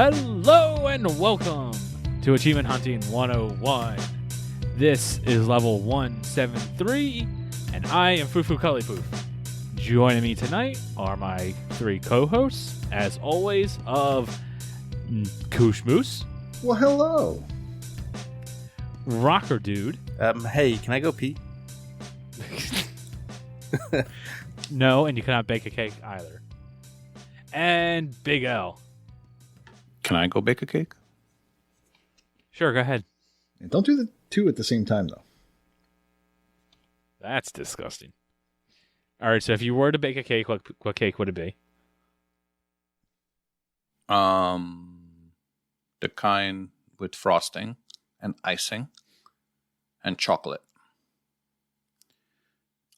Hello and welcome to Achievement Hunting 101. This is level 173, and I am FuFuCuddilyPoof. Joining me tonight are my three co-hosts, as always, of KooshMoose. Well, hello. rawkerdude. Hey, can I go pee? No, and you cannot bake a cake either. And Big L. Can I go bake a cake? Sure, go ahead. And don't do the two at the same time, though. That's disgusting. All right, so if you were to bake a cake, what cake would it be? The kind with frosting and icing and chocolate.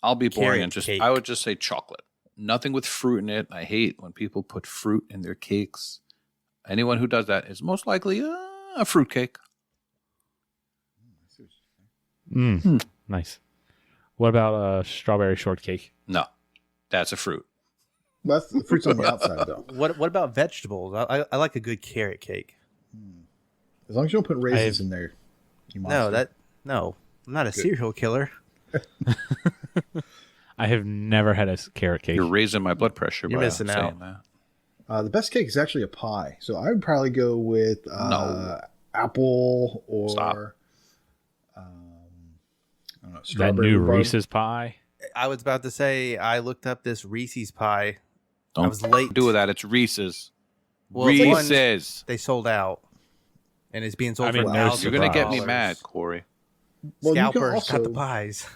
I'll be boring and I would just say chocolate. Nothing with fruit in it. I hate when people put fruit in their cakes. Anyone who does that is most likely a fruit cake. Nice. What about a strawberry shortcake? No, that's a fruit. Well, that's the fruit's on the outside, though. What about vegetables? I like a good carrot cake. As long as you don't put raisins in there. You monster. No, I'm not a serial killer. I have never had a carrot cake. You're raising my blood pressure. You're missing out. That. The best cake is actually a pie. So I would probably go with apple or I don't know, that strawberry. new Reese's pie. I was about to say I looked up this Reese's pie. Don't I was late. do that. It's Reese's. Well, Reese's. They sold out, and it's being sold for no $1,000. You're gonna get me mad, Corey. Well, you can Scalpers also got the pies.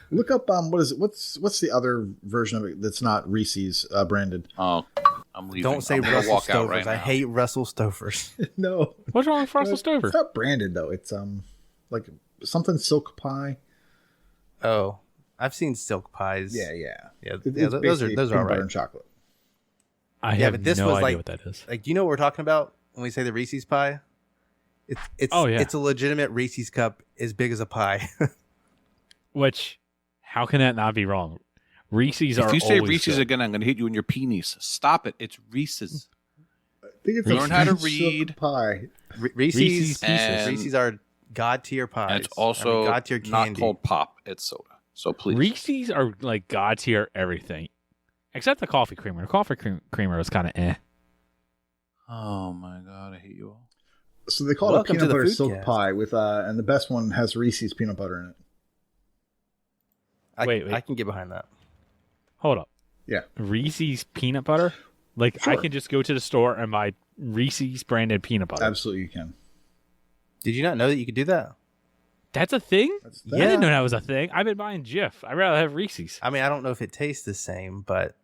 look up what is it? What's the other version of it that's not Reese's branded? Oh, I'm leaving. Don't say I'm gonna Russell walk out Stovers. right I now. hate Russell Stovers. No. What's wrong with Russell Stover? It's not branded though. It's like something silk pie. Oh, I've seen silk pies. Yeah. Those It's are basically all peanut butter right. and chocolate. I have but this no was idea like- what that is. Like, do you know what we're talking about when we say the Reese's pie? It's Oh, yeah. It's a legitimate Reese's cup as big as a pie. Which, how can that not be wrong? Reese's are If you say always Reese's good. again, I'm going to hit you in your penis. Stop it. It's Reese's. I think it's Learn how to silk read. pie. Reese's Pieces. And- are god tier pies. And it's also god tier not candy. called pop. It's soda. So please. Reese's are like god tier everything, except the coffee creamer. The coffee creamer was kind of eh. Oh my God. I hate you all. So they call it a Welcome to peanut the butter Food silk Cast. pie with and the best one has Reese's peanut butter in it. Wait. I can get behind that. Hold up. Yeah. Reese's peanut butter? Like, I Sure. can just go to the store and buy Reese's branded peanut butter. Absolutely, you can. Did you not know that you could do that? That's a thing? That's I didn't know that was a thing. I've been buying Jif. I'd rather have Reese's. I mean, I don't know if it tastes the same, but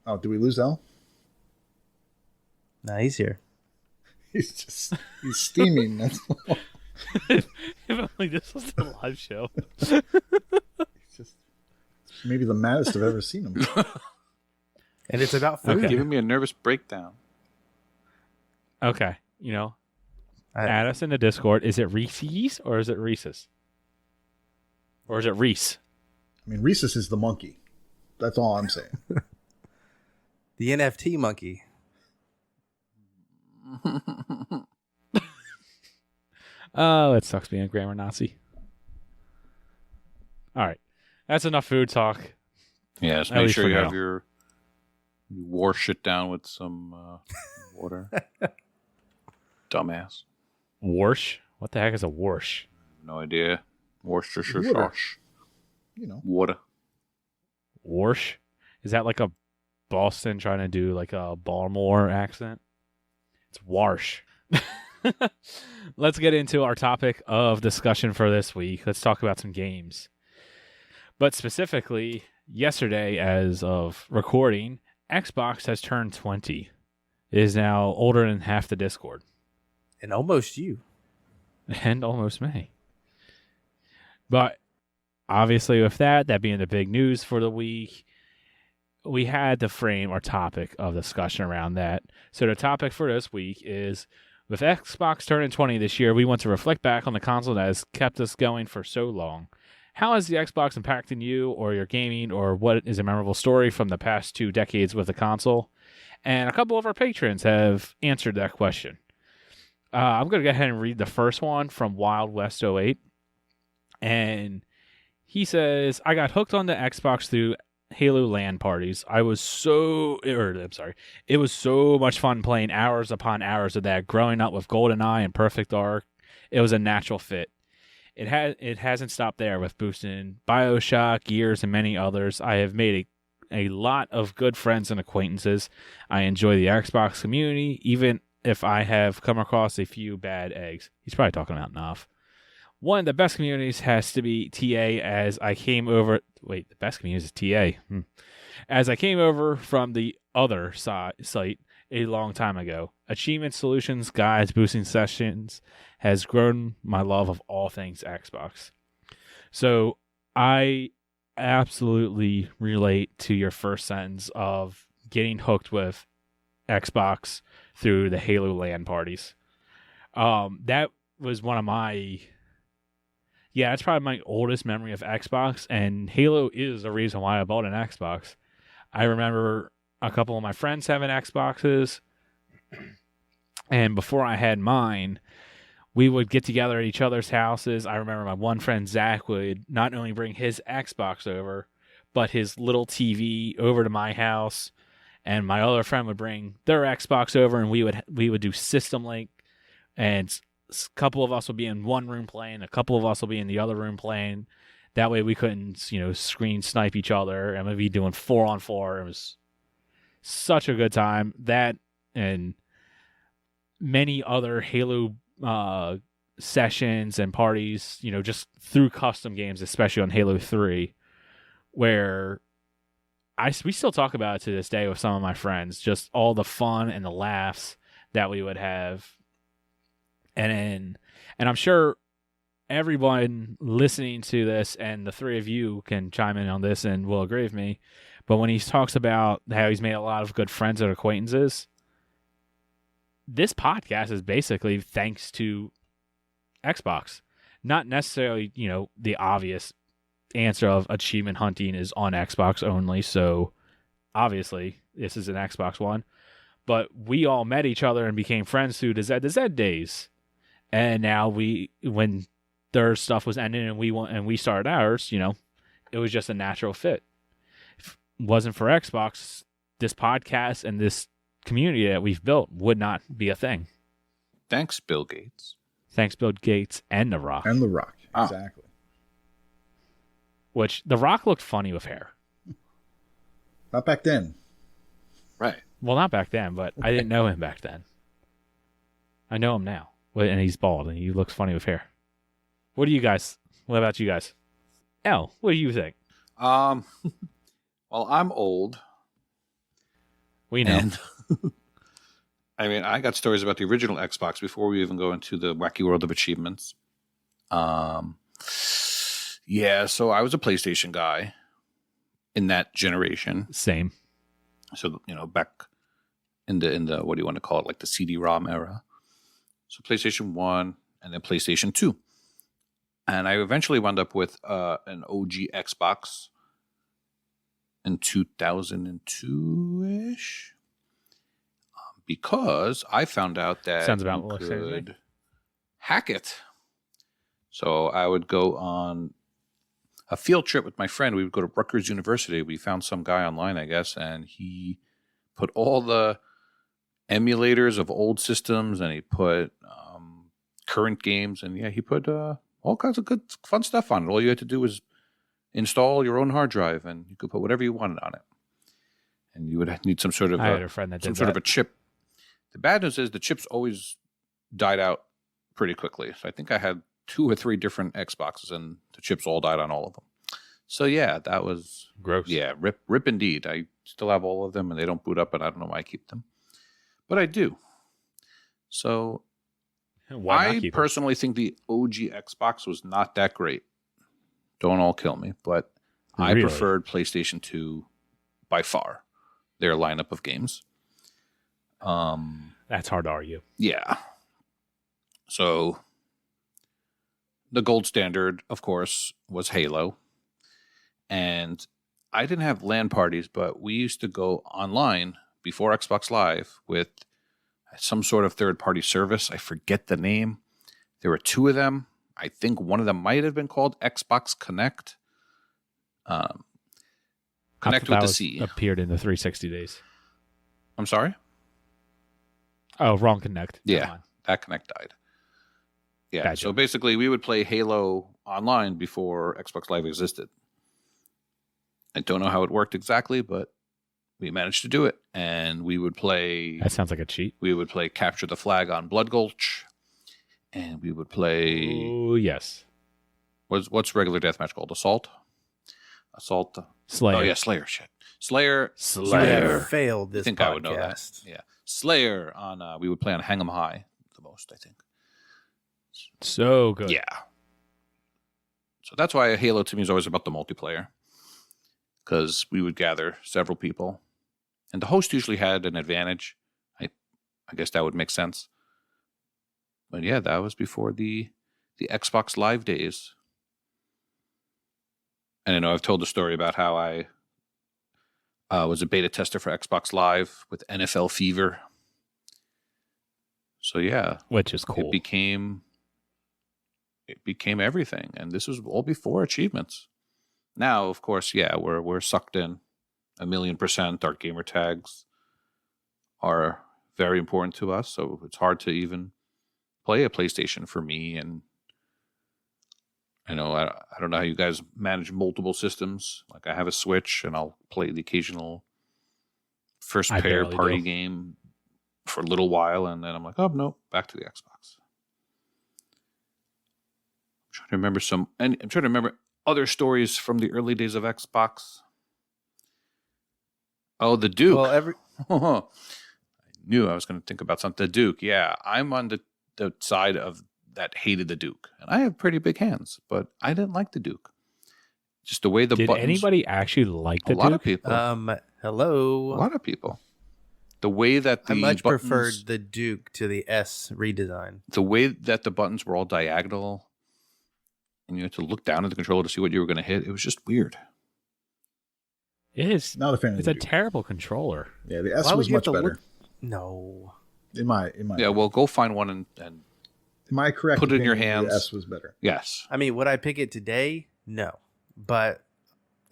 Oh, did we lose Al? nah, he's here. He's steaming. That's all. If only this was the live show. He's just maybe the maddest I've ever seen him. And it's about food. Okay. Giving me a nervous breakdown. Okay. Add us in the Discord. Is it Reese's or is it Reese's? Or is it Reese? I mean, Reese's is the monkey. That's all I'm saying. The NFT monkey. Oh, it sucks being a grammar Nazi. All right. That's enough food talk. Yeah, just At make least sure for you now. have you wash it down with some water. Dumbass. Warsh? What the heck is a warsh? No idea. Worcestershire Water. sauce. You know. Water. Warsh? Is that like a Boston trying to do like a Baltimore accent? It's Warsh. Let's get into our topic of discussion for this week. Let's talk about some games. But specifically, yesterday, as of recording, Xbox has turned 20. It is now older than half the Discord. And almost you. And almost me. But obviously with that being the big news for the week, we had to frame our topic of discussion around that. So the topic for this week is, with Xbox turning 20 this year, we want to reflect back on the console that has kept us going for so long. How has the Xbox impacted you or your gaming, or what is a memorable story from the past 2 decades with the console? And a couple of our patrons have answered that question. I'm going to go ahead and read the first one from Wild West 08. And he says, I got hooked on the Xbox through Halo LAN parties. It was so much fun playing hours upon hours of that. Growing up with GoldenEye and Perfect Dark, it was a natural fit. It hasn't stopped there with boosting BioShock, Gears, and many others. I have made a lot of good friends and acquaintances. I enjoy the Xbox community, even if I have come across a few bad eggs. He's probably talking about Knopf. One of the best communities has to be TA as I came over... Wait, the best community is TA. As I came over from the other site a long time ago. Achievement solutions, guides, boosting sessions has grown my love of all things Xbox. So I absolutely relate to your first sentence of getting hooked with Xbox through the Halo LAN parties. That was one of my... Yeah, that's probably my oldest memory of Xbox, and Halo is the reason why I bought an Xbox. I remember a couple of my friends having Xboxes, and before I had mine, we would get together at each other's houses. I remember my one friend, Zach, would not only bring his Xbox over, but his little TV over to my house, and my other friend would bring their Xbox over, and we would do System Link, and a couple of us would be in one room playing, a couple of us will be in the other room playing. That way we couldn't, screen snipe each other, and we'd be doing 4-on-4. It was such a good time. That and many other Halo sessions and parties, just through custom games, especially on Halo 3, where we still talk about it to this day with some of my friends, just all the fun and the laughs that we would have. And I'm sure everyone listening to this, and the three of you can chime in on this and will agree with me, but when he talks about how he's made a lot of good friends and acquaintances, this podcast is basically thanks to Xbox. Not necessarily, the obvious answer of achievement hunting is on Xbox only, so obviously this is an Xbox One, but we all met each other and became friends through the Z days. And now when their stuff was ending and we started ours, it was just a natural fit. If it wasn't for Xbox, this podcast and this community that we've built would not be a thing. Thanks, Bill Gates. Thanks, Bill Gates and The Rock. And The Rock, exactly. Which, The Rock looked funny with hair. Not back then. Right. Well, not back then, but I didn't know him back then. I know him now. And he's bald, and he looks funny with hair. What about you guys? Elle, what do you think? Well, I'm old. We know. And I got stories about the original Xbox before we even go into the wacky world of achievements. Yeah, so I was a PlayStation guy in that generation. Same. So, back in the what do you want to call it, like the CD-ROM era. So PlayStation 1 and then PlayStation 2. And I eventually wound up with an OG Xbox in 2002-ish. Because I found out that sounds about you could hack it. So I would go on a field trip with my friend. We would go to Rutgers University. We found some guy online, I guess, and he put all the emulators of old systems, and he put current games, and he put all kinds of good fun stuff on it. All you had to do was install your own hard drive, and you could put whatever you wanted on it. And you would need some sort of I had a friend that did sort of a chip. The bad news is the chips always died out pretty quickly. So I think I had 2 or 3 different Xboxes, and the chips all died on all of them. So yeah, that was gross. Yeah, rip indeed. I still have all of them, and they don't boot up, and I don't know why I keep them, but I do. So I personally think the OG Xbox was not that great. Don't all kill me, but I preferred PlayStation 2 by far. Their lineup of games. That's hard to argue. Yeah. So the gold standard, of course, was Halo. And I didn't have LAN parties, but we used to go online before Xbox Live with some sort of third-party service. I forget the name. There were two of them. I think one of them might have been called Xbox Connect. Connect with the C. Appeared in the 360 days. I'm sorry? Oh, wrong Connect. Yeah, that Connect died. Yeah, Gotcha. So basically we would play Halo online before Xbox Live existed. I don't know how it worked exactly, but we managed to do it. And we would play... That sounds like a cheat. We would play Capture the Flag on Blood Gulch. And we would play... Oh, yes. What's regular deathmatch called? Assault? Slayer. Oh, yeah, Slayer. Shit. Slayer. You have failed this I think podcast. I would know that. Yeah. Slayer on... we would play on Hang 'em High the most, I think. So good. Yeah. So that's why Halo to me is always about the multiplayer. Because we would gather several people. And the host usually had an advantage. I guess that would make sense. But yeah, that was before the Xbox Live days. And I know I've told the story about how I was a beta tester for Xbox Live with NFL Fever. So yeah. Which is cool. It became everything. And this was all before achievements. Now, of course, yeah, we're sucked in 1,000,000%. Our gamer tags are very important to us, so it's hard to even play a PlayStation for me. And I know I don't know how you guys manage multiple systems. Like I have a Switch, and I'll play the occasional first pair party game for a little while, and then I'm like, oh no, back to the Xbox. I'm trying to remember other stories from the early days of Xbox. Oh, the Duke. Well, I knew I was going to think about something. The Duke, yeah. I'm on the side of that hated the Duke. And I have pretty big hands, but I didn't like the Duke. Just the way the buttons... Did anybody actually like the Duke? A lot of people. Hello. A lot of people. The way that the I much buttons, preferred the Duke to the S redesign. The way that the buttons were all diagonal, and you had to look down at the controller to see what you were going to hit. It was just weird. It is. Not a fan of It's the a Duke. terrible controller. Yeah, the S Why would was you have much to better. look- No. In my Yeah, well, go find one and Am I correct? Put it in your opinion, hands. The S was better. yes. I mean, would I pick it today? No. But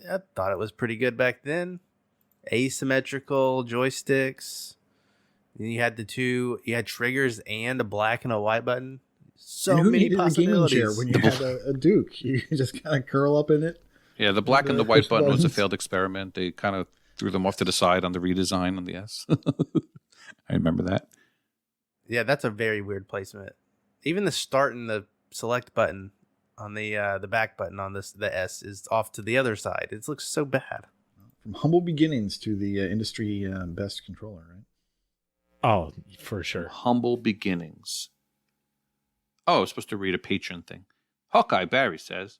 I thought it was pretty good back then. Asymmetrical joysticks. Then you had you had triggers and a black and a white button. So And who many needed a gaming chair possibilities. when you had a Duke? You just kind of curl up in it. Yeah, the black and the The white push button was a buttons. failed experiment. They kind of threw them off to the side on the redesign on the S. I remember that. Yeah, that's a very weird placement. Even the start and the select button on the back button on the S is off to the other side. It looks so bad. From humble beginnings to the industry best controller, right? Oh, for sure. Humble beginnings. Oh, I was supposed to read a Patreon thing. Hawkeye Barry says,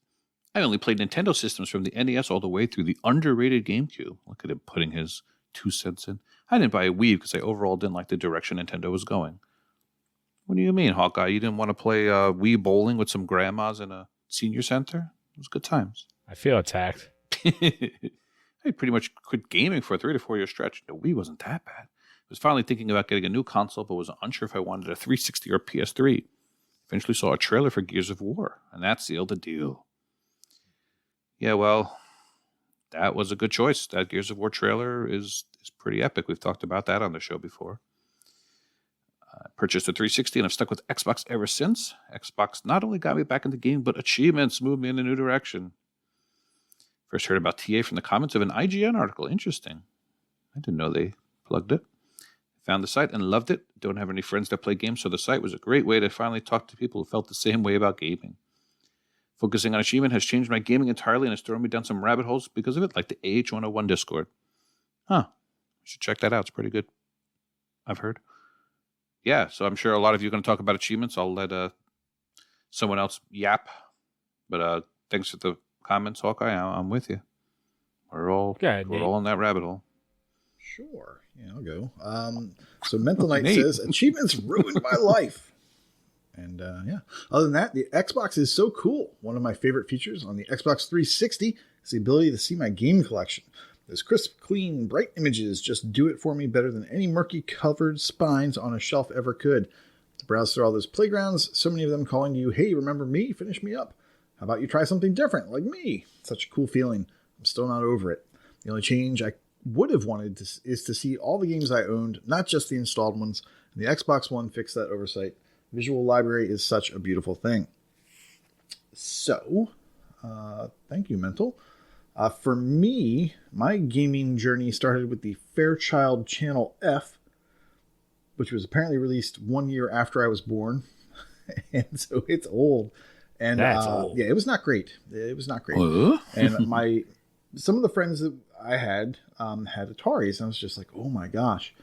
I only played Nintendo systems from the NES all the way through the underrated GameCube. Look at him putting his 2 cents in. I didn't buy a Wii because I overall didn't like the direction Nintendo was going. What do you mean, Hawkeye? You didn't want to play Wii bowling with some grandmas in a senior center? It was good times. I feel attacked. I pretty much quit gaming for a 3 to 4 year stretch. The Wii wasn't that bad. I was finally thinking about getting a new console, but was unsure if I wanted a 360 or PS3. Eventually saw a trailer for Gears of War, and that sealed the deal. Yeah, well, that was a good choice. That Gears of War trailer is pretty epic. We've talked about that on the show before. I purchased a 360 and I've stuck with Xbox ever since. Xbox not only got me back into gaming, but achievements moved me in a new direction. First heard about TA from the comments of an IGN article. Interesting. I didn't know they plugged it. Found the site and loved it. Don't have any friends that play games, so the site was a great way to finally talk to people who felt the same way about gaming. Focusing on achievement has changed my gaming entirely and has thrown me down some rabbit holes because of it, like the AH101 Discord. Huh. You should check that out. It's pretty good. I've heard. Yeah, so I'm sure a lot of you are going to talk about achievements. I'll let someone else yap. But thanks for the comments, Hawkeye. I'm with you. We're all in that rabbit hole. Sure. Yeah, I'll go. So Mental Knight Nate. says, achievements ruined my life. And yeah, other than that, the Xbox is so cool. One of my favorite features on the Xbox 360 is the ability to see my game collection. This crisp, clean, bright images just do it for me better than any murky covered spines on a shelf ever could. To browse through all those playgrounds, so many of them calling you, hey, remember me? Finish me up. How about you try something different, like me? Such a cool feeling. I'm still not over it. The only change I would have wanted is to see all the games I owned, not just the installed ones. And the Xbox One fixed that oversight. Visual library is such a beautiful thing. So, thank you, Mental. For me, my gaming journey started with the Fairchild Channel F, which was apparently released 1 year after I was born. And so it's old. And That's old. Yeah, it was not great. It was not great. And some of the friends that I had Ataris, and I was just like, oh my gosh,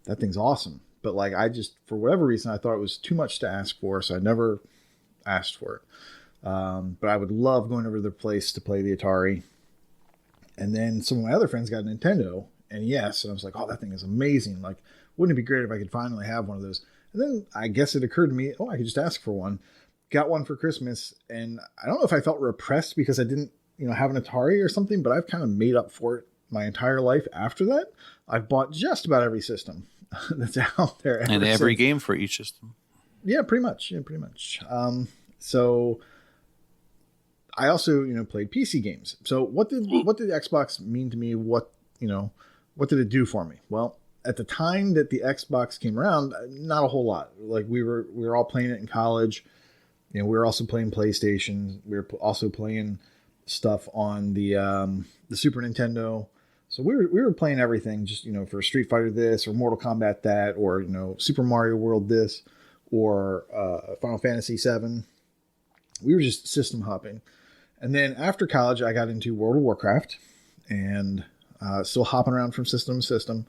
that thing's awesome. But like, for whatever reason, I thought it was too much to ask for, so I never asked for it. But I would love going over to their place to play the Atari. And then some of my other friends got a Nintendo, and I was like, oh, that thing is amazing. Like, wouldn't it be great if I could finally have one of those? And then I guess it occurred to me, oh, I could just ask for one. Got one for Christmas, and I don't know if I felt repressed because I didn't, have an Atari or something, but I've kind of made up for it my entire life after that. I've bought just about every system that's out there. And every game for each system. Yeah, pretty much. So I also, played PC games. So what did the Xbox mean to me? What did it do for me? Well, at the time that the Xbox came around, not a whole lot. Like we were all playing it in college. We were also playing PlayStation. We were also playing stuff on the Super Nintendo. So we were playing everything, just for Street Fighter this or Mortal Kombat that, or Super Mario World this, or Final Fantasy VII. We were just system hopping. And then after college, I got into World of Warcraft, and still hopping around from system to system,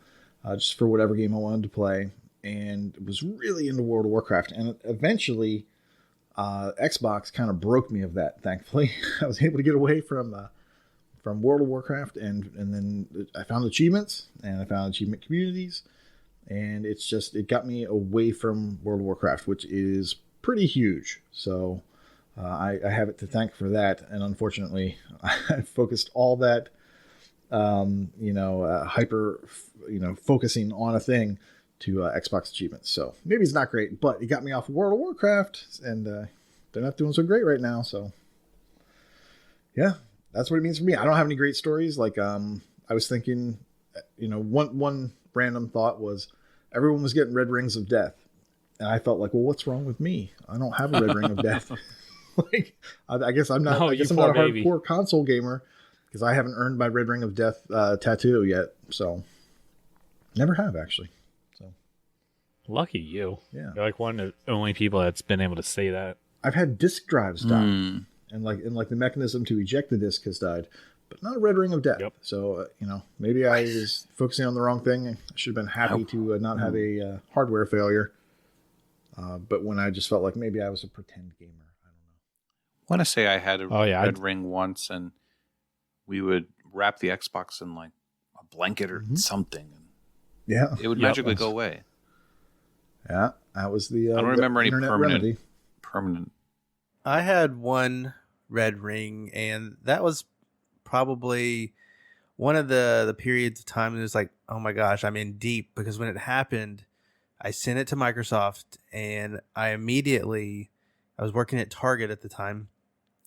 just for whatever game I wanted to play, and was really into World of Warcraft. And eventually, Xbox kind of broke me of that. Thankfully, I was able to get away from World of Warcraft, and then I found achievements, and I found achievement communities, and it got me away from World of Warcraft, which is pretty huge. So I have it to thank for that, and unfortunately, I focused all that, hyper, focusing on a thing to Xbox achievements. So maybe it's not great, but it got me off of World of Warcraft, and they're not doing so great right now. So yeah, that's what it means for me. I don't have any great stories. Like I was thinking, one random thought was everyone was getting red rings of death, and I felt like, well, what's wrong with me? I don't have a red ring of death. Like I guess I'm not. I guess I'm not a hardcore console gamer because I haven't earned my red ring of death tattoo yet. So never have actually. Lucky you. Yeah. You're like one of the only people that's been able to say that. I've had disk drives die, and the mechanism to eject the disk has died, but not a red ring of death. Yep. So maybe I was focusing on the wrong thing. I should have been happy to not have a hardware failure. But when I just felt like maybe I was a pretend gamer, I don't know. I want to say I had a red ring once, and we would wrap the Xbox in like a blanket or something, and it would magically go away. Yeah, that was the. I don't remember any permanent. I had one red ring, and that was probably one of the periods of time that was like, oh my gosh, I'm in deep, because when it happened, I sent it to Microsoft, and I was working at Target at the time,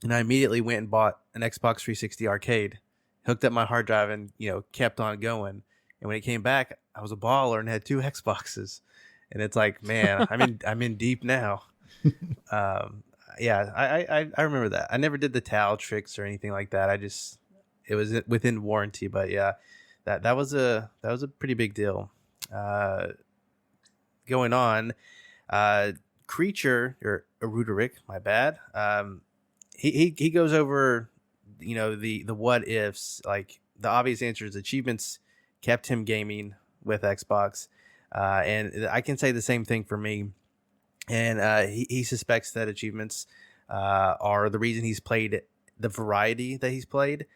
and I immediately went and bought an Xbox 360 arcade, hooked up my hard drive, and kept on going. And when it came back, I was a baller and had 2 Xboxes. And it's like, man, I'm in deep now. Yeah, I remember that. I never did the towel tricks or anything like that. It was within warranty, but yeah, that was a pretty big deal. Going on, Creature or Ruderick, my bad. He goes over, the what ifs. Like the obvious answer is achievements kept him gaming with Xbox. And I can say the same thing for me. And he suspects that achievements are the reason he's played the variety that he's played.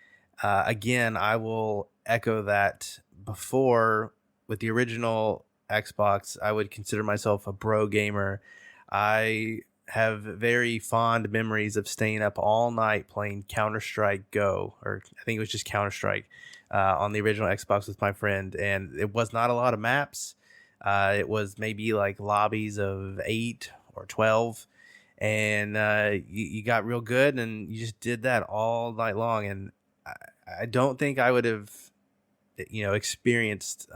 Again, I will echo that. Before, with the original Xbox, I would consider myself a bro gamer. I have very fond memories of staying up all night playing Counter-Strike Go, or I think it was just Counter-Strike, on the original Xbox with my friend. And it was not a lot of maps. It was maybe like lobbies of 8 or 12. And you got real good, and you just did that all night long. And I don't think I would have, experienced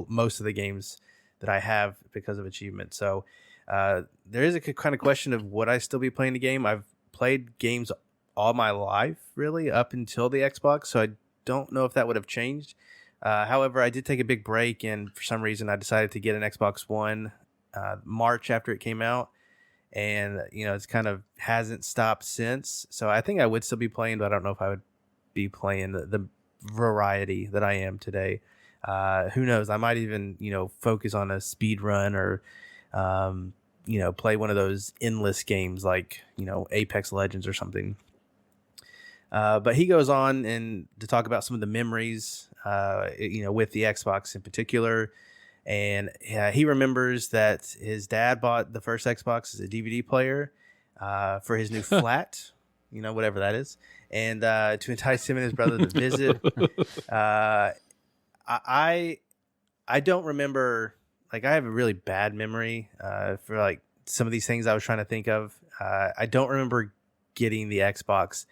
most of the games that I have because of achievement. So there is a kind of question of would I still be playing the game? I've played games all my life, really, up until the Xbox, so I don't know if that would have changed. However, I did take a big break, and for some reason I decided to get an Xbox One March after it came out. And, it's kind of hasn't stopped since. So I think I would still be playing, but I don't know if I would be playing the variety that I am today. Who knows? I might even, focus on a speed run or, play one of those endless games like, Apex Legends or something. But he goes on and to talk about some of the memories, with the Xbox in particular. And he remembers that his dad bought the first Xbox as a DVD player for his new flat, whatever that is, and to entice him and his brother to visit. I don't remember, like, I have a really bad memory for like some of these things I was trying to think of. I don't remember getting the Xbox,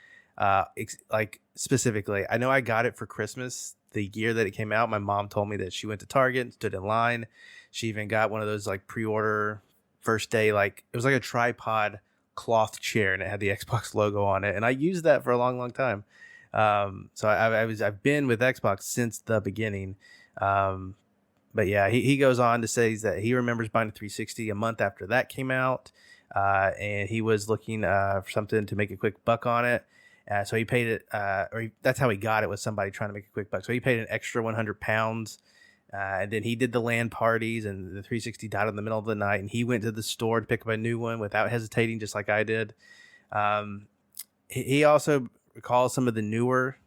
like specifically. I know I got it for Christmas the year that it came out. My mom told me that she went to Target and stood in line. She even got one of those like pre-order first day, like it was like a tripod cloth chair and it had the Xbox logo on it. And I used that for a long, long time. So I've been with Xbox since the beginning. But yeah, he goes on to say that he remembers buying a 360 a month after that came out. And he was looking for something to make a quick buck on it. So he paid it, that's how he got it, was somebody trying to make a quick buck. So he paid an extra £100, and then he did the LAN parties, and the 360 died in the middle of the night, and he went to the store to pick up a new one without hesitating, just like I did. He also recalls some of the newer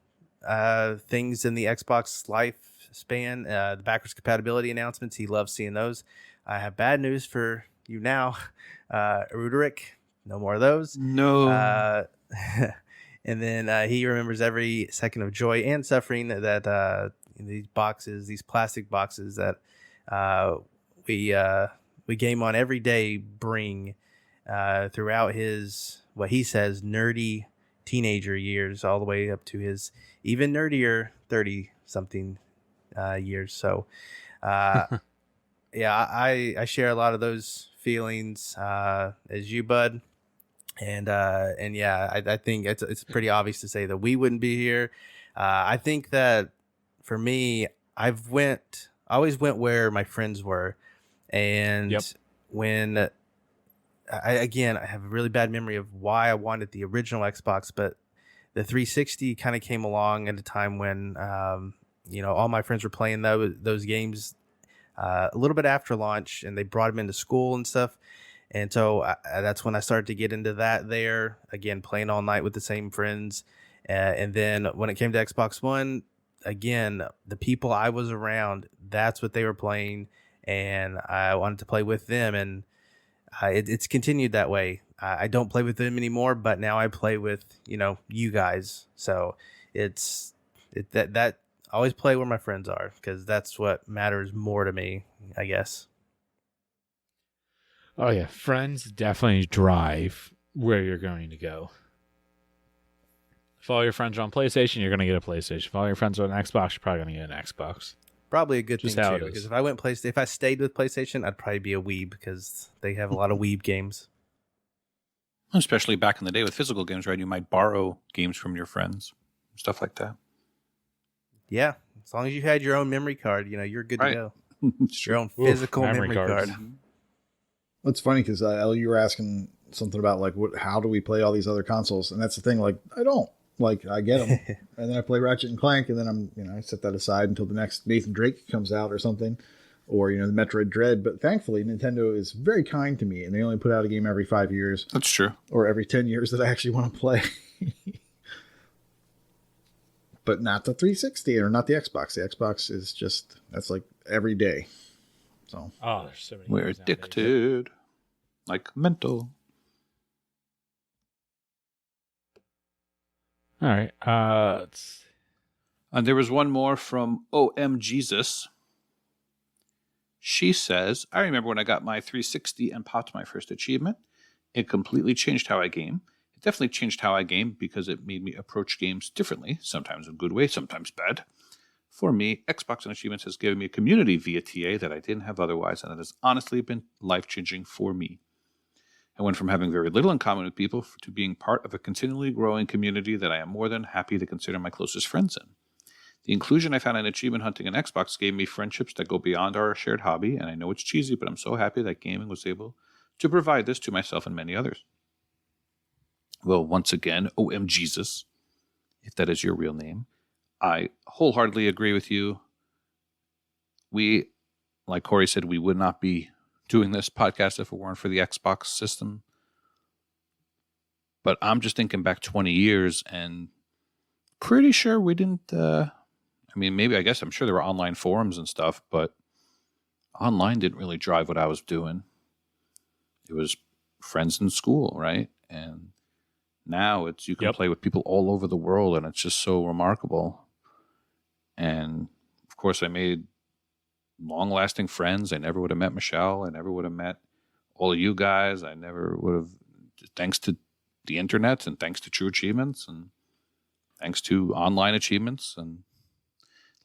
things in the Xbox lifespan, the backwards compatibility announcements. He loves seeing those. I have bad news for you now, Ruderick. No more of those. No. And then he remembers every second of joy and suffering that these boxes, these plastic boxes that we game on every day bring throughout his, what he says, nerdy teenager years, all the way up to his even nerdier 30-something years. So, yeah, I share a lot of those feelings as you, bud. And yeah, I think it's pretty obvious to say that we wouldn't be here. I think that for me, I always went where my friends were. And when I have a really bad memory of why I wanted the original Xbox, but the 360 kind of came along at a time when, all my friends were playing those games a little bit after launch, and they brought them into school and stuff. And so that's when I started to get into that there, again, playing all night with the same friends. And then when it came to Xbox One, again, the people I was around, that's what they were playing. And I wanted to play with them. And it's continued that way. I don't play with them anymore, but now I play with, you guys. So that I always play where my friends are, because that's what matters more to me, I guess. Oh, yeah. Friends definitely drive where you're going to go. If all your friends are on PlayStation, you're going to get a PlayStation. If all your friends are on Xbox, you're probably going to get an Xbox. Probably a good Just thing, how too. it is. Because if I stayed with PlayStation, I'd probably be a weeb, because they have a lot of weeb games. Especially back in the day with physical games, right? You might borrow games from your friends, stuff like that. Yeah. As long as you had your own memory card, you're good to go. It's Your own physical memory cards. card. It's funny because you were asking something about like how do we play all these other consoles, and that's the thing. Like I don't I get them, and then I play Ratchet and Clank, and then I set that aside until the next Nathan Drake comes out or something, or the Metroid Dread. But thankfully, Nintendo is very kind to me, and they only put out a game every 5 years. That's true. Or every 10 years that I actually want to play. But not the 360 or not the Xbox. The Xbox is that's like every day. So Oh, there's so many. We're games nowadays. addicted. Like mental. All right. And there was one more from OM Jesus. She says, I remember when I got my 360 and popped my first achievement. It completely changed how I game. It definitely changed how I game because it made me approach games differently, sometimes in a good way, sometimes bad. For me, Xbox and Achievements has given me a community via TA that I didn't have otherwise, and it has honestly been life-changing for me. I went from having very little in common with people to being part of a continually growing community that I am more than happy to consider my closest friends in. The inclusion I found in achievement hunting and Xbox gave me friendships that go beyond our shared hobby, and I know it's cheesy, but I'm so happy that gaming was able to provide this to myself and many others. Well, once again, OM Jesus, if that is your real name, I wholeheartedly agree with you. We, like Corey said, we would not be doing this podcast if it weren't for the Xbox system. But I'm just thinking back 20 years and pretty sure we didn't, maybe I guess I'm sure there were online forums and stuff, but online didn't really drive what I was doing. It was friends in school, right? And now it's you can play with people all over the world, and it's just so remarkable. And of course, I made long-lasting friends. I never would have met Michelle. I never would have met all of you guys. I never would have, thanks to the internet and thanks to True Achievements and thanks to online achievements, and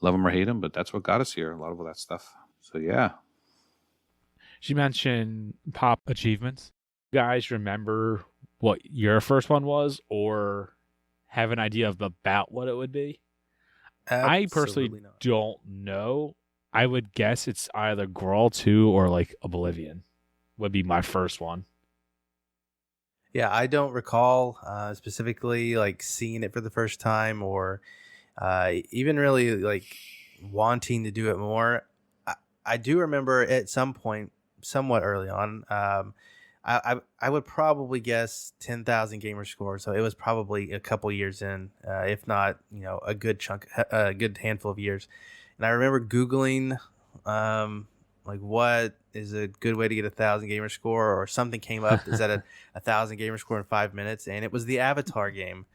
love them or hate them, but that's what got us here. A lot of all that stuff. So yeah. She mentioned pop achievements. You guys remember what your first one was, or have an idea of about what it would be? I personally don't know. I would guess it's either Grawl 2 or like Oblivion would be my first one. Yeah, I don't recall specifically like seeing it for the first time or even really like wanting to do it more. I do remember at some point, somewhat early on, I would probably guess 10,000 gamer score. So it was probably a couple years in, if not, a good handful of years. And I remember Googling, like what is a good way to get 1,000 gamer score, or something came up. Is that a 1,000 gamer score in 5 minutes? And it was the Avatar game.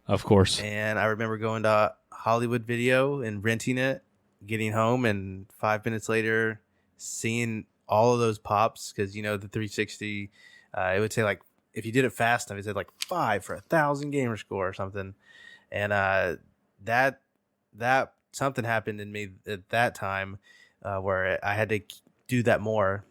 Of course. And I remember going to Hollywood Video and renting it, getting home, and 5 minutes later seeing all of those pops, because the 360 it would say like if you did it fast enough it said like 5 for 1,000 gamer score or something. And that something happened in me at that time where I had to do that more,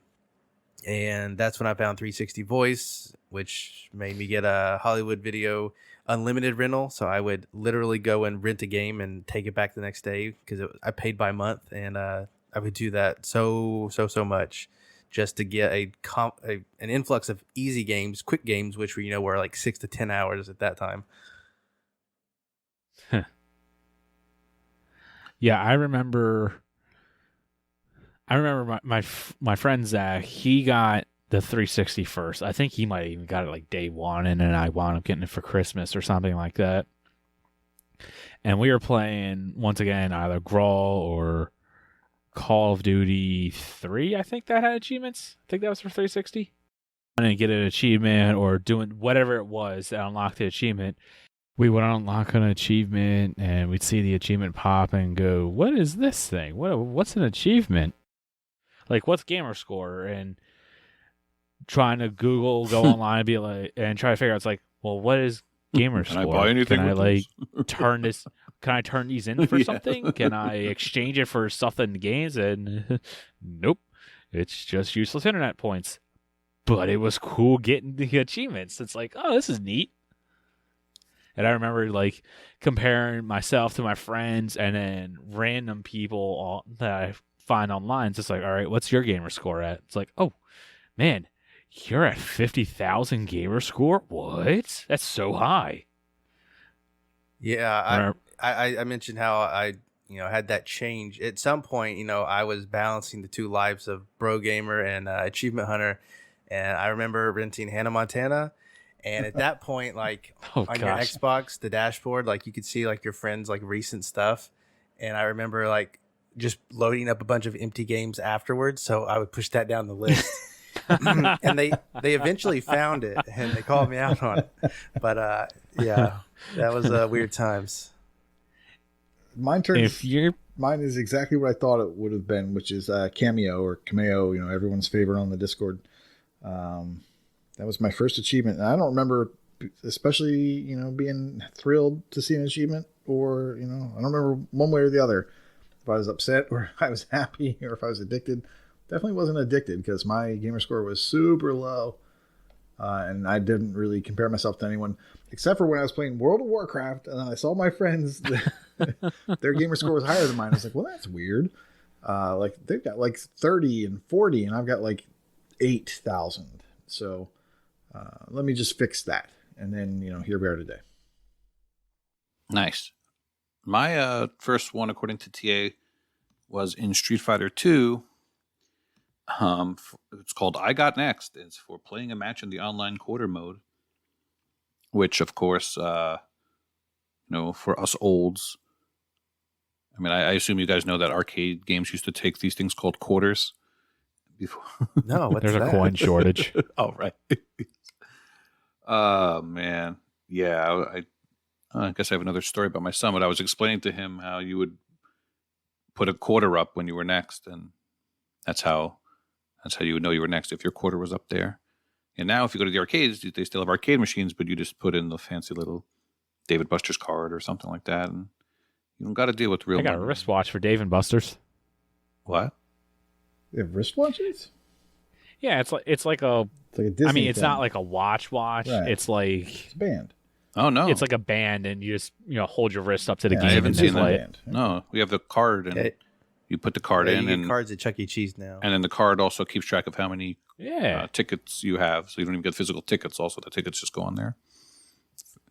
and that's when I found 360 voice, which made me get a Hollywood Video unlimited rental. So I would literally go and rent a game and take it back the next day, because I paid by month, and I would do that so much just to get an influx of easy games, quick games, which were like 6 to 10 hours at that time. Yeah, I remember my friend Zach, he got the 360 first. I think he might have even got it like day one, and then I wound up getting it for Christmas or something like that. And we were playing, once again, either Grawl or Call of Duty 3, I think that had achievements. I think that was for 360. I didn't get an achievement or doing whatever it was that unlocked the achievement. We would unlock an achievement and we'd see the achievement pop and go, what is this thing? What's an achievement? Like, what's gamer score? And trying to Google, go online and be like, and try to figure out, it's like, well, what is gamer score? Can I buy anything? Can I this? turn this? Can I turn these in for something? Can I exchange it for stuff in the games? And nope, it's just useless internet points. But it was cool getting the achievements. It's like, oh, this is neat. And I remember like comparing myself to my friends and then random people that I find online. It's just like, all right, what's your gamer score at? It's like, oh, man, you're at 50,000 gamer score? What? That's so high. Yeah, I mentioned how I had that change. At some point, I was balancing the two lives of Bro Gamer and Achievement Hunter. And I remember renting Hannah Montana. And at that point, like your Xbox, the dashboard, like you could see like your friends' like recent stuff. And I remember like just loading up a bunch of empty games afterwards. So I would push that down the list. and they eventually found it and they called me out on it. But yeah, that was weird times. Mine If is exactly what I thought it would have been, which is Cameo or Cameo, everyone's favorite on the Discord. That was my first achievement. And I don't remember, especially, being thrilled to see an achievement, or, I don't remember one way or the other. If I was upset or if I was happy or if I was addicted. Definitely wasn't addicted because my gamer score was super low. And I didn't really compare myself to anyone except for when I was playing World of Warcraft, and then I saw my friends, their gamer score was higher than mine. I was like, well, that's weird. Like they've got like 30 and 40 and I've got like 8,000. So let me just fix that. And then, here we are today. Nice. My first one, according to TA, was in Street Fighter 2. It's called I Got Next. It's for playing a match in the online quarter mode, which, of course, for us olds, I mean, I assume you guys know that arcade games used to take these things called quarters. Before. No, what's there's that? a coin shortage. Oh, right. Oh, man. Yeah, I guess I have another story about my son, but I was explaining to him how you would put a quarter up when you were next, and that's how you would know you were next, if your quarter was up there. And now if you go to the arcades, they still have arcade machines, but you just put in the fancy little David Buster's card or something like that, and you don't got to deal with real I got a money. wristwatch for Dave and Buster's. What? They have wristwatches? Yeah, it's like a. It's like a Disney I mean, it's thing. not like a watch. Right. It's like It's a band. Oh, no. it's like a band, and you just hold your wrist up to the Yeah, game. I haven't and seen just that. play it. Band. No, we have the card, and you put the card Yeah, in, you get and cards at Chuck E. Cheese now. and then the card also keeps track of how many Yeah, tickets you have, so you don't even get physical tickets. Also, the tickets just go on there.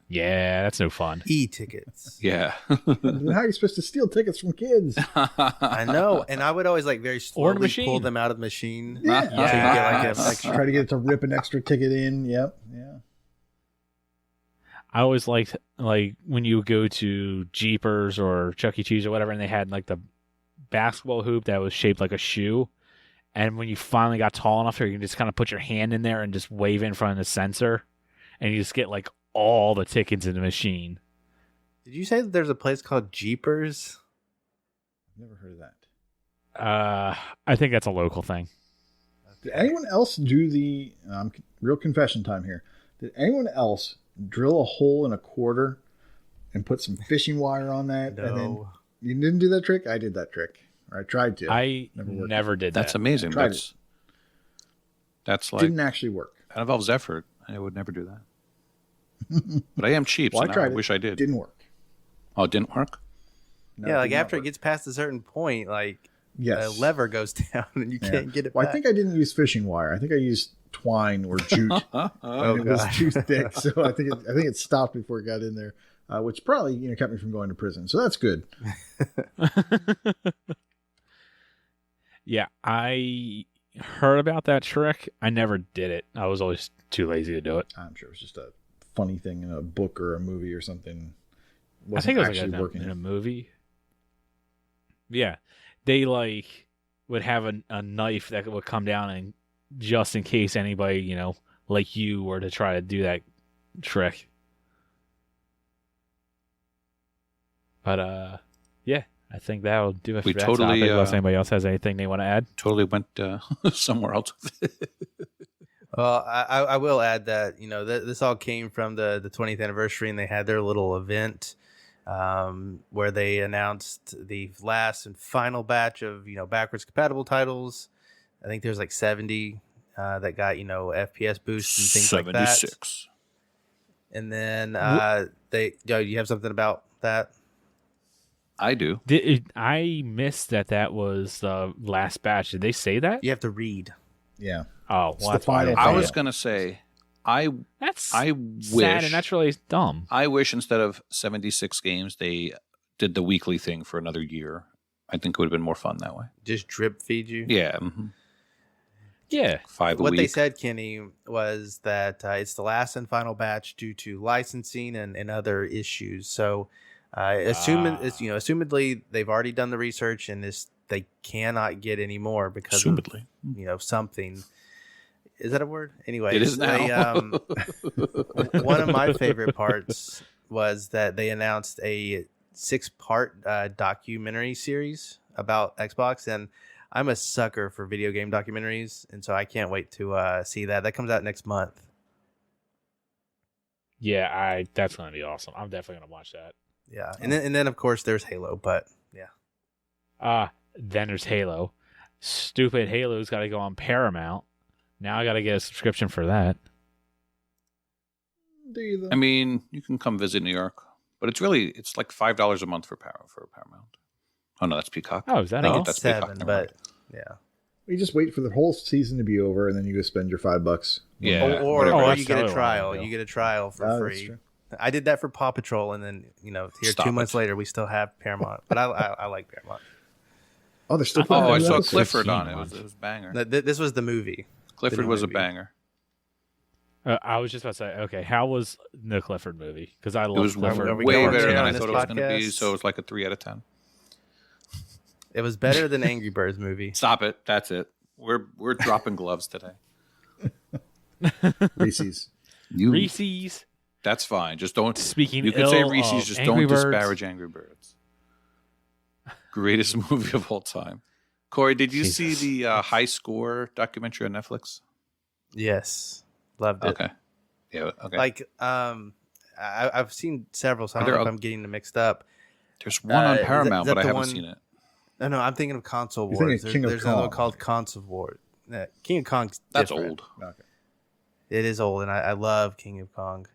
yeah, that's no fun. E-tickets. Yeah. Then how are you supposed to steal tickets from kids? I know, and I would always very Or the slowly machine. pull them out of the machine. Yeah. So you get like Yes. an extra. Try to get it to rip an extra ticket in. Yep. Yeah. I always liked when you go to Jeepers or Chuck E. Cheese or whatever, and they had like the basketball hoop that was shaped like a shoe. And when you finally got tall enough, you can just kind of put your hand in there and just wave it in front of the sensor, and you just get like all the tickets in the machine. Did you say that there's a place called Jeepers? I've never heard of that. I think that's a local thing. Did anyone else do the real confession time here? Did anyone else drill a hole in a quarter and put some fishing wire on that? No. And then you didn't do that trick? I did that trick. Or I tried to. I Never worked. never did that. That's amazing. Tried That's like Didn't actually work. that involves effort. I would never do that. But I am cheap, Well, so I now tried I it. wish I did. Didn't work. Oh, it didn't work? No, Yeah, it like did not after it work. gets past a certain point, like Yes. a lever goes down and you Yeah. can't get it Well, back. I think I didn't use fishing wire. I think I used twine or jute. Oh, and it was God. too thick, so I think it stopped before it got in there, which probably kept me from going to prison. So that's good. Yeah, I heard about that trick. I never did it. I was always too lazy to do it. I'm sure it was just a funny thing in a book or a movie or something. I think it was actually like working. in a movie. Yeah, they would have a knife that would come down, and just in case anybody like you were to try to do that trick. But yeah, I think that'll do it for We that totally, topic. Unless anybody else has anything they want to add. Totally went somewhere else with it. Well, I will add that this all came from the 20th anniversary, and they had their little event where they announced the last and final batch of backwards compatible titles. I think there's like 70 that got FPS boosts and things like that. 76. And then you have something about that? I do. I missed that was the last batch. Did they say that? You have to read. Yeah. Oh, It's well, the that's why I final didn't I see Yeah. was it. going to say, That's I sad, wish, and that's really dumb. I wish instead of 76 games, they did the weekly thing for another year. I think it would have been more fun that way. Just drip feed you. Yeah. Yeah, 5 a What week. they said, Kenny, was that it's the last and final batch due to licensing and other issues. So, assumedly, they've already done the research, and they cannot get any more because Assumedly. of something. Is that a word? Anyway, It is now. One of my favorite parts was that they announced a 6-part documentary series about Xbox, and I'm a sucker for video game documentaries, and so I can't wait to see that. That comes out next month. Yeah, that's gonna be awesome. I'm definitely gonna watch that. Yeah, and then of course there's Halo, but yeah. Then there's Halo. Stupid Halo's got to go on Paramount. Now I got to get a subscription for that. Do you though? I mean, you can come visit New York, but it's like $5 a month for Paramount. Oh no, that's Peacock. Oh, is that I think all? it's That's 7, Peacock, never but mind. yeah. You just wait for the whole season to be over, and then you go spend your $5. Yeah, Or whatever. that's you get a totally trial. right, You get a trial for That's free. true. I did that for Paw Patrol, and then here Stop 2 months it. later we still have Paramount. But I like Paramount. Oh, they're still I thought putting Oh, I new saw episodes? Clifford on it. 15 It was banger. No, this was the movie. Clifford new was a movie. banger. I was just about to say, okay, how was the Clifford movie? Because I love It was Clifford. Are we way going better there than on I this thought it was going to be. podcast? So it was like a 3 out of 10. It was better than Angry Birds movie. Stop it. That's it. We're dropping gloves today. Reese's. Reese's. That's fine. Just don't. Speaking You could say ill Reese's. of Just Angry don't Birds. disparage Angry Birds. Greatest movie of all time. Corey, did you see Jesus. the High Score documentary on Netflix? Yes, loved it. Okay. Yeah. Okay. Like I've seen several, so I Are don't know there if I'm getting them mixed up. There's one on is that- Paramount, is that but I the haven't one- seen it. No, I'm thinking of Console You're thinking Wars. of King of There's another one Kong. called Console Wars. King of Kong's That's different. old. Okay. It is old, and I love King of Kong.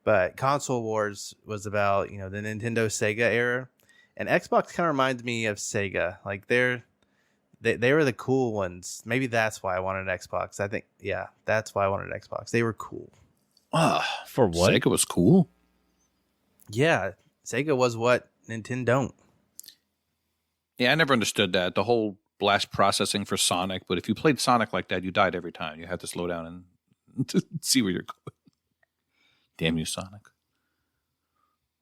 But Console Wars was about the Nintendo Sega era, and Xbox kind of reminds me of Sega. Like they were the cool ones. Maybe that's why I wanted an Xbox. I think that's why I wanted an Xbox. They were cool. For what? Sega was cool. Yeah, Sega was what Nintendo don't. Yeah, I never understood that. The whole blast processing for Sonic, but if you played Sonic like that, you died every time. You had to slow down and to see where you're going. Damn you, Sonic.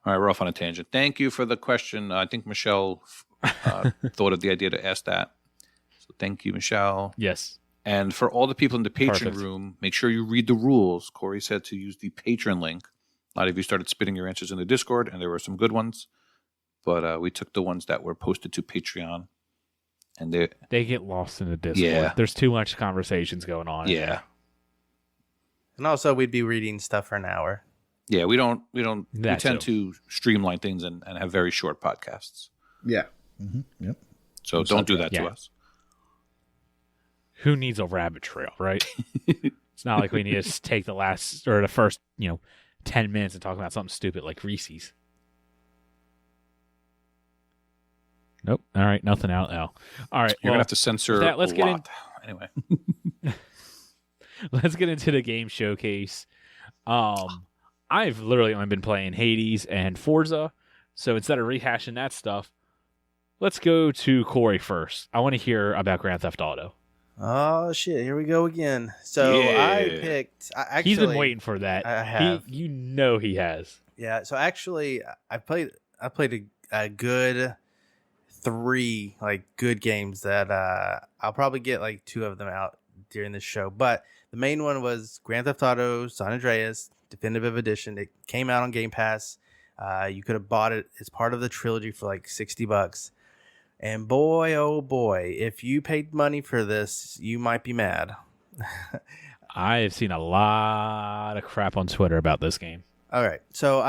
All right, we're off on a tangent. Thank you for the question. I think Michelle thought of the idea to ask that. So thank you, Michelle. Yes. And for all the people in the patron Perfect. room, make sure you read the rules. Corey said to use the patron link. A lot of you started spitting your answers in the Discord, and there were some good ones. But we took the ones that were posted to Patreon. And They get lost in the Discord. Yeah. There's too much conversations going on. in yeah. there. And also, we'd be reading stuff for an hour. Yeah, we we That tend too. to streamline things and have very short podcasts. Yeah. Yep. So don't do that Yeah. to us. Who needs a rabbit trail, right? It's not like we need to take the first 10 minutes and talk about something stupid like Reese's. Nope. All right, nothing out now. All right, You're gonna have to censor that, let's a get in- lot. Anyway. let's get into the game showcase. I've literally only been playing Hades and Forza, so instead of rehashing that stuff, let's go to Corey first. I want to hear about Grand Theft Auto. Oh shit! Here we go again. So I Yeah. picked. Actually, He's been waiting for that. I have. He has. Yeah. So actually, I played a good 3 good games that I'll probably get 2 of them out during this show. But the main one was Grand Theft Auto San Andreas Definitive Edition. It came out on Game Pass. You could have bought it as part of the trilogy for $60. And boy, oh boy, if you paid money for this, you might be mad. I have seen a lot of crap on Twitter about this game. All right. So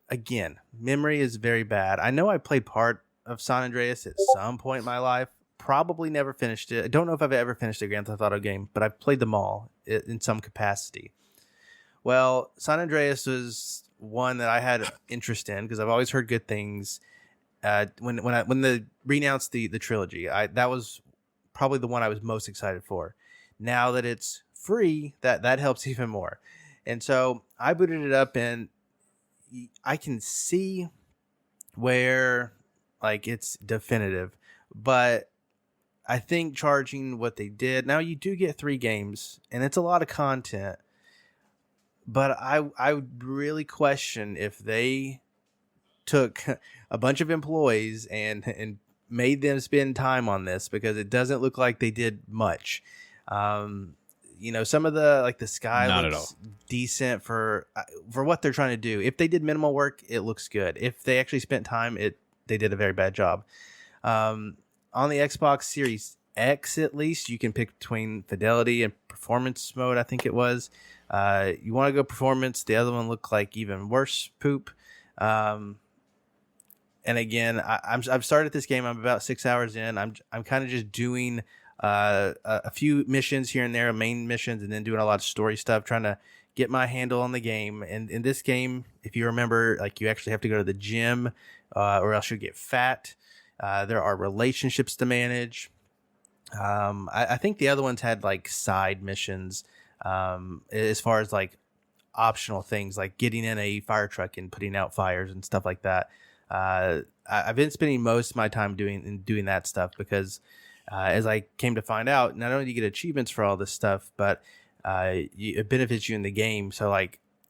again, memory is very bad. I know I played part of San Andreas at some point in my life. Probably never finished it. I don't know if I've ever finished a Grand Theft Auto game, but I've played them all in some capacity. Well, San Andreas was one that I had interest in because I've always heard good things. When they renounced the trilogy, that was probably the one I was most excited for. Now that it's free, that helps even more. And so I booted it up, and I can see where it's definitive, but I think charging what they did, now you do get 3 games, and it's a lot of content. But I would really question if they took a bunch of employees and made them spend time on this, because it doesn't look like they did much. Some of the sky Not at looks decent for what they're trying to do. If they did minimal work, it looks good. If they actually spent time, they did a very bad job. On the Xbox Series X, at least, you can pick between fidelity and performance mode, I think it was. You want to go performance. The other one looked like even worse poop. And again, I've started this game. I'm about 6 hours in. I'm kind of just doing a few missions here and there, main missions, and then doing a lot of story stuff, trying to get my handle on the game. And in this game, if you remember, you actually have to go to the gym, or else you'll get fat. There are relationships to manage. I think the other ones had side missions, as far as optional things like getting in a fire truck and putting out fires and stuff like that. I've been spending most of my time doing that stuff because, as I came to find out, not only do you get achievements for all this stuff, but it benefits you in the game. So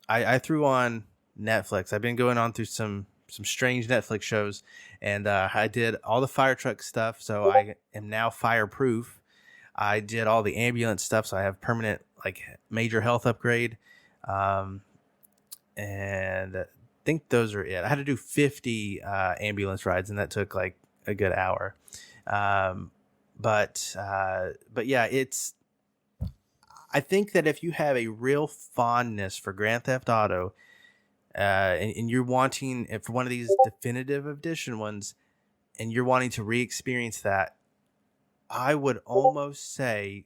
I threw on Netflix. I've been going on through some strange Netflix shows, and I did all the fire truck stuff, so I am now fireproof. I did all the ambulance stuff, so I have permanent major health upgrade, and I think those are it. I had to do 50 ambulance rides, and that took a good hour. But yeah, I think that if you have a real fondness for Grand Theft Auto, and you're wanting for one of these definitive edition ones, and you're wanting to re-experience that, I would almost say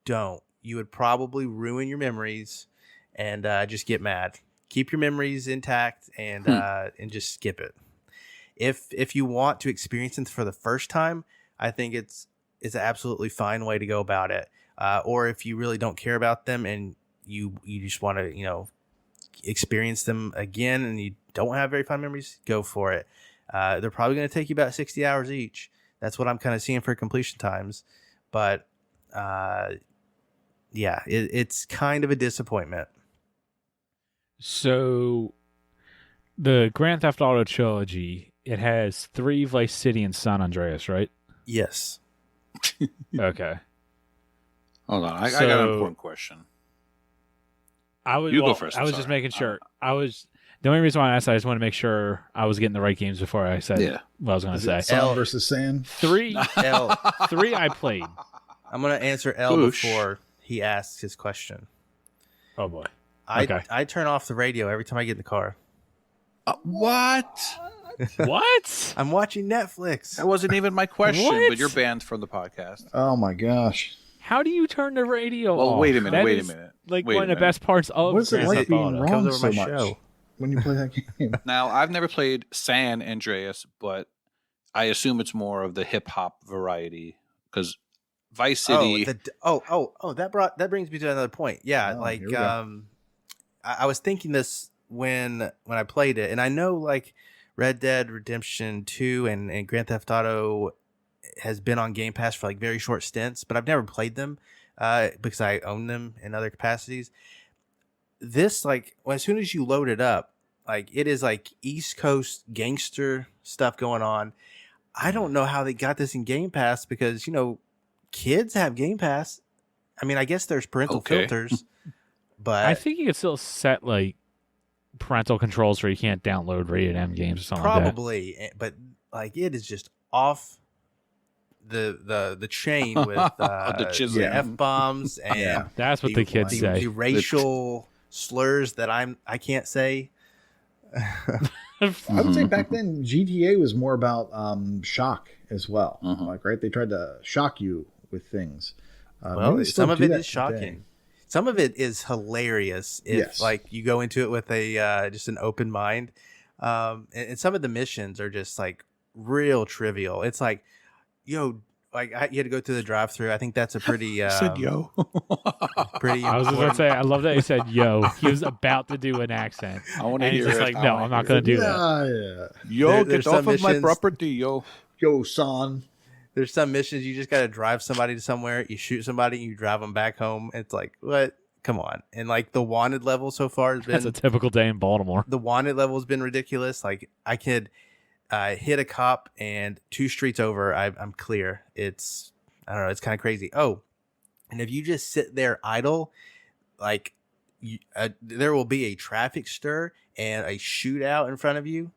don't. You would probably ruin your memories and just get mad. Keep your memories intact and just skip it. If you want to experience it for the first time, I think it's an absolutely fine way to go about it. Or if you really don't care about them and you just want to experience them again and you don't have very fond memories, go for it. They're probably going to take you about 60 hours each. That's what I'm kind of seeing for completion times. But yeah, it's kind of a disappointment. So the Grand Theft Auto trilogy, it has 3 Vice City and San Andreas, right? Yes. Okay. Hold on. I got an important question. Go first. I was just making sure. The only reason why I asked that, I just want to make sure I was getting the right games before I said what I was going to say. Sun versus Sand? 3 I played. I'm going to answer L before he asks his question. Oh boy. I turn off the radio every time I get in the car. What? What? I'm watching Netflix. That wasn't even my question, What? but you're banned from the podcast. Oh my gosh. How do you turn the radio off? Well, wait a minute. That wait a is, minute. Like Wait one a of the minute. best parts of What is it Grand like Theft being Auto. wrong Comes over so my much show. when you play that game? Now, I've never played San Andreas, but I assume it's more of the hip hop variety because Vice City. That brings me to another point. Yeah, Oh, here we go. I was thinking this when I played it, and I know Red Dead Redemption 2 and Grand Theft Auto has been on Game Pass for very short stints, but I've never played them because I own them in other capacities. This as soon as you load it up, it is East Coast gangster stuff going on. I don't know how they got this in Game Pass because kids have Game Pass. I mean, I guess there's parental filters, but I think you could still set parental controls where you can't download rated M games or something probably, but it is just off the chain with the F-bombs and That's what the kids say. the racial slurs that I can't say. I would say back then GTA was more about shock as well. Right? They tried to shock you with things. Well, maybe some of do it that is today. shocking. Some of it is hilarious if Yes. you go into it with a just an open mind. And some of the missions are just real trivial. It's yo, you had to go through the drive-through. I think that's a pretty said yo. pretty I was just going to say, I love that he said yo. He was about to do an accent. I want to And he's hear just it. no, I'm not going to do that. Yeah. Yo, There's get off some of my missions- property, yo. Yo, son. There's some missions you just got to drive somebody to somewhere. You shoot somebody, you drive them back home. It's what? Come on. And the wanted level so far has That's a been typical day in Baltimore. the wanted level has been ridiculous. I could hit a cop and 2 streets over, I'm clear. I don't know. It's kind of crazy. Oh, And if you just sit there idle, like there will be a traffic stir and a shootout in front of you,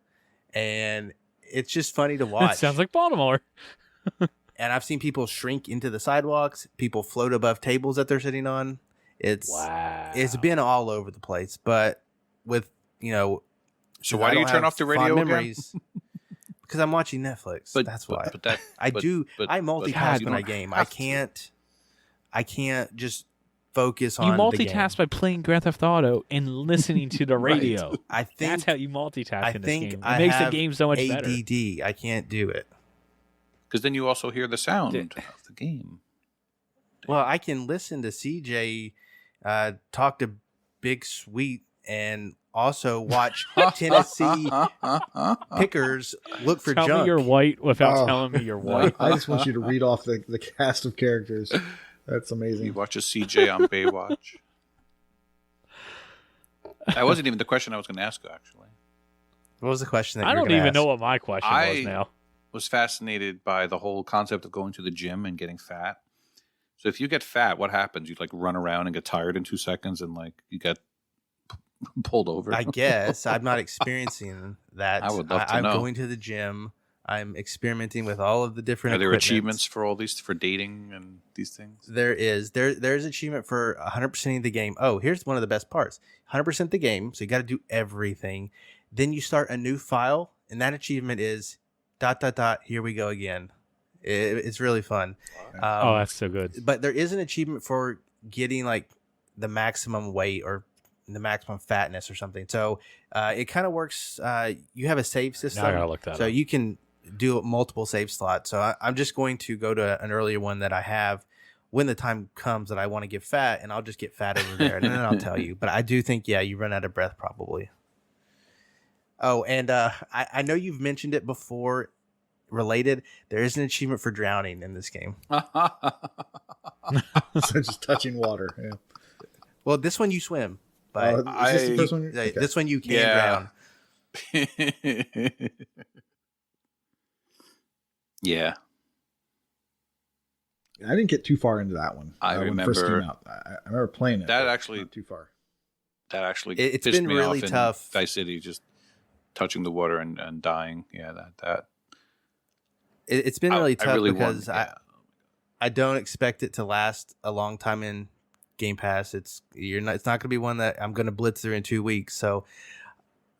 and it's just funny to watch. That sounds like Baltimore. And I've seen people shrink into the sidewalks, people float above tables that they're sitting on. It's been all over the place, but with, so why do you turn off the radio again? Because I'm watching Netflix. That's why. I multitask when I game. I can't just focus on you multitask by playing Grand Theft Auto and listening to the radio. Right. I think that's how you multitask in this game. It I makes have the game so much ADD. better. I can't do it. Because then you also hear the sound of the game. Well, I can listen to CJ talk to Big Sweet and also watch Tennessee pickers look for Tell junk. me you're white without telling me you're white. I just want you to read off the cast of characters. That's amazing. You watch a CJ on Baywatch. That wasn't even the question I was going to ask you, actually. What was the question? I don't even know what my question was now. Was fascinated by the whole concept of going to the gym and getting fat. So if you get fat, what happens? You like run around and get tired in 2 seconds and like you get pulled over. I guess I'm not experiencing that. I would love to I'm know. going to the gym. I'm experimenting with all of the different. Are there equipments. achievements for all these for dating and these things? There is. There's achievement for 100% of the game. Oh, here's one of the best parts. 100% the game, so you got to do everything. Then you start a new file, and that achievement is ... Here we go again. It's really fun. That's so good. But there is an achievement for getting like the maximum weight or the maximum fatness or something. So it kind of works. You have a save system. Now I gotta look that so up. You can do multiple save slots. So I'm just going to go to an earlier one that I have when the time comes that I want to get fat, and I'll just get fat over there, and then I'll tell you. But I do think, you run out of breath probably. Oh, and I know you've mentioned it before. Related, there is an achievement for drowning in this game. So just touching water. Yeah. Well, this one you swim, but is this the first one? Okay. This one you can drown. Yeah. I didn't get too far into that one. I when it first remember- came out. I remember playing it. That but actually- not too far. That actually It's pissed been me really off in tough. Vice City, just touching the water and dying. Yeah, that. It's been really I tough really because want- I don't expect it to last a long time in Game Pass. It's not going to be one that I'm going to blitz through in 2 weeks. So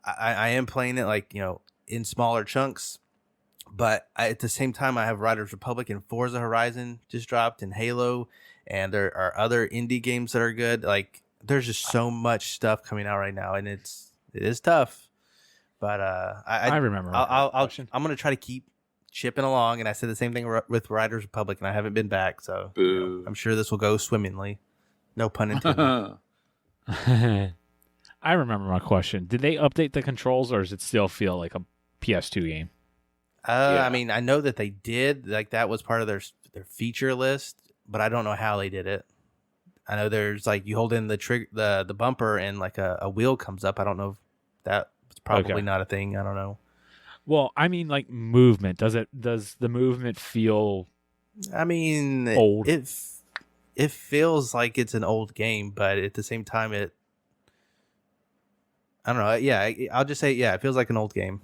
I am playing it like in smaller chunks. But at the same time, I have Riders Republic and Forza Horizon just dropped, and Halo, and there are other indie games that are good. Like there's just so much stuff coming out right now, and it is tough. But I remember. I'm going to try to keep chipping along, and I said the same thing with Riders Republic, and I haven't been back, so I'm sure this will go swimmingly. No pun intended. I remember my question. Did they update the controls, or does it still feel like a PS2 game? Yeah. I mean, I know that they did. Like that was part of their feature list, but I don't know how they did it. I know there's like you hold in the trigger, the bumper, and like a wheel comes up. I don't know if that's probably not a thing. I don't know. Well, I mean, like movement. Does the movement feel? I mean, old. It feels like it's an old game, but at the same time, I don't know. Yeah, I'll just say, it feels like an old game.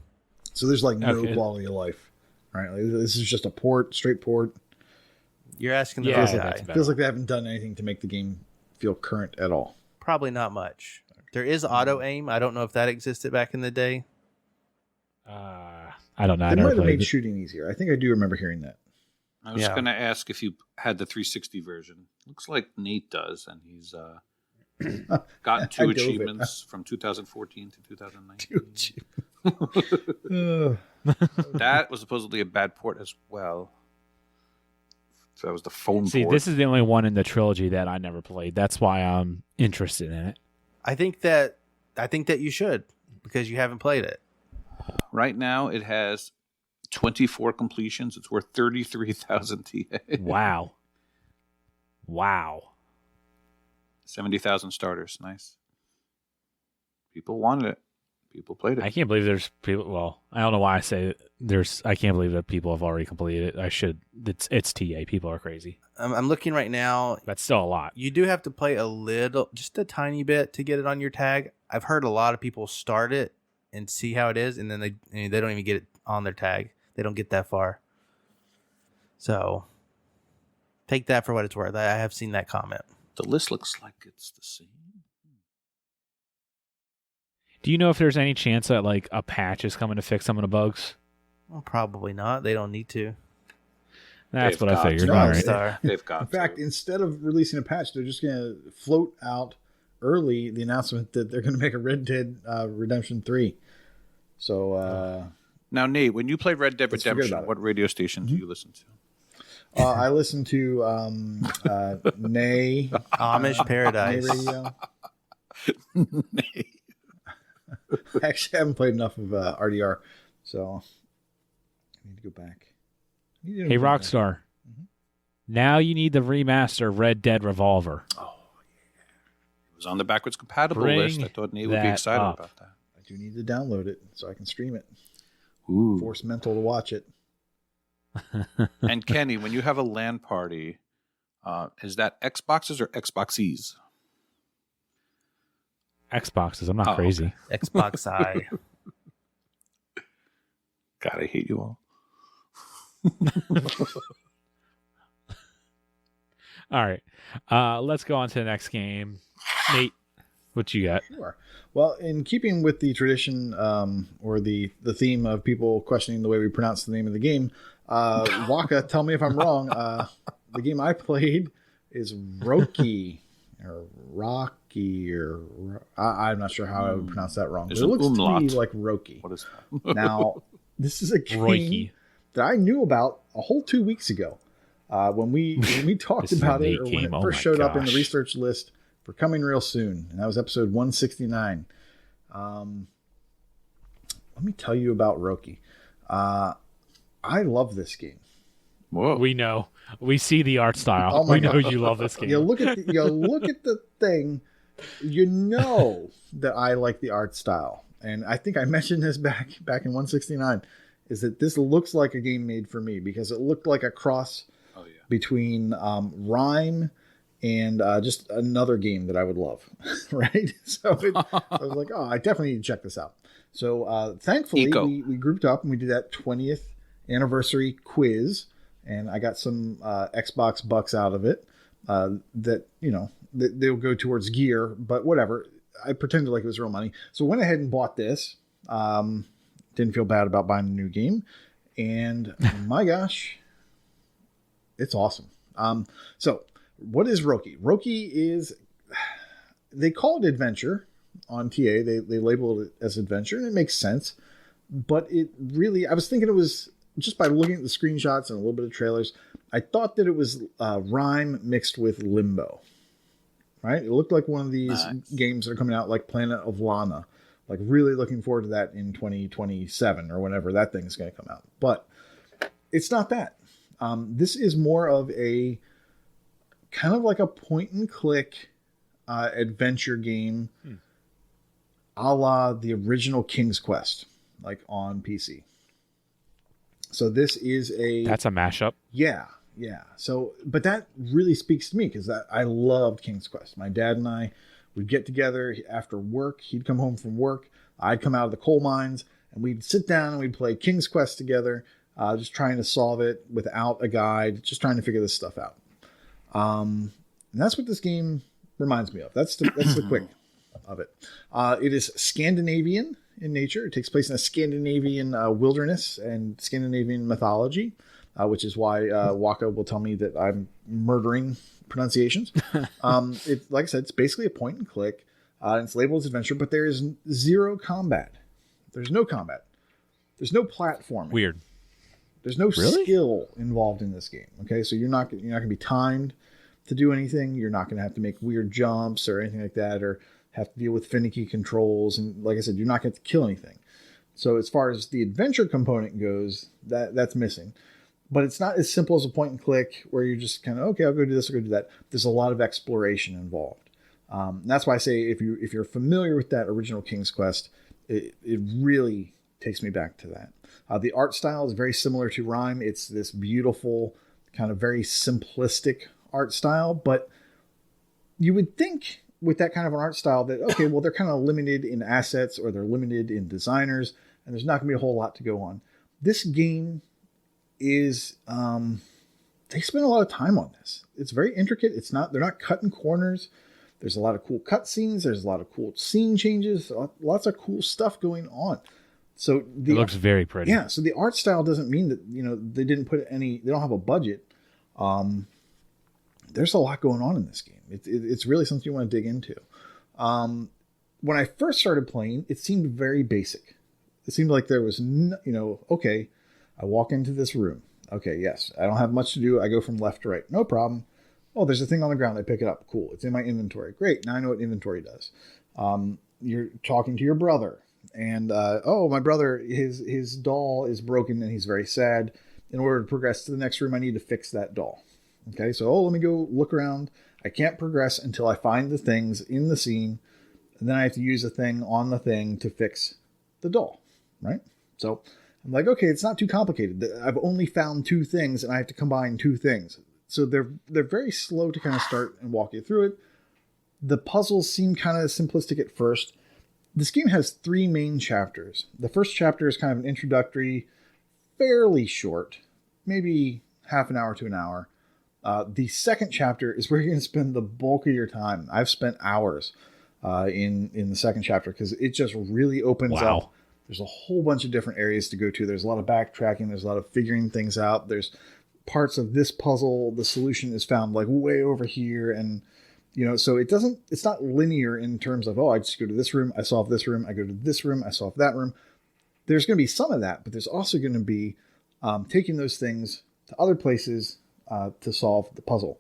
So there's like no quality of life, right? Like, this is just a straight port. You're asking the Yeah, wrong that's guy. better. Feels like they haven't done anything to make the game feel current at all. Probably not much. There is auto aim. I don't know if that existed back in the day. I don't know. They might have made shooting easier. I think I do remember hearing that. I was going to ask if you had the 360 version. Looks like Nate does, and he's gotten 2 achievements from 2014 to 2019. That was supposedly a bad port as well. So that was the phone See, port. this is the only one in the trilogy that I never played. That's why I'm interested in it. I think that you should, because you haven't played it. Right now, it has 24 completions. It's worth 33,000 TA. Wow. 70,000 starters. Nice. People wanted it. People played I it. can't believe there's people. Well, I don't know why I say there's. I can't believe that people have already completed it. I should. It's TA. People are crazy. I'm looking right now. That's still a lot. You do have to play a little, just a tiny bit to get it on your tag. I've heard a lot of people start it and see how it is, and then they don't even get it on their tag. They don't get that far. So take that for what it's worth. I have seen that comment. The list looks like it's the same. Do you know if there's any chance that like a patch is coming to fix some of the bugs? Well, probably not. They don't need to. That's They've what I got figured. to. All right. Star. They've got In fact, to. instead of releasing a patch, they're just going to float out early the announcement that they're going to make a Red Dead Redemption 3. So Now, Nate, when you play Red Dead Let's forget Redemption, about it. what radio station do you listen to? I listen to Nay Amish Paradise. Nay Radio. Actually, I haven't played enough of RDR, so I need to go back. Hey, Rockstar. Now you need the remaster Red Dead Revolver. It was on the backwards compatible Bring list. I thought Nate would be that excited up. about that. I do need to download it so I can stream it. Ooh. Force Mental to watch it. And Kenny, when you have a LAN party, is that Xboxes or Xboxies? Xboxes. I'm not Oh, crazy. Xbox Eye. God, I hate you all. All right. Let's go on to the next game. Nate, what you got? Sure. Well, in keeping with the tradition or the theme of people questioning the way we pronounce the name of the game, Waka, tell me if I'm wrong. The game I played is Roki or Rocky or I'm not sure how I would pronounce that wrong. But There's it an looks to umlaut. me like Roki. What is that? Now, this is a game Roiki. that I knew about a whole 2 weeks ago when we talked This is a about it, Nate or when game. it Oh first my showed up in the gosh. research list for coming real soon, and that was episode 169. Let me tell you about Roki. I love this game. Whoa. We know. We see the art style. Oh my We know God. you love this game. You look at the thing, you know that I like the art style, and I think I mentioned this back in 169. Is that this looks like a game made for me because it looked like a cross Oh, yeah. between Rhyme and just another game that I would love, right? So I was like, oh, I definitely need to check this out. So thankfully, Eco. we grouped up and we did that 20th anniversary quiz, and I got some Xbox bucks out of it that, you know, they'll go towards gear, but whatever. I pretended like it was real money. So went ahead and bought this. Didn't feel bad about buying a new game. And my gosh, it's awesome. So what is Roki? Roki is, they call it adventure on TA. They label it as adventure, and it makes sense. But it really, I was thinking it was, just by looking at the screenshots and a little bit of trailers, I thought that it was Rhyme mixed with Limbo. Right? It looked like one of these games that are coming out like Planet of Lana. Like really looking forward to that in 2027 or whenever that thing is going to come out. But it's not that. This is more of a kind of like a point and click adventure game a la the original King's Quest, like on PC. So this is That's a mashup. yeah. So, but that really speaks to me because I loved King's Quest. My dad and I would get together after work. He'd come home from work. I'd come out of the coal mines, and we'd sit down and we'd play King's Quest together, just trying to solve it without a guide, just trying to figure this stuff out. And that's what this game reminds me of. That's the quick of it. It is Scandinavian in nature. It takes place in a Scandinavian wilderness and Scandinavian mythology, which is why Waka will tell me that I'm murdering pronunciations. It's like I said, it's basically a point and click. It's labeled as adventure, but there is zero combat. There's no combat. There's no platforming. Weird. There's no Really? skill involved in this game. Okay, so you're not going to be timed to do anything. You're not going to have to make weird jumps or anything like that, or have to deal with finicky controls. And like I said, you're not going to kill anything. So as far as the adventure component goes, that's missing. But it's not as simple as a point and click where you're just kind of, okay, I'll go do this, I'll go do that. There's a lot of exploration involved. That's why I say if you're familiar with that original King's Quest, It really takes me back to that. The art style is very similar to Rime. It's this beautiful, kind of very simplistic art style, but you would think with that kind of an art style that, okay, well, they're kind of limited in assets or they're limited in designers, and there's not going to be a whole lot to go on. This game is, they spend a lot of time on this. It's very intricate. They're not cutting corners. There's a lot of cool cutscenes. There's a lot of cool scene changes. Lots of cool stuff going on. So it looks very pretty. Yeah. So the art style doesn't mean that, they didn't put they don't have a budget. There's a lot going on in this game. It's really something you want to dig into. When I first started playing, it seemed very basic. It seemed like there was, okay, I walk into this room. Okay, yes, I don't have much to do. I go from left to right. No problem. Oh, there's a thing on the ground. I pick it up. Cool. It's in my inventory. Great. Now I know what inventory does. You're talking to your brother. And, my brother, his doll is broken and he's very sad. In order to progress to the next room, I need to fix that doll. Okay, so let me go look around. I can't progress until I find the things in the scene. And then I have to use a thing on the thing to fix the doll, right? So I'm like, okay, it's not too complicated. I've only found 2 things and I have to combine 2 things. So they're very slow to kind of start and walk you through it. The puzzles seem kind of simplistic at first. This game has 3 main chapters. The first chapter is kind of an introductory, fairly short, maybe half an hour to an hour. The second chapter is where you're going to spend the bulk of your time. I've spent hours in the second chapter because it just really opens up. There's a whole bunch of different areas to go to. There's a lot of backtracking. There's a lot of figuring things out. There's parts of this puzzle. The solution is found like way over here. And, so it's not linear in terms of, I just go to this room. I solve this room. I go to this room. I solve that room. There's going to be some of that, but there's also going to be taking those things to other places to solve the puzzle.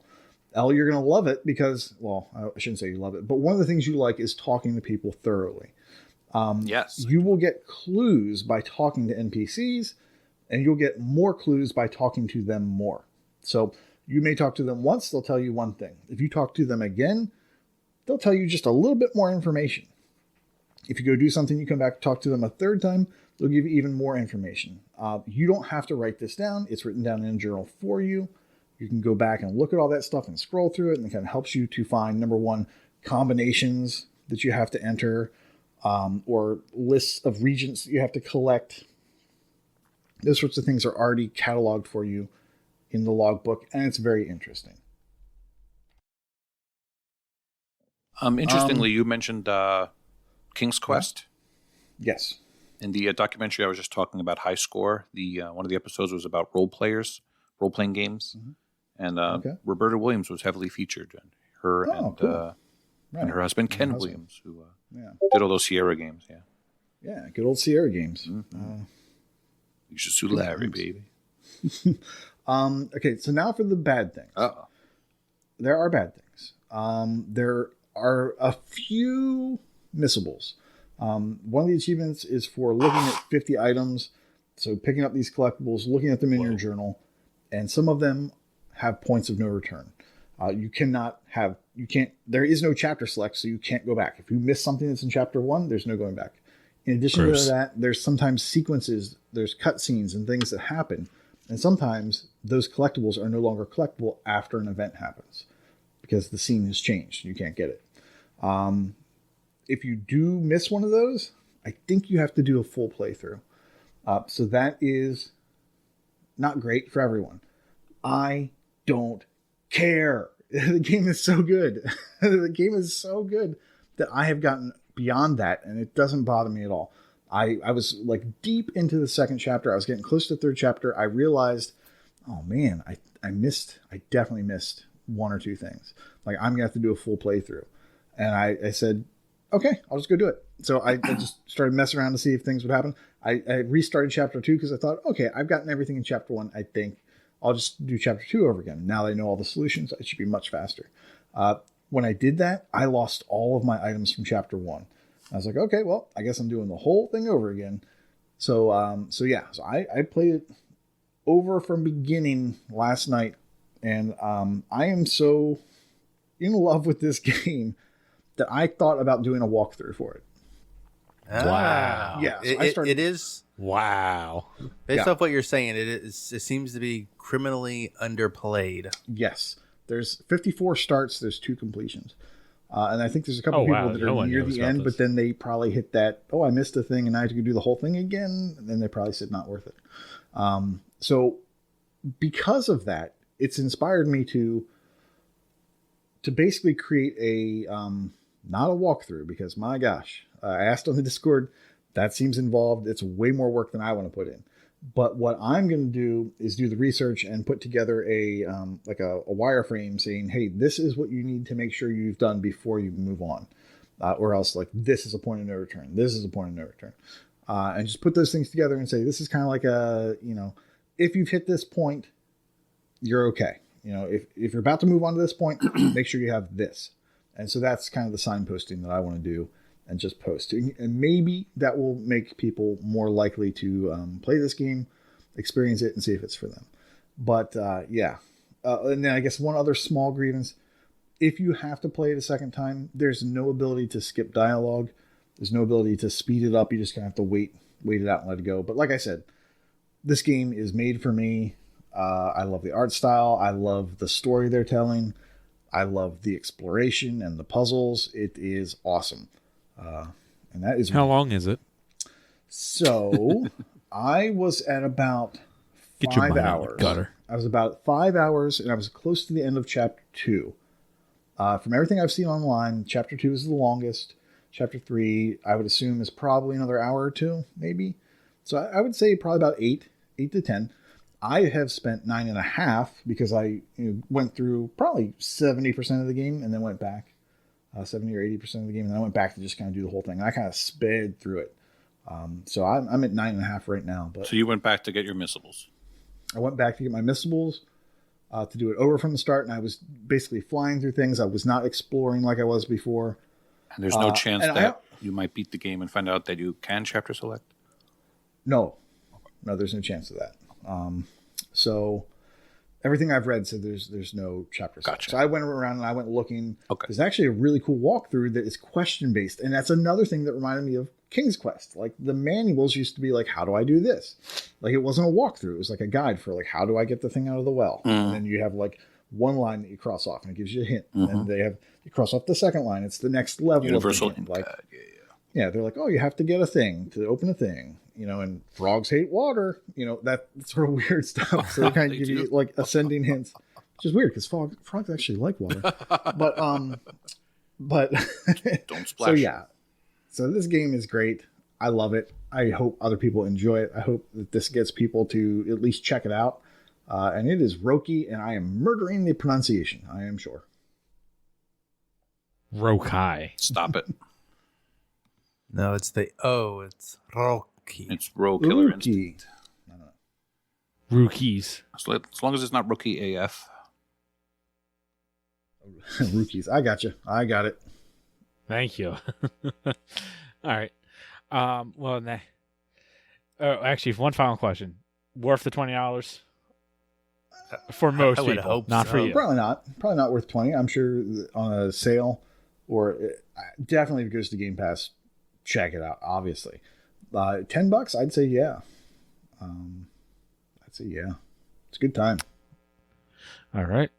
You're going to love it because, I shouldn't say you love it, but one of the things you like is talking to people thoroughly. Yes. You will get clues by talking to NPCs, and you'll get more clues by talking to them more. So you may talk to them once, they'll tell you one thing. If you talk to them again, they'll tell you just a little bit more information. If you go do something, you come back, talk to them a third time, they'll give you even more information. You don't have to write this down. It's written down in a journal for you. You can go back and look at all that stuff and scroll through it, and it kind of helps you to find, number one, combinations that you have to enter, or lists of regents that you have to collect. Those sorts of things are already cataloged for you in the logbook, and it's very interesting. Interestingly, you mentioned King's Quest. Yes. In the documentary I was just talking about, High Score, one of the episodes was about role-playing games. Mm-hmm. And Roberta Williams was heavily featured. And her and her husband, Ken Williams, who did all those Sierra games. Yeah. Yeah, good old Sierra games. Mm-hmm. You should sue Larry, baby. Okay, so now for the bad things. Uh-oh. There are bad things. There are a few missables. One of the achievements is for looking at 50 items. So picking up these collectibles, looking at them in your journal, and some of them have points of no return. There is no chapter select, so you can't go back. If you miss something that's in chapter 1, there's no going back. In addition to that, there's sometimes sequences, there's cutscenes and things that happen. And sometimes those collectibles are no longer collectible after an event happens because the scene has changed. You can't get it. If you do miss one of those, I think you have to do a full playthrough. So that is not great for everyone. I don't care. The game is so good. The game is so good that I have gotten beyond that, and it doesn't bother me at all. I was like deep into the second chapter. I was getting close to the third chapter. I realized, oh man, I definitely missed one or two things. Like, I'm going to have to do a full playthrough. And I said, okay, I'll just go do it. So I just started messing around to see if things would happen. I restarted chapter 2 because I thought, okay, I've gotten everything in chapter 1. I think I'll just do chapter 2 over again. Now that I know all the solutions, it should be much faster. When I did that, I lost all of my items from chapter 1. I was like, okay, well, I guess I'm doing the whole thing over again. So I played it over from beginning last night, and I am so in love with this game that I thought about doing a walkthrough for it. Wow. Yeah, so I started- it is Wow. based Yeah. off what you're saying. It seems to be criminally underplayed. Yes. There's 54 starts. There's 2 completions. And I think there's a couple Oh, people wow. that No are one near knows the about end, this. but then they probably hit that, oh, I missed a thing and I have to go do the whole thing again. And then they probably said not worth it. So because of that, it's inspired me to basically create a, not a walkthrough, because my gosh, I asked on the Discord, that seems involved. It's way more work than I want to put in. But what I'm going to do is do the research and put together a like a wireframe saying, hey, this is what you need to make sure you've done before you move on. Or else, like, this is a point of no return. This is a point of no return. And just put those things together and say, this is kind of like a, if you've hit this point, you're okay. If you're about to move on to this point, make sure you have this. And so that's kind of the signposting that I want to do and just post. And maybe that will make people more likely to play this game, experience it, and see if it's for them. But yeah. And then I guess one other small grievance. If you have to play it a second time, there's no ability to skip dialogue. There's no ability to speed it up. You just kind of have to wait it out and let it go. But like I said, this game is made for me. I love the art style. I love the story they're telling. I love the exploration and the puzzles. It is awesome. And that is How long is it? so. I was at about Get your 5 mind out of the hours. gutter. I was about 5 hours, and I was close to the end of chapter 2. From everything I've seen online, chapter 2 is the longest. Chapter 3, I would assume, is probably another hour or 2, maybe. So I would say probably about 8 to 10. I have spent 9.5 because I went through probably 70% of the game and then went back. 70 or 80% of the game, and then I went back to just kind of do the whole thing. I kind of sped through it. So I'm at 9.5 right now. But So you went back to get your missables. I went back to get my missables, to do it over from the start, and I was basically flying through things. I was not exploring like I was before. And there's no chance and that you might beat the game and find out that you can chapter select? No, there's no chance of that. So everything I've read said there's no chapter. Gotcha. So I went around and I went looking. Okay. There's actually a really cool walkthrough that is question based, and that's another thing that reminded me of King's Quest. Like, the manuals used to be like, how do I do this? Like, it wasn't a walkthrough. It was like a guide for like, how do I get the thing out of the well? And then you have like one line that you cross off, and it gives you a hint. And then you cross off the second line. It's the next level. Universal of the game. hint Like, guide, yeah. yeah, they're like, oh, you have to get a thing to open a thing, and frogs hate water, that sort of weird stuff. So they kind of They give you do. like ascending hints, which is weird because frogs actually like water. but Don't splash. so yeah, so this game is great. I love it. I hope other people enjoy it. I hope that this gets people to at least check it out. And it is Roki, and I am murdering the pronunciation, I am sure. Rokai. Stop it. No, it's the O. It's Roki. It's Row Killer Roki. Instinct. Rookies. As long as it's not Rookie AF. Rookies. I got you. I got it. Thank you. All right. Well, actually, one final question. Worth the $20? For most I would people, hope not so. for you. Probably not worth 20. I'm sure on a sale, or definitely if it goes to Game Pass, check it out. Obviously, $10. I'd say yeah. It's a good time. All right.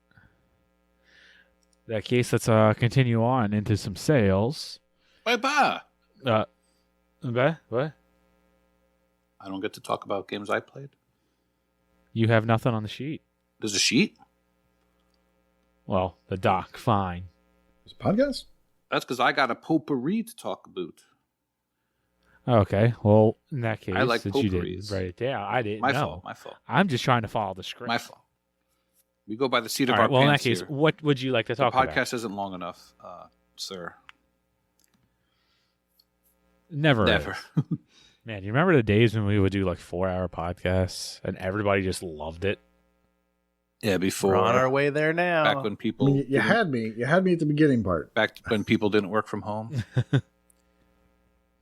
In that case, let's continue on into some sales. Bye-bye. What? I don't get to talk about games I played. You have nothing on the sheet. There's a sheet? Well, the doc, fine. Is it a podcast? That's because I got a potpourri to talk about. Okay. Well, in that case, I like since you potpourris. didn't write it down, I didn't My know. fault. I'm just trying to follow the script. My fault. We go by the seat of All right, our well, in that pants case, here. what would you like to The talk about? podcast isn't long enough, sir. Never. Never. is. Man, you remember the days when we would do like 4-hour podcasts and everybody just loved it? Yeah, before. We're on our way there now. Back when I people. mean, you had me. You had me at the beginning part. Back when people didn't work from home.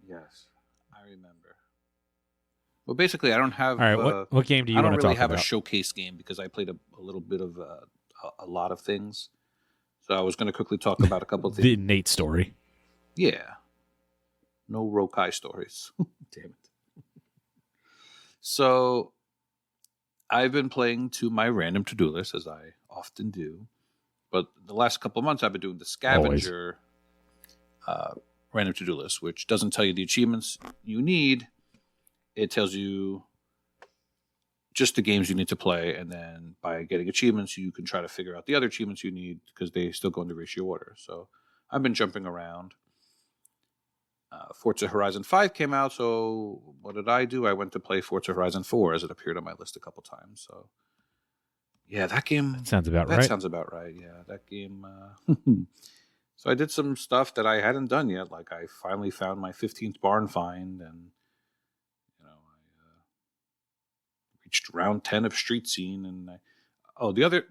Yes, I remember. Well, basically, I don't have. All right, what game do you I want don't to really talk have about? a showcase game because I played a little bit of a lot of things. So I was going to quickly talk about a couple of The things. Nate story. Yeah. No Rokai stories. Damn it. So I've been playing to my random to-do list, as I often do. But the last couple of months, I've been doing the scavenger random to-do list, which doesn't tell you the achievements you need. It tells you just the games you need to play, and then by getting achievements, you can try to figure out the other achievements you need because they still go into ratio order. So I've been jumping around. Forza Horizon 5 came out, so what did I do? I went to play Forza Horizon 4 as it appeared on my list a couple times. So yeah, that game... That sounds about right. That sounds about right, yeah. That game... So I did some stuff that I hadn't done yet. Like I finally found my 15th barn find, and I reached round 10 of Street Scene. And the other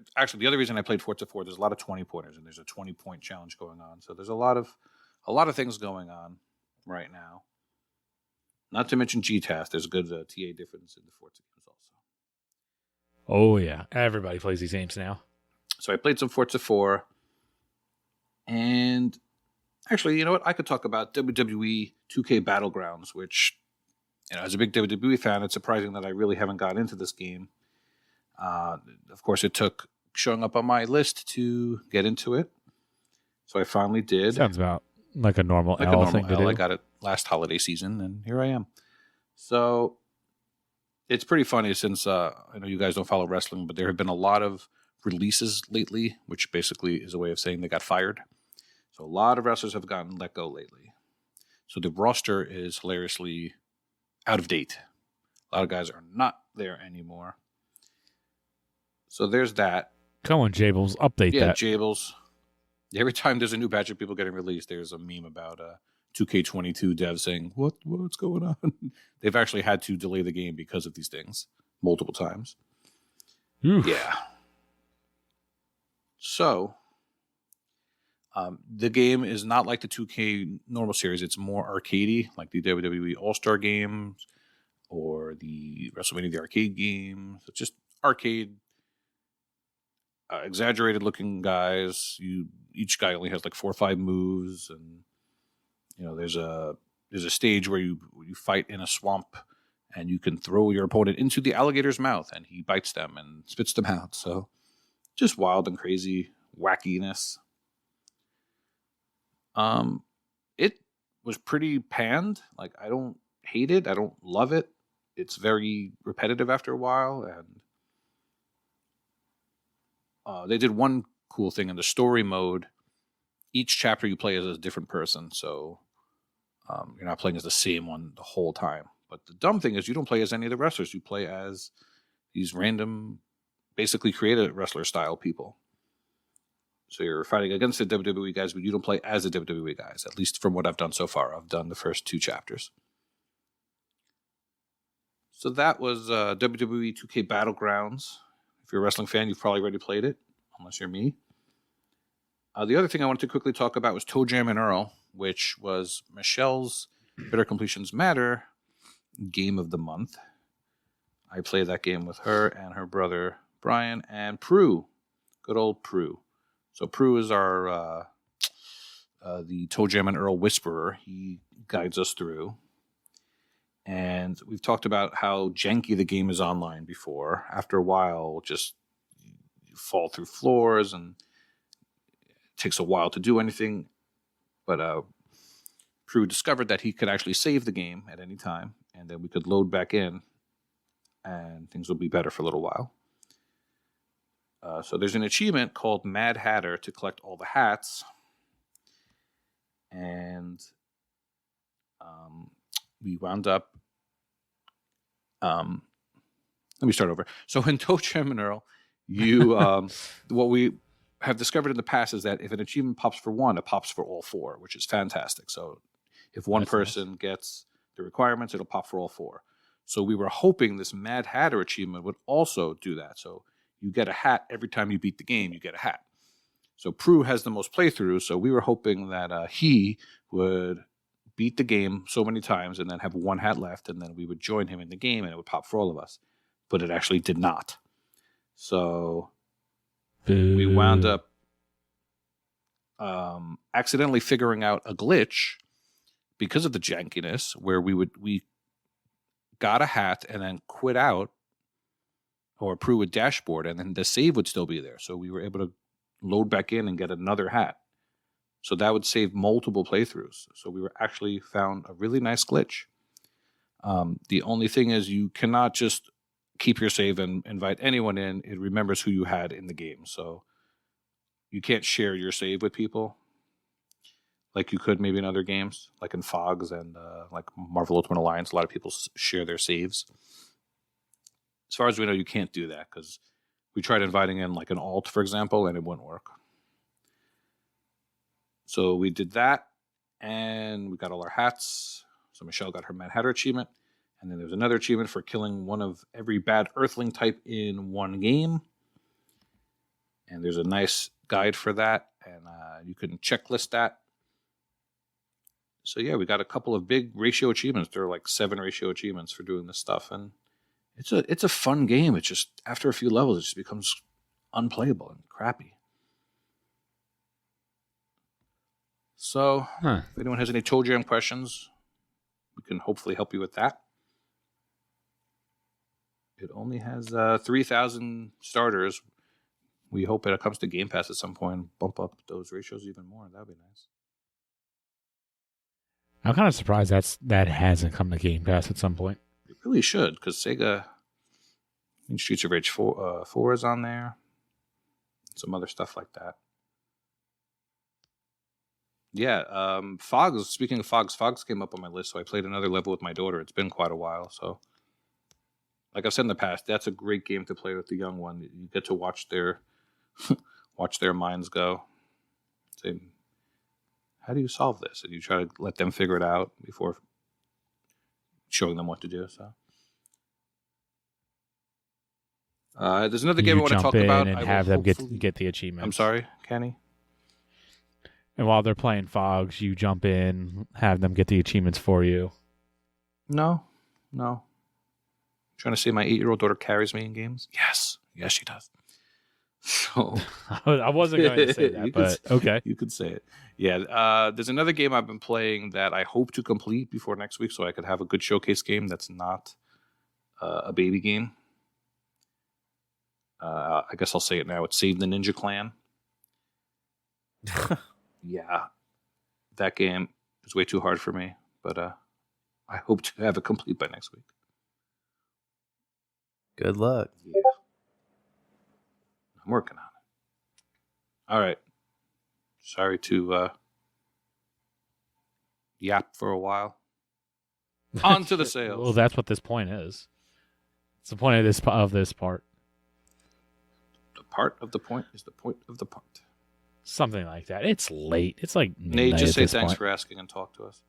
reason I played Forza 4, there's a lot of 20-pointers, and there's a 20-point challenge going on. So there's a lot of things going on right now. Not to mention GTAS. There's a good TA difference in the Forza games also. Oh yeah, everybody plays these games now. So I played some Forza 4. And actually, you know what? I could talk about WWE 2K Battlegrounds, which, as a big WWE fan, it's surprising that I really haven't gotten into this game. Of course, it took showing up on my list to get into it. So I finally did. Sounds about like a normal L thing to do. I got it last holiday season, and here I am. So it's pretty funny since I know you guys don't follow wrestling, but there have been a lot of releases lately, which basically is a way of saying they got fired. So a lot of wrestlers have gotten let go lately. So the roster is hilariously out of date. A lot of guys are not there anymore. So there's that. Come on, Jables, update that. Yeah, Jables. Every time there's a new batch of people getting released, there's a meme about 2K22 devs saying, what's going on? They've actually had to delay the game because of these things multiple times. Oof. Yeah. So, the game is not like the 2K normal series. It's more arcadey, like the WWE All-Star games or the WrestleMania the arcade games. It's just arcade, exaggerated-looking guys. Each guy only has like 4 or 5 moves, and there's a stage where you fight in a swamp, and you can throw your opponent into the alligator's mouth, and he bites them and spits them out. So, just wild and crazy wackiness. It was pretty panned. Like, I don't hate it. I don't love it. It's very repetitive after a while. And they did one cool thing in the story mode. Each chapter you play as a different person. So you're not playing as the same one the whole time. But the dumb thing is you don't play as any of the wrestlers. You play as these random, basically created wrestler style people. So you're fighting against the WWE guys, but you don't play as the WWE guys, at least from what I've done so far. I've done the first 2 chapters. So that was WWE 2K Battlegrounds. If you're a wrestling fan, you've probably already played it, unless you're me. The other thing I wanted to quickly talk about was Toe Jam and Earl, which was Michelle's Better Completions Matter game of the month. I played that game with her and her brother Brian and Prue. Good old Prue. So Prue is our the Toe Jam and Earl whisperer. He guides us through. And we've talked about how janky the game is online before. After a while, just you fall through floors and it takes a while to do anything. But Prue discovered that he could actually save the game at any time, and then we could load back in and things will be better for a little while. So there's an achievement called Mad Hatter to collect all the hats. And we wound up... let me start over. So in Toe Jam and Earl, what we have discovered in the past is that if an achievement pops for one, it pops for all 4, which is fantastic. So if one person gets the requirements, it'll pop for all 4. So we were hoping this Mad Hatter achievement would also do that. So you get a hat every time you beat the game, you get a hat. So Prue has the most playthroughs, so we were hoping that he would beat the game so many times and then have 1 hat left, and then we would join him in the game and it would pop for all of us. But it actually did not. So we wound up accidentally figuring out a glitch because of the jankiness, where we got a hat and then quit out, or Prue would dashboard, and then the save would still be there. So we were able to load back in and get another hat. So that would save multiple playthroughs. So we were actually found a really nice glitch. The only thing is you cannot just keep your save and invite anyone in. It remembers who you had in the game. So you can't share your save with people like you could maybe in other games, like in Fogs and like Marvel Ultimate Alliance. A lot of people share their saves. As far as we know, you can't do that because we tried inviting in like an alt, for example, and it wouldn't work. So we did that, and we got all our hats. So Michelle got her Mad Hatter achievement. And then there's another achievement for killing one of every bad Earthling type in one game. And there's a nice guide for that, and you can checklist that. So yeah, we got a couple of big ratio achievements. There are like 7 ratio achievements for doing this stuff, and it's a fun game. It's just after a few levels, it just becomes unplayable and crappy. So if anyone has any Toe Jam questions, we can hopefully help you with that. It only has 3,000 starters. We hope it comes to Game Pass at some point and bump up those ratios even more. That would be nice. I'm kind of surprised that hasn't come to Game Pass at some point. It really should, because Sega, Streets of Rage 4 is on there. Some other stuff like that. Yeah, Fogs, speaking of Fogs came up on my list, so I played another level with my daughter. It's been quite a while, so like I've said in the past, that's a great game to play with the young one. You get to watch their minds go. Say, how do you solve this? And you try to let them figure it out before showing them what to do. So there's another game I want to talk about. And have them get the achievement. I'm sorry, Kenny? And while they're playing Fogs, you jump in, have them get the achievements for you. No. Trying to say my 8-year-old daughter carries me in games? Yes, she does. So I wasn't going to say that, but okay. You could say it. Yeah, there's another game I've been playing that I hope to complete before next week so I could have a good showcase game that's not a baby game. I guess I'll say it now. It's Save the Ninja Clan. Yeah, that game is way too hard for me, but I hope to have it complete by next week. Good luck. Yeah. I'm working on it. All right. Sorry to yap for a while. On to the sales. Well, that's what this point is. It's the point of this part. The part of the point is the point of the part. Something like that. It's late. It's like Nate, just say thanks for asking and talk to us.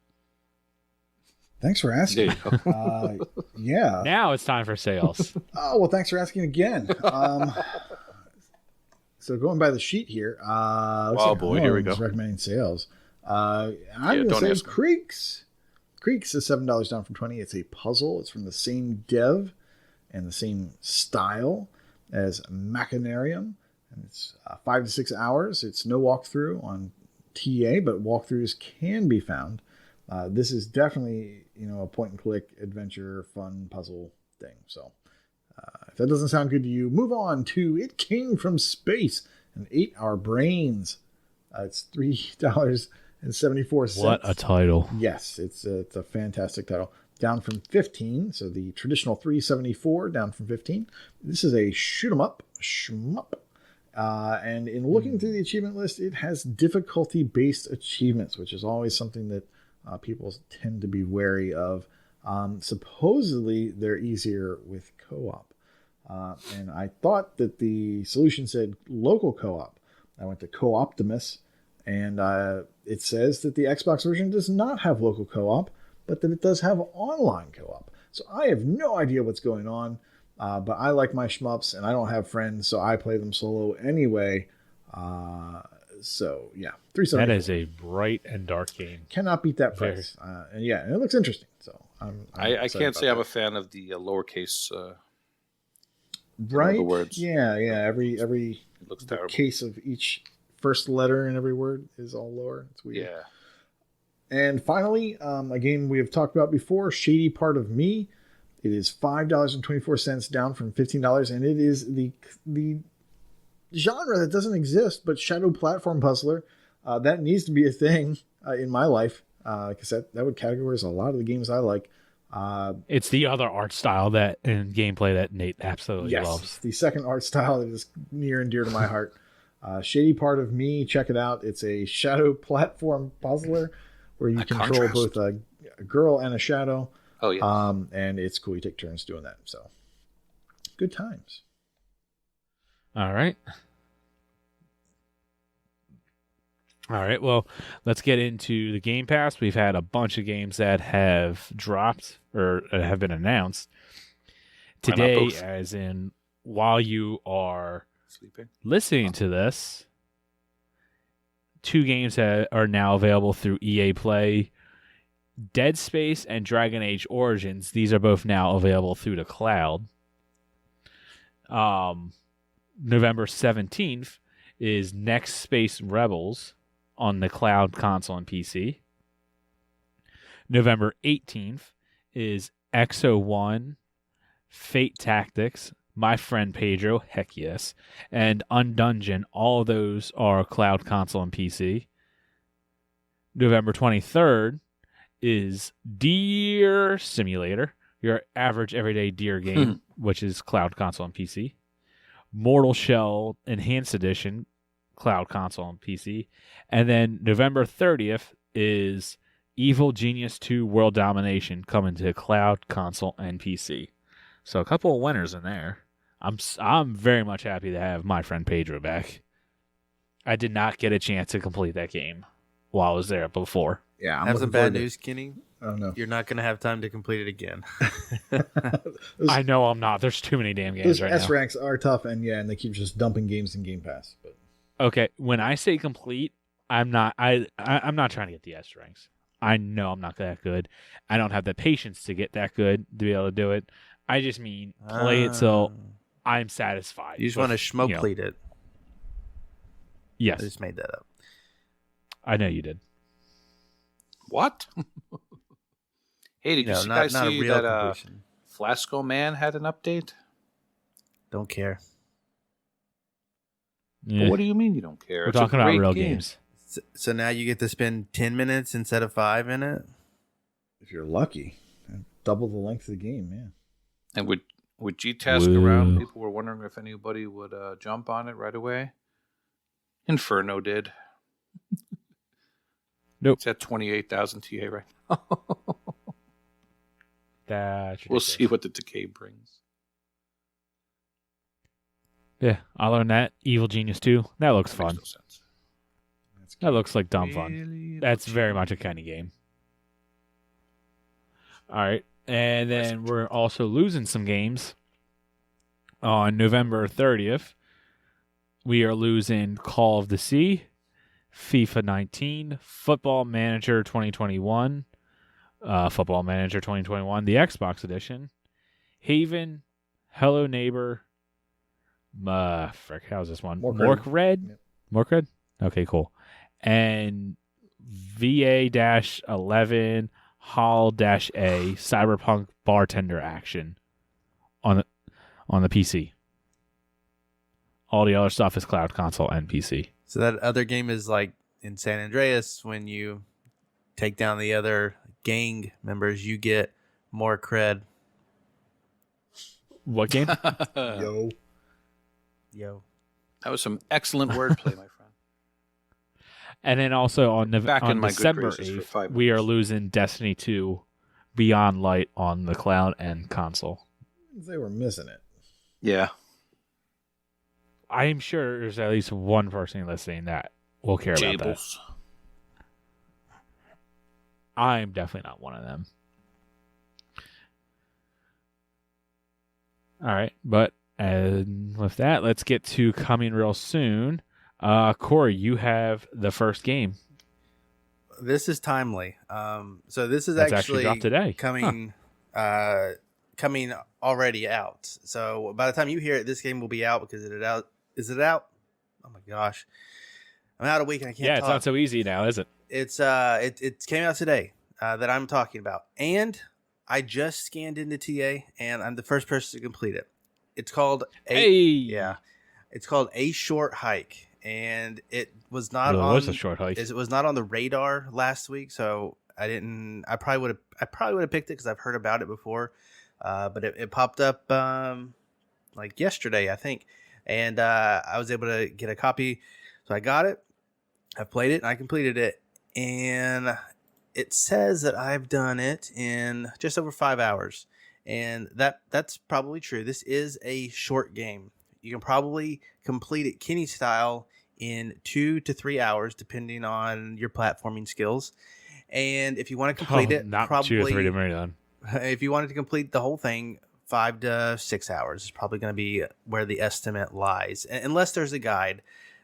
Thanks for asking. There you go. Yeah. Now it's time for sales. Oh, well, thanks for asking again. So going by the sheet here, oh boy, here we go. Recommending sales. I'm going to say Creeks. Creeks is $7 down from $20. It's a puzzle. It's from the same dev and the same style as Machinarium. And it's 5 to 6 hours. It's no walkthrough on TA, but walkthroughs can be found. This is definitely, a point-and-click adventure, fun puzzle thing. So if that doesn't sound good to you, move on to It Came from Space and 8 Our Brains. It's $3.74. What a title. Yes, it's a fantastic title. Down from 15, so the traditional $3.74 down from 15. This is a shoot 'em up, shmup. And in looking through the achievement list, it has difficulty-based achievements, which is always something that people tend to be wary of. Supposedly, they're easier with co-op. And I thought that the solution said local co-op. I went to Co-Optimus, and it says that the Xbox version does not have local co-op, but that it does have online co-op. So I have no idea what's going on. But I like my shmups, and I don't have friends, so I play them solo anyway. So yeah, $3.74. That is a bright and dark game. Cannot beat that price. And it looks interesting. So I can't say I'm a fan of the lowercase. Right? Words. Yeah. Every it looks terrible. Case of each first letter in every word is all lower. It's weird. Yeah. And finally, a game we have talked about before, Shady Part of Me. It is $5.24 down from $15, and it is the genre that doesn't exist, but shadow platform puzzler. That needs to be a thing in my life, because that would categorize a lot of the games I like. It's the other art style that and gameplay that Nate absolutely loves. The second art style that is near and dear to my heart. Shady Part of Me, check it out. It's a shadow platform puzzler where you control both a girl and a shadow. Oh, yeah. And it's cool. You take turns doing that. So good times. All right. Well, let's get into the Game Pass. We've had a bunch of games that have dropped or have been announced today, as in while you are listening to this. 2 games that are now available through EA Play: Dead Space and Dragon Age Origins. These are both now available through the cloud. November 17th is Next Space Rebels on the cloud, console, and PC. November 18th is XO1, Fate Tactics, My Friend Pedro, heck yes, and Undungeon. All of those are cloud, console, and PC. November 23rd is Deer Simulator, your average everyday deer game, which is cloud, console, and PC. Mortal Shell Enhanced Edition, cloud, console, and PC. And then November 30th is Evil Genius 2 World Domination, coming to cloud, console, and PC. So a couple of winners in there. I'm very much happy to have My Friend Pedro back. I did not get a chance to complete that game while I was there before. Yeah, I have some bad news, Kenny. Oh, no. You're not going to have time to complete it again. I know I'm not. There's too many damn games right now. S ranks are tough, and they keep just dumping games in Game Pass. But okay, when I say complete, I'm not. I'm not trying to get the S ranks. I know I'm not that good. I don't have the patience to get that good to be able to do it. I just mean play it so I'm satisfied. You just want to schmoke-pleat it. Yes. I just made that up. I know you did. What? Hey, did you guys see that Flasco Man had an update? Don't care. Yeah. Well, what do you mean you don't care? We're talking about real games. So now you get to spend 10 minutes instead of 5 in it? if you're lucky, double the length of the game, yeah. And with G-Task around, people were wondering if anybody would jump on it right away. Inferno did. Nope. It's at 28,000 TA right now. We'll see what the decay brings. Yeah, I'll learn that. Evil Genius 2. That looks fun. Makes no sense. That looks like dumb fun. That's very much a kind of game. All right. And then we're also losing some games. On November 30th, we are losing Call of the Sea, FIFA 19, Football Manager 2021, Football Manager 2021, the Xbox edition, Haven, Hello Neighbor, how's this one? Morkred? Yep. Morkred? Okay, cool. And VA-11 Hall-A Cyberpunk Bartender Action on the PC. All the other stuff is cloud, console, and PC. So that other game is like in San Andreas, when you take down the other gang members, you get more cred. What game? Yo. That was some excellent wordplay, my friend. And then also on December good 8th, we are losing Destiny 2 Beyond Light on the cloud and console. They were missing it. Yeah. I am sure there's at least one person listening that will care about that. I'm definitely not one of them. All right, but with that, let's get to coming real soon. Corey, you have the first game. This is timely. So this is That's actually dropped today. Coming already out. So by the time you hear it, this game will be out because Is it out? Oh my gosh. I'm out a week and I can't talk. It's not so easy now, is it? It came out today that I'm talking about, and I just scanned into TA, and I'm the first person to complete it. It's called Hey, yeah, it's called A Short Hike, and it was not really on. was a short hike. It was not on the radar last week, so I didn't. I probably would have picked it because I've heard about it before, but it popped up like yesterday, I think, and I was able to get a copy, so I got it. I played it and I completed it, and it says that I've done it in just over 5 hours, and that's probably true. This is a short game. You can probably complete it Kenny style in 2 to 3 hours, depending on your platforming skills. And if you want to complete it, not probably 2 or 3 to marry on. if you wanted to complete the whole thing, 5 to 6 hours is probably going to be where the estimate lies, unless there's a guide.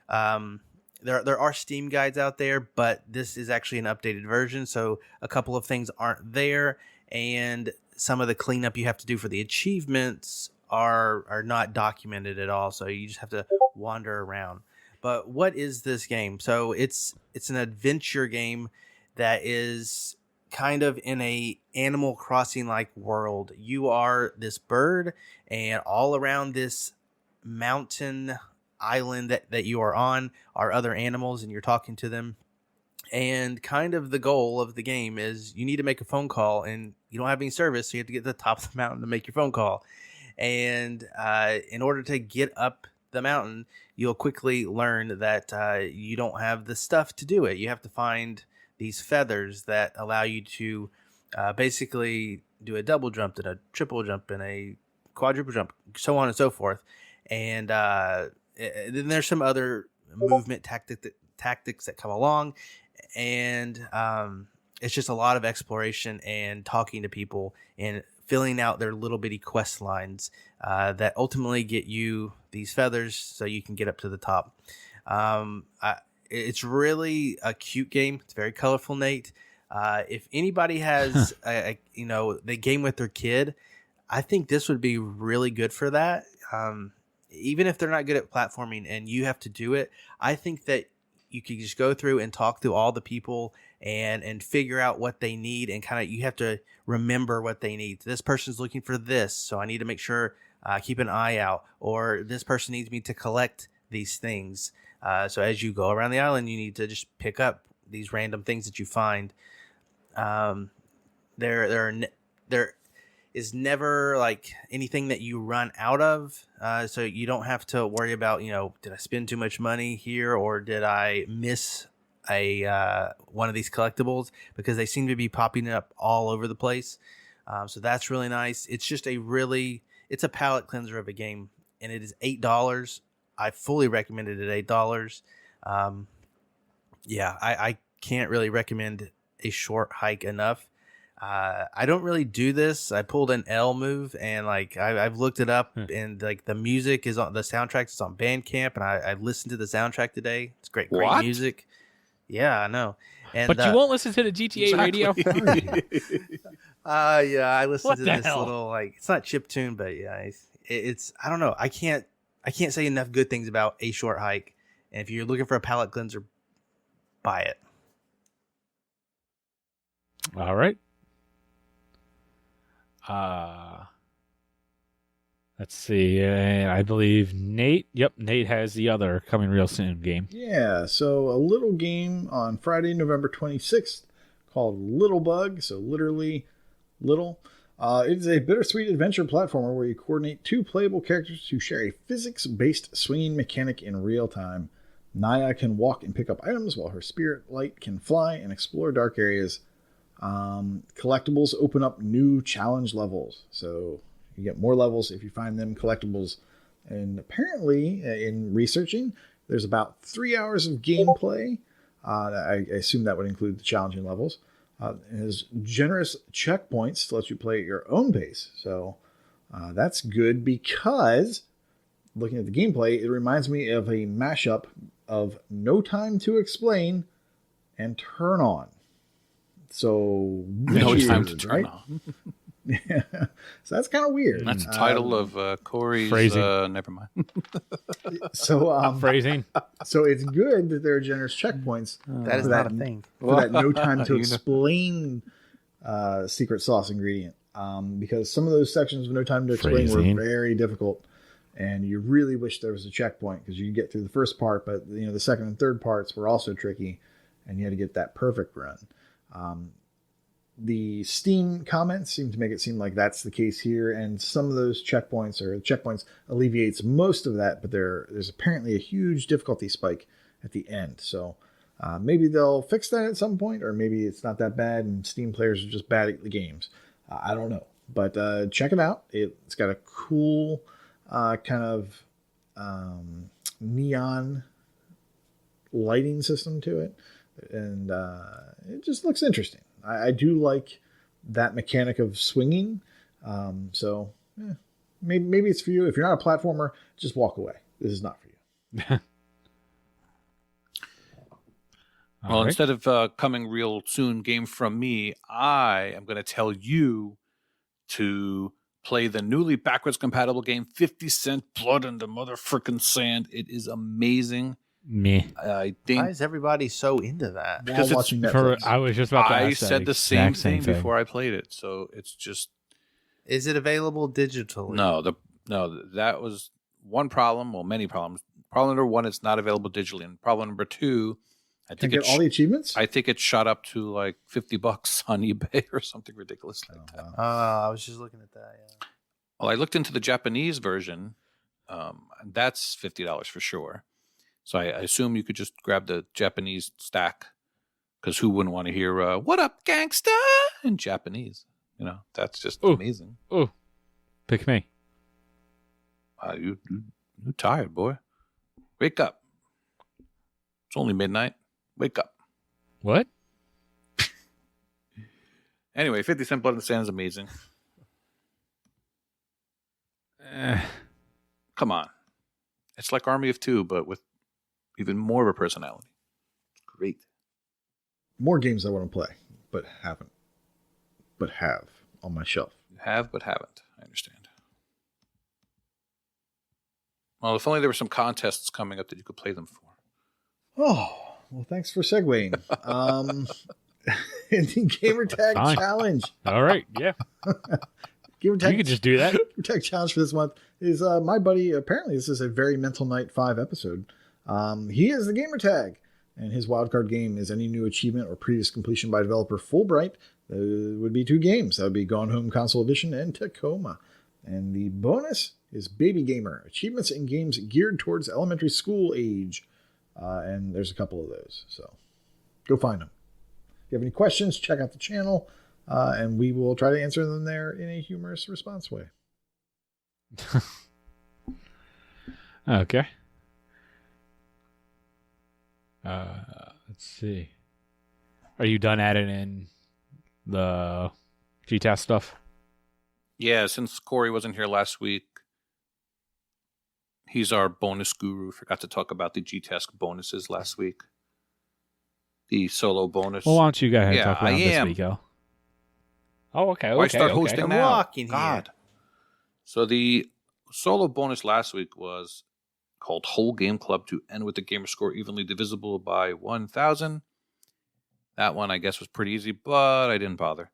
There are Steam guides out there, but this is actually an updated version, so a couple of things aren't there, and some of the cleanup you have to do for the achievements are not documented at all, so you just have to wander around. But what is this game? So it's an adventure game that is kind of in a Animal Crossing like world. You are this bird, and all around this mountain island that you are on are other animals, and you're talking to them. And kind of the goal of the game is you need to make a phone call, and you don't have any service, so you have to get to the top of the mountain to make your phone call. And in order to get up the mountain, you'll quickly learn that you don't have the stuff to do it. You have to find these feathers that allow you to basically do a double jump and a triple jump and a quadruple jump, so on and so forth. And then there's some other movement tactics that come along, and it's just a lot of exploration and talking to people and filling out their little bitty quest lines that ultimately get you these feathers so you can get up to the top. It's really a cute game. It's very colorful, Nate. If anybody has they game with their kid, I think this would be really good for that. Even if they're not good at platforming and you have to do it, I think that you can just go through and talk to all the people and figure out what they need, and kind of you have to remember what they need. This person's looking for this, so I need to make sure keep an eye out, or this person needs me to collect these things. So as you go around the island, you need to just pick up these random things that you find. There is never like anything that you run out of, so you don't have to worry about, did I spend too much money here, or did I miss a one of these collectibles, because they seem to be popping up all over the place. So that's really nice. It's just it's a palate cleanser of a game, and it is $8. I fully recommend it at $8. I can't really recommend A Short Hike enough. I don't really do this. I pulled an L move, and like I've looked it up, and like the music is on the soundtrack. It's on Bandcamp, and I listened to the soundtrack today. It's great What? music. Yeah, I know. And But you won't listen to the GTA radio? I listened What to the this hell? little, like, it's not chiptune, but yeah, it's I don't know. I can't say enough good things about A Short Hike. And if you're looking for a palate cleanser, buy it. All right. Let's see. I believe Nate. Yep, Nate has the other coming real soon game. Yeah, so a little game on Friday, November 26th called Little Bug, so literally little. It is a bittersweet adventure platformer where you coordinate two playable characters to share a physics-based swinging mechanic in real time. Naya can walk and pick up items, while her spirit light can fly and explore dark areas. Collectibles open up new challenge levels, so you get more levels if you find them collectibles. And apparently, in researching, there's about 3 hours of gameplay. I assume that would include the challenging levels. It has generous checkpoints to let you play at your own pace. So that's good, because looking at the gameplay, it reminds me of a mashup of No Time to Explain and Turn On. So No weird, time to turn right? on. Yeah. So that's kind of weird. That's the title of Corey's. Phrasing. Never mind. So Phrasing. so it's good that there are generous checkpoints That is for not a thing. for that no time to You know. explain secret sauce ingredient. Because some of those sections with no time to explain Phrasing. were very difficult, and you really wish there was a checkpoint because you could get through the first part, but the second and third parts were also tricky, and you had to get that perfect run. The Steam comments seem to make it seem like that's the case here, and some of those checkpoints alleviates most of that, but there's apparently a huge difficulty spike at the end. So maybe they'll fix that at some point, or maybe it's not that bad and Steam players are just bad at the games. I don't know, but check it out. It's got a cool kind of neon lighting system to it, and it just looks interesting. I do like that mechanic of swinging. So maybe it's for you. If you're not a platformer, just walk away. This is not for you. Well, All right. instead of coming real soon game from me, I am going to tell you to play the newly backwards compatible game 50 Cent Blood in the Motherfucking Sand. It is amazing. Meh. I think Why is everybody so into that? While Because it's watching For, Netflix. I was just about to I ask that said the same exact thing thing before I played it. So it's just Is it available digitally? no, that was one problem. Well, many problems. Problem number one, it's not available digitally. And problem number two, I Can think I get all the achievements? I think it shot up to like $50 on eBay or something ridiculous like that. wow. I was just looking at that. Yeah. Well, I looked into the Japanese version. And that's $50 for sure. So I assume you could just grab the Japanese stack, because who wouldn't want to hear "What up, gangsta" in Japanese? That's just Ooh. amazing. Oh, pick me. You tired, boy? Wake up! It's only midnight. Wake up. What? Anyway, 50 Cent Blood in the Sand is amazing. Come on, it's like Army of Two, but with even more of a personality. It's great. More games I want to play, but haven't. But have on my shelf. You have, but haven't. I understand. Well, if only there were some contests coming up that you could play them for. Oh, well, thanks for segueing. In the Gamertag Fine. Challenge. All right. Yeah. Gamertag You could just do that. Gamertag Challenge for this month is my buddy. Apparently, this is a very Mental Night 5 episode. He is the Gamertag, and his wildcard game is any new achievement or previous completion by developer Fulbright. Would be 2 games. That would be Gone Home Console Edition and Tacoma. And the bonus is Baby Gamer, achievements in games geared towards elementary school age. And there's a couple of those. So go find them. If you have any questions, check out the channel, and we will try to answer them there in a humorous response way. Okay. Let's see. Are you done adding in the GTAS stuff? Yeah, since Corey wasn't here last week, he's our bonus guru. Forgot to talk about the GTAS bonuses last week. The solo bonus. Well, why don't you go ahead and Yeah, talk about I it this am. week, Al? Oh, okay. Why Okay. start okay. hosting I'm now? walking here. God. So the solo bonus last week was called Whole Game Club to end with the gamer score evenly divisible by 1,000. That one, I guess, was pretty easy, but I didn't bother.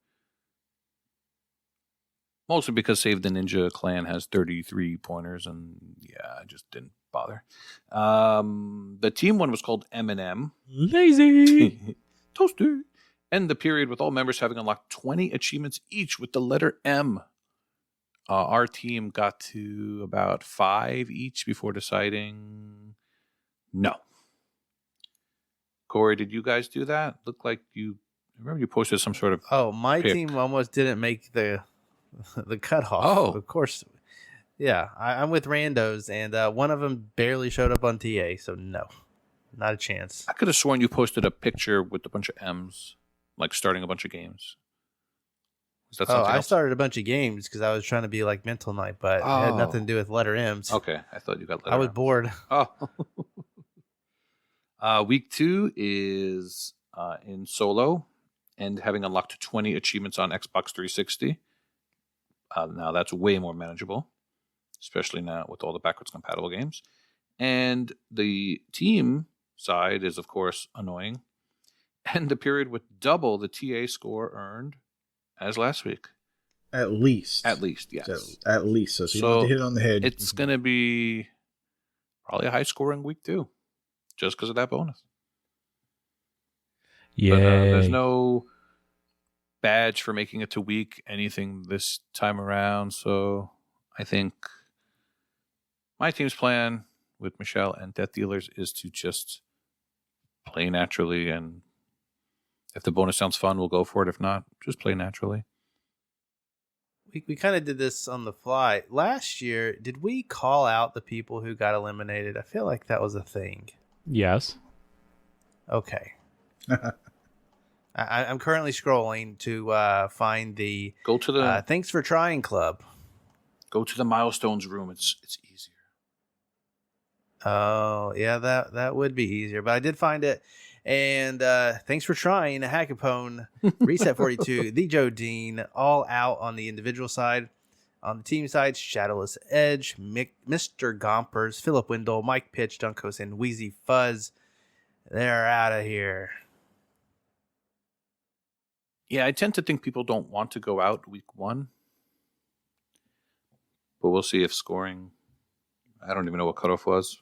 Mostly because Save the Ninja Clan has 33 pointers, and yeah, I just didn't bother. The team one was called M&M. Lazy. Toaster. End the period with all members having unlocked 20 achievements each with the letter M. Our team got to about 5 each before deciding no. Corey, did you guys do that? Looked like you. I remember you posted some sort of. Oh, my pick. team almost didn't make the cutoff. Oh. Of course. Yeah, I'm with randos, and one of them barely showed up on TA, so no, not a chance. I could have sworn you posted a picture with a bunch of M's, like starting a bunch of games. Is that Oh, something I else? started a bunch of games because I was trying to be like Mental Night, but it had nothing to do with letter M's. Okay, I thought you got. I was letter M's. bored. Oh. Week 2 is in solo, and having unlocked 20 achievements on Xbox 360. Now that's way more manageable, especially now with all the backwards compatible games. And the team side is, of course, annoying. And the period with double the TA score earned as last week. At least. At least, yes. At least. So you don't have to hit it on the head. It's going to be probably a high-scoring week, too, just because of that bonus. Yeah. But, there's no badge for making it to week anything this time around, so I think my team's plan with Michelle and Death Dealers is to just play naturally, and if the bonus sounds fun, we'll go for it. If not, just play naturally. We kind of did this on the fly. Last year, did we call out the people who got eliminated? I feel like that was a thing. Yes. Okay. I'm currently scrolling to find the Go to the Thanks for Trying Club. Go to the milestones room. It's easier. Oh, yeah, that would be easier. But I did find it. And thanks for trying. Hackapone, Reset 42, the Joe Dean, all out on the individual side. On the team side, Shadowless Edge, Mr. Gompers, Philip Windle, Mike Pitch, Dunkos, and Wheezy Fuzz. They're out of here. Yeah, I tend to think people don't want to go out week one. But we'll see if scoring... I don't even know what cutoff was.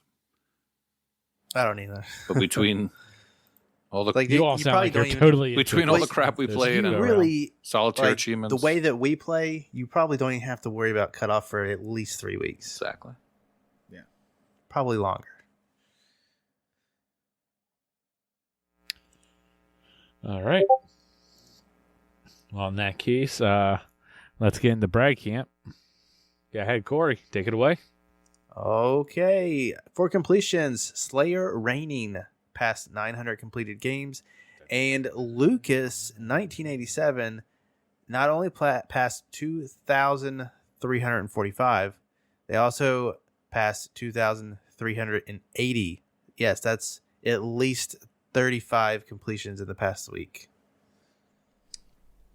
I don't either. But between... all the You all sound like you're totally between all the crap we played and really solitaire like, achievements. the way that we play, you probably don't even have to worry about cutoff for at least 3 weeks. Exactly. Yeah. Probably longer. All right. Well, in that case, let's get into Brag Camp. Go ahead, Corey. Take it away. Okay. For completions, Slayer Reigning past 900 completed games, and Lucas 1987 not only passed 2,345, they also passed 2,380. Yes, that's at least 35 completions in the past week.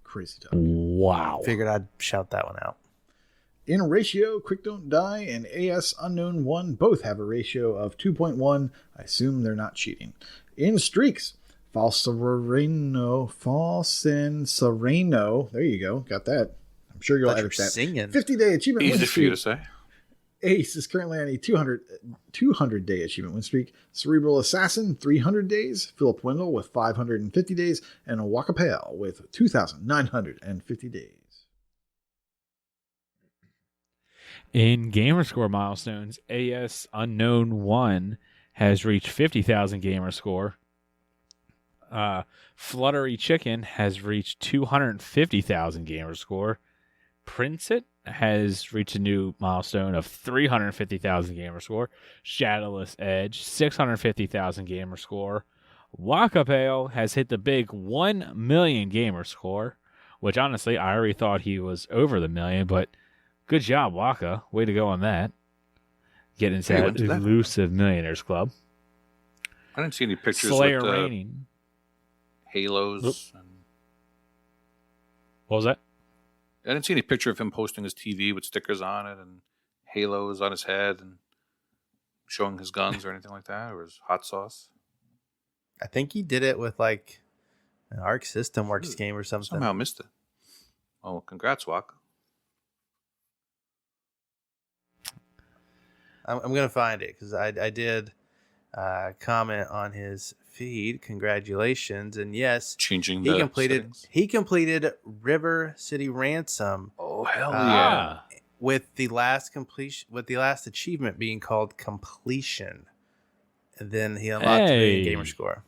Crazy talk. Wow. Figured I'd shout that one out. In ratio, Quick Don't Die and AS Unknown 1 both have a ratio of 2.1. I assume they're not cheating. In streaks, Falsereno, there you go, got that. I'm sure you'll edit that. Singing. 50-day achievement win Easy for you streak. to say. Ace is currently on a 200-day achievement win streak. Cerebral Assassin, 300 days. Philip Wendell with 550 days. And a Wakapeil with 2,950 days. In Gamerscore milestones, AS Unknown 1 has reached 50,000 Gamerscore. Fluttery Chicken has reached 250,000 Gamerscore. Princet has reached a new milestone of 350,000 Gamerscore. Shadowless Edge, 650,000 Gamerscore. Wakapeil has hit the big 1 million Gamerscore, which honestly, I already thought he was over the million, but good job, Waka. Way to go on that. Getting into that elusive Millionaires Club. I didn't see any pictures Slayer with Reigning. halos. And What was that? I didn't see any picture of him posting his TV with stickers on it and halos on his head and showing his guns or anything like that, or his hot sauce. I think he did it with like an Arc System Works game or something. Somehow missed it. Oh, congrats, Waka. I'm going to find it because I did comment on his feed. Congratulations. And yes, Changing he the completed settings. he completed River City Ransom. Oh, hell yeah. With the last achievement being called completion. And then he unlocked the gamer score.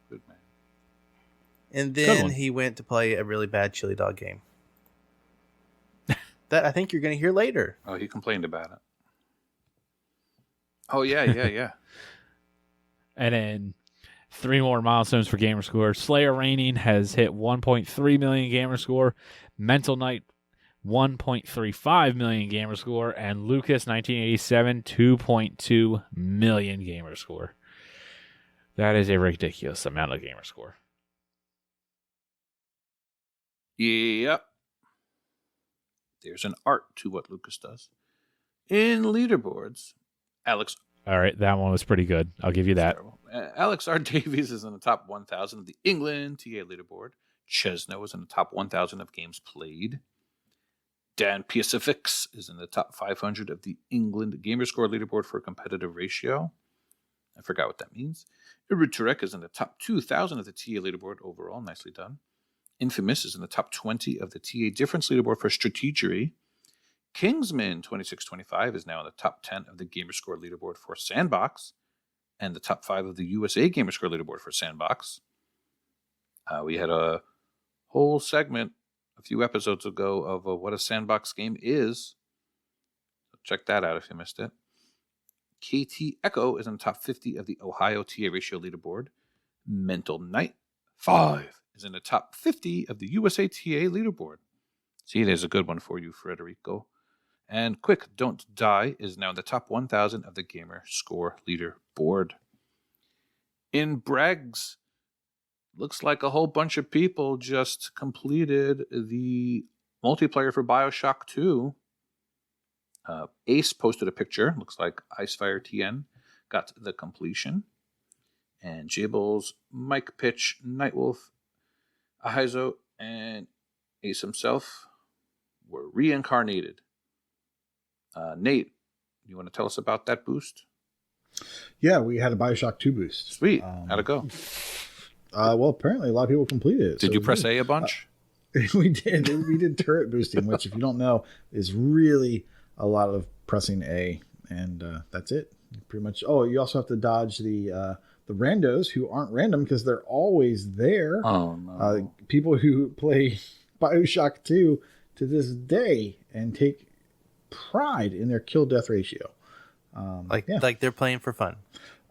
Good man. And Good then one. he went to play a really bad chili dog game. That I think you're going to hear later. Oh, he complained about it. Oh, yeah. And then 3 more milestones for Gamerscore. Slayer Reigning has hit 1.3 million Gamerscore. Mental Knight 1.35 million Gamerscore. And Lucas 1987 2.2 million Gamerscore. That is a ridiculous amount of Gamerscore. Yep. There's an art to what Lucas does. In leaderboards, Alex. All right, that one was pretty good. I'll give you that. Alex R. Davies is in the top 1,000 of the England TA leaderboard. Chesno is in the top 1,000 of games played. Dan Piasifix is in the top 500 of the England Gamerscore leaderboard for a competitive ratio. I forgot what that means. Iruturek is in the top 2,000 of the TA leaderboard overall. Nicely done. Infamous is in the top 20 of the TA difference leaderboard for strategery. Kingsman 2625 is now in the top 10 of the Gamerscore leaderboard for Sandbox and the top 5 of the USA Gamerscore leaderboard for Sandbox. We had a whole segment a few episodes ago of what a Sandbox game is. Check that out if you missed it. KT Echo is in the top 50 of the Ohio TA ratio leaderboard. Mental Knight 5 is in the top 50 of the USA TA leaderboard. See, there's a good one for you, Federico. And Quick Don't Die is now in the top 1,000 of the Gamer Score leaderboard. In Brags, looks like a whole bunch of people just completed the multiplayer for BioShock 2. Ace posted a picture. Looks like Icefire TN got the completion. And Jables, Mike Pitch, Nightwolf, Ahizo, and Ace himself were reincarnated. Nate, you want to tell us about that boost? Yeah, we had a BioShock 2 boost. Sweet. How'd it go? Well, apparently a lot of people completed it. Did you press A bunch? We did. We did turret boosting, which, if you don't know, is really a lot of pressing A, and that's it. Pretty much. Oh, you also have to dodge the randos who aren't random because they're always there. Oh, no. People who play BioShock 2 to this day and take pride in their kill-death ratio. Like they're playing for fun.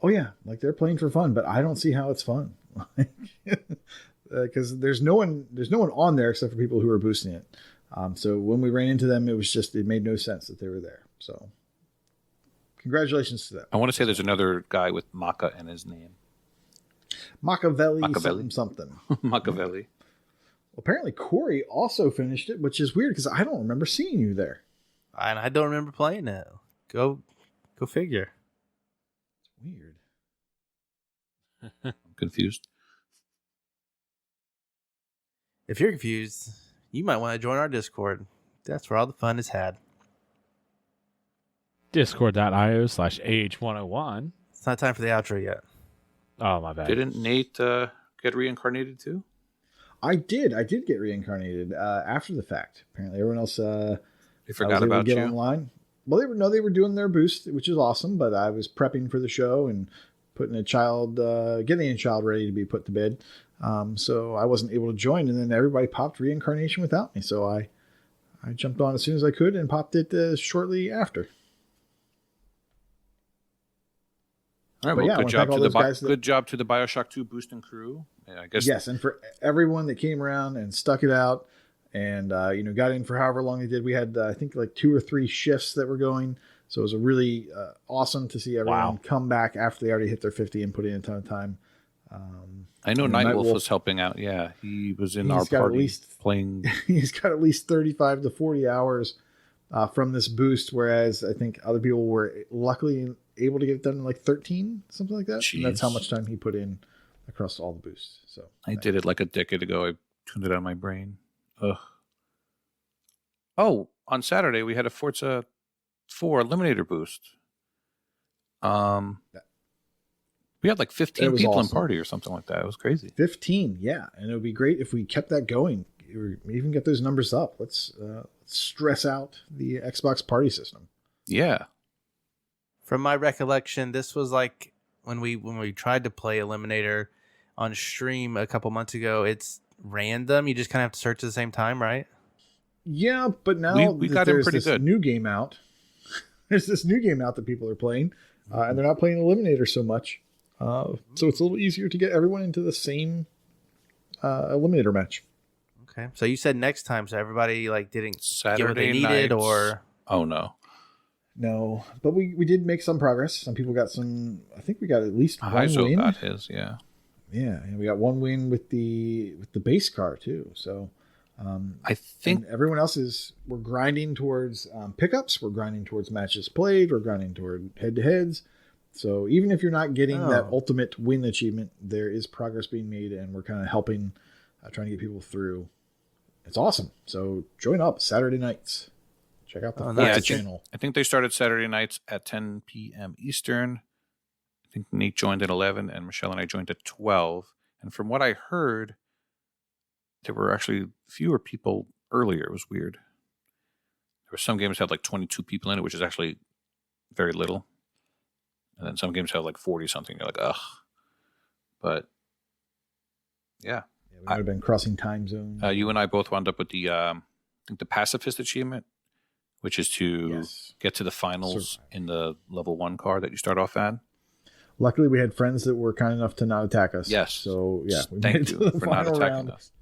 Oh, yeah. Like they're playing for fun, but I don't see how it's fun. Because there's no one on there except for people who are boosting it. So when we ran into them, it made no sense that they were there. So congratulations to them. I want to say there's another guy with Maka in his name. Machiavelli. Something. Machiavelli. Apparently Corey also finished it, which is weird because I don't remember seeing you there. And I don't remember playing it. Go figure. It's weird. I'm confused. If you're confused, you might want to join our Discord. That's where all the fun is had. Discord.io/AH101. It's not time for the outro yet. Oh, my bad. Didn't Nate get reincarnated too? I did get reincarnated after the fact. Apparently everyone else They forgot was able about to get you. online. Well, they were doing their boost, which is awesome, but I was prepping for the show and getting a child ready to be put to bed. So I wasn't able to join, and then everybody popped reincarnation without me. So I jumped on as soon as I could and popped it shortly after. All right, But well, yeah, I good wanna job thank all to the those guys good job to the BioShock 2 boosting crew. Yeah, I guess Yes, and for everyone that came around and stuck it out and got in for however long they did. We had I think like 2 or 3 shifts that were going. So it was a really awesome to see everyone come back after they already hit their 50 and put in a ton of time. I know and Nightwolf was helping out. Yeah, he was in our party playing. He's got at least 35 to 40 hours from this boost, whereas I think other people were luckily able to get it done in like 13, something like that. And that's how much time he put in across all the boosts. So I did it like a decade ago. I tuned it out of my brain. Ugh. Oh, on Saturday we had a Forza 4 Eliminator boost. We had like 15 people in party or something like that. It was crazy. 15, yeah. And it would be great if we kept that going. Or even get those numbers up. Let's stress out the Xbox party system. Yeah. From my recollection, this was like when we tried to play Eliminator on stream a couple months ago. It's random. You just kind of have to search at the same time, right? Yeah, but now we got in pretty good. New game out. There's this new game out that people are playing, and they're not playing Eliminator so much. So it's a little easier to get everyone into the same Eliminator match. Okay, so you said next time, so everybody like didn't get what they Saturday needed, nights. or Oh no. No, but we did make some progress. Some people got some. I think we got at least one Heizo win. got his, yeah. Yeah, and we got one win with the base car too. So I think And everyone else we're grinding towards pickups. We're grinding towards matches played. We're grinding toward head-to-heads. So even if you're not getting that ultimate win achievement, there is progress being made, and we're kind of helping, trying to get people through. It's awesome. So join up Saturday nights. Check out the channel. I think they started Saturday nights at 10 p.m. Eastern. I think Nate joined at 11, and Michelle and I joined at 12. And from what I heard, there were actually fewer people earlier. It was weird. There were some games that had like 22 people in it, which is actually very little. And then some games have like 40 something. You're like, ugh. But yeah. We might have been crossing time zones. You and I both wound up with the I think the pacifist achievement, which is to get to the finals in the level 1 car that you start off at. Luckily, we had friends that were kind enough to not attack us. Yes. So yeah, we thank made it you to the for not final attacking round. us.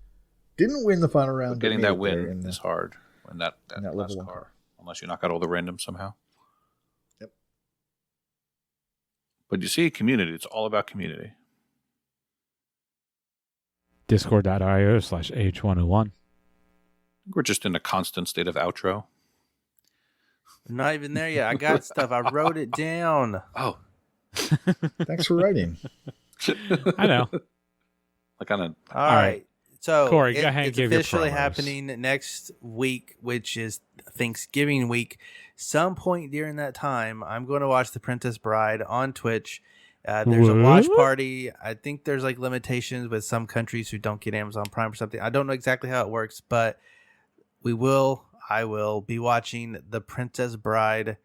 Didn't win the final round. But getting that win is hard in that level last 1 car, unless you knock out all the randoms somehow. Yep. But you see, community. It's all about community. Discord.io/H101. We're just in a constant state of outro. I'm not even there yet. I got stuff. I wrote it down. Oh. Thanks for writing. I know. Like on a. All right. So Corey, go ahead and it's give your officially promos. happening next week, which is Thanksgiving week. Some point during that time, I'm going to watch The Princess Bride on Twitch. There's a watch party. I think there's like limitations with some countries who don't get Amazon Prime or something. I don't know exactly how it works, but I will be watching The Princess Bride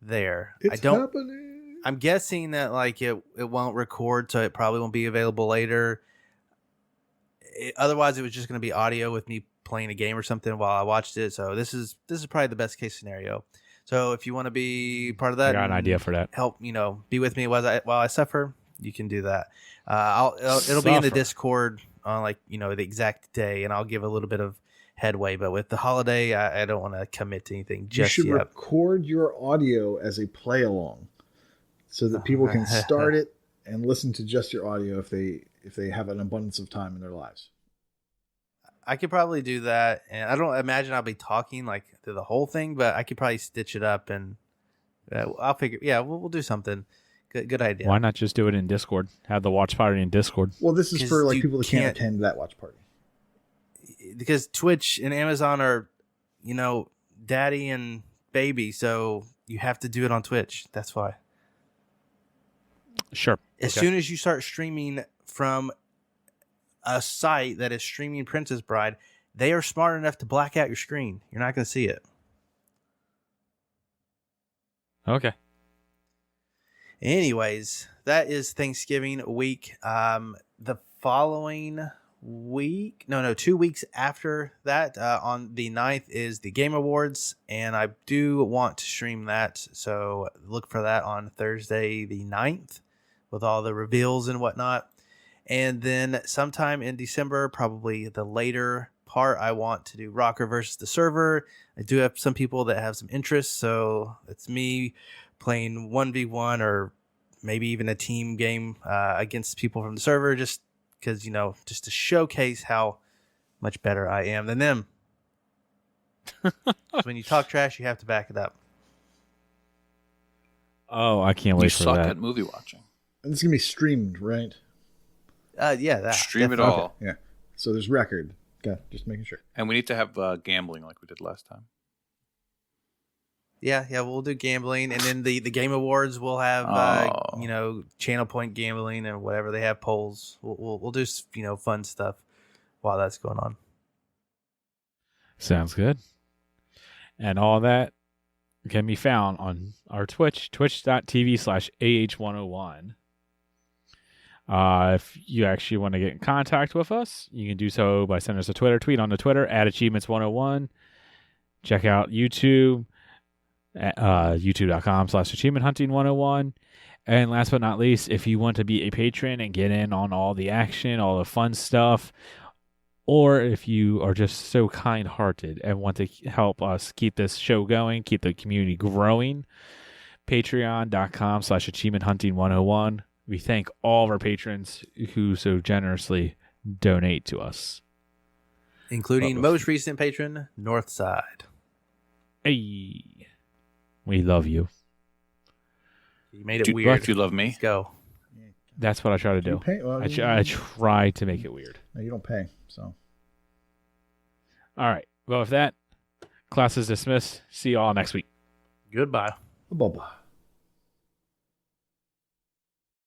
there. It's happening. I'm guessing that like it won't record, so it probably won't be available later. Otherwise, it was just going to be audio with me playing a game or something while I watched it. So this is probably the best case scenario. So if you want to be part of that, I got an idea for that. Help be with me while I suffer. You can do that. It'll be in the Discord on the exact day, and I'll give a little bit of headway. But with the holiday, I don't want to commit to anything just yet. You should record your audio as a play along, so that people can start it and listen to just your audio if they have an abundance of time in their lives. I could probably do that, and I don't imagine I'll be talking like through the whole thing, but I could probably stitch it up, and I'll figure. Yeah, we'll do something. Good idea. Why not just do it in Discord? Have the watch party in Discord. Well, this is for people that can't attend that watch party. Because Twitch and Amazon are, daddy and baby, so you have to do it on Twitch. That's why. Sure. As soon as you start streaming from a site that is streaming Princess Bride, they are smart enough to black out your screen. You're not going to see it. Okay. Anyways, that is Thanksgiving week. The following week, 2 weeks after that, on the 9th is the Game Awards, and I do want to stream that, so look for that on Thursday the 9th with all the reveals and whatnot. And then sometime in December, probably the later part, I want to do Rocker versus the server. I do have some people that have some interest, so it's me playing 1v1 or maybe even a team game against people from the server, just because, just to showcase how much better I am than them. So when you talk trash, you have to back it up. Oh, I can't wait for that. You suck at movie watching. And it's going to be streamed, right? Yeah, that. Stream definitely. it all. Okay. Yeah. So there's record. Okay, just making sure. And we need to have gambling like we did last time. Yeah, we'll do gambling, and then the Game Awards we'll have channel point gambling and whatever they have polls. We'll do fun stuff while that's going on. Sounds good. And all that can be found on our Twitch, twitch.tv/AH101. If you actually want to get in contact with us, you can do so by sending us a Twitter tweet on the Twitter @Achievements101. Check out YouTube at youtube.com/achievementhunting101. And last but not least, if you want to be a patron and get in on all the action, all the fun stuff, or if you are just so kind-hearted and want to help us keep this show going, keep the community growing, patreon.com/achievementhunting101. We thank all of our patrons who so generously donate to us. including most recent patron, Northside. Hey, we love you. You made it Dude, weird. Buck, you love me. Let's go. That's what I try to You do. pay? Well, I try to make it weird. No, you don't pay. So All right. Well, with that, class is dismissed. See you all next week. Goodbye. bye-bye.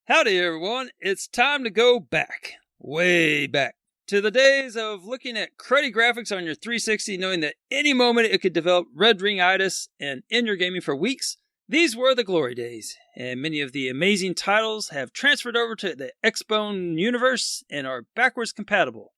Howdy, everyone. It's time to go back, way back, to the days of looking at cruddy graphics on your 360, knowing that any moment it could develop red ring-itis and end your gaming for weeks. These were the glory days, and many of the amazing titles have transferred over to the Xbone universe and are backwards compatible.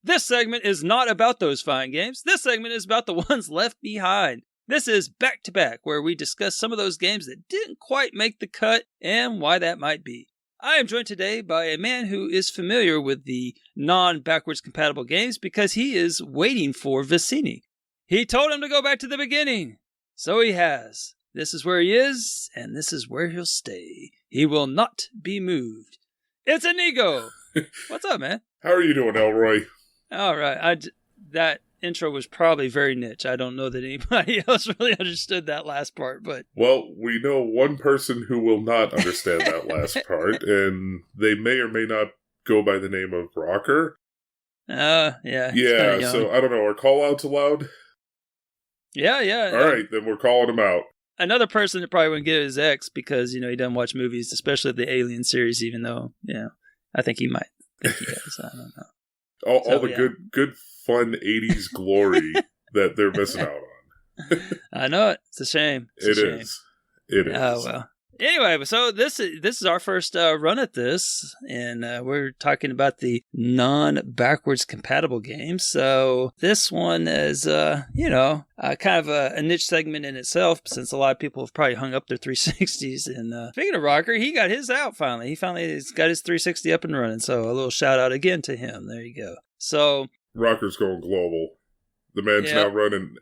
This segment is not about those fine games. This segment is about the ones left behind. This is Back to Back, where we discuss some of those games that didn't quite make the cut and why that might be. I am joined today by a man who is familiar with the non-backwards compatible games because he is waiting for Vicini. He told him to go back to the beginning, so he has. This is where he is, and this is where he'll stay. He will not be moved. It's Inigo. What's up, man? How are you doing, Elroy? All right. That intro was probably very niche. I don't know that anybody else really understood that last part, but... Well, we know one person who will not understand that last part, and they may or may not go by the name of Rocker. Yeah. Yeah, so I don't know. Are call-outs allowed? Yeah. All right, then we're calling him out. Another person that probably wouldn't get his ex because, he doesn't watch movies, especially the Alien series, even though, I think he might think he does. I don't know. All the good, fun 80s glory that they're missing out on. I know it. It's a shame. It is. Oh, well. Anyway, so this is our first run at this, and we're talking about the non-backwards compatible games. So this one is, kind of a niche segment in itself, since a lot of people have probably hung up their 360s. And speaking of Rocker, he got his out finally. He finally has got his 360 up and running. So a little shout out again to him. There you go. So Rocker's going global. The man's now running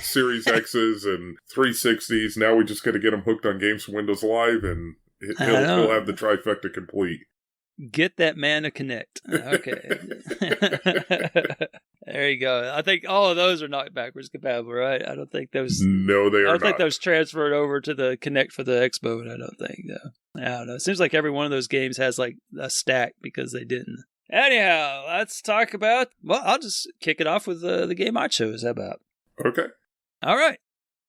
Series X's and 360s. Now we just got to get him hooked on games from Windows Live, and he'll have the trifecta complete. Get that man to connect. Okay. There you go. I think all of those are not backwards compatible, right? I don't think those... No, they are not. I don't think those transferred over to the Connect for the Xbox, I don't think. No. I don't know. It seems like every one of those games has like a stack because they didn't. Anyhow, let's talk about... Well, I'll just kick it off with the game I chose. How about? Okay. All right.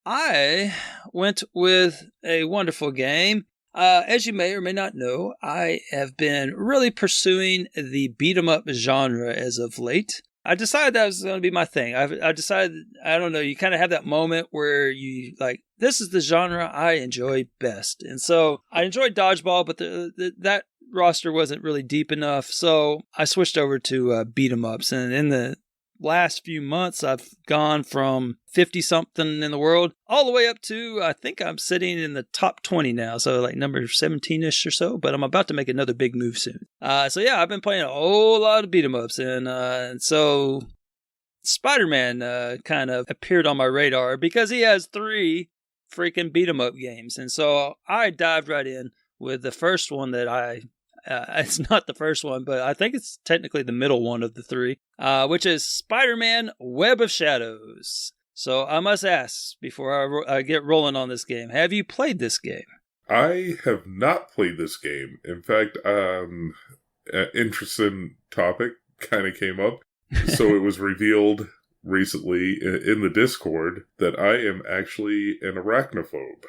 I went with a wonderful game. As you may or may not know, I have been really pursuing the beat-em-up genre as of late. I decided that was going to be my thing. I decided, I don't know, you kind of have that moment where you like, this is the genre I enjoy best. And so I enjoyed Dodgeball, but that roster wasn't really deep enough. So I switched over to beat-em-ups. And in the last few months, I've gone from 50-something in the world all the way up to, I think I'm sitting in the top 20 now. So like number 17-ish or so, but I'm about to make another big move soon. So yeah, I've been playing a whole lot of beat-em-ups. And so Spider-Man kind of appeared on my radar because he has 3 freaking beat-em-up games. And so I dived right in with the first one that it's not the first one, but I think it's technically the middle one of the 3, which is Spider-Man Web of Shadows. So I must ask, before I get rolling on this game, have you played this game? I have not played this game. In fact, an interesting topic kind of came up. So it was revealed recently in the Discord that I am actually an arachnophobe.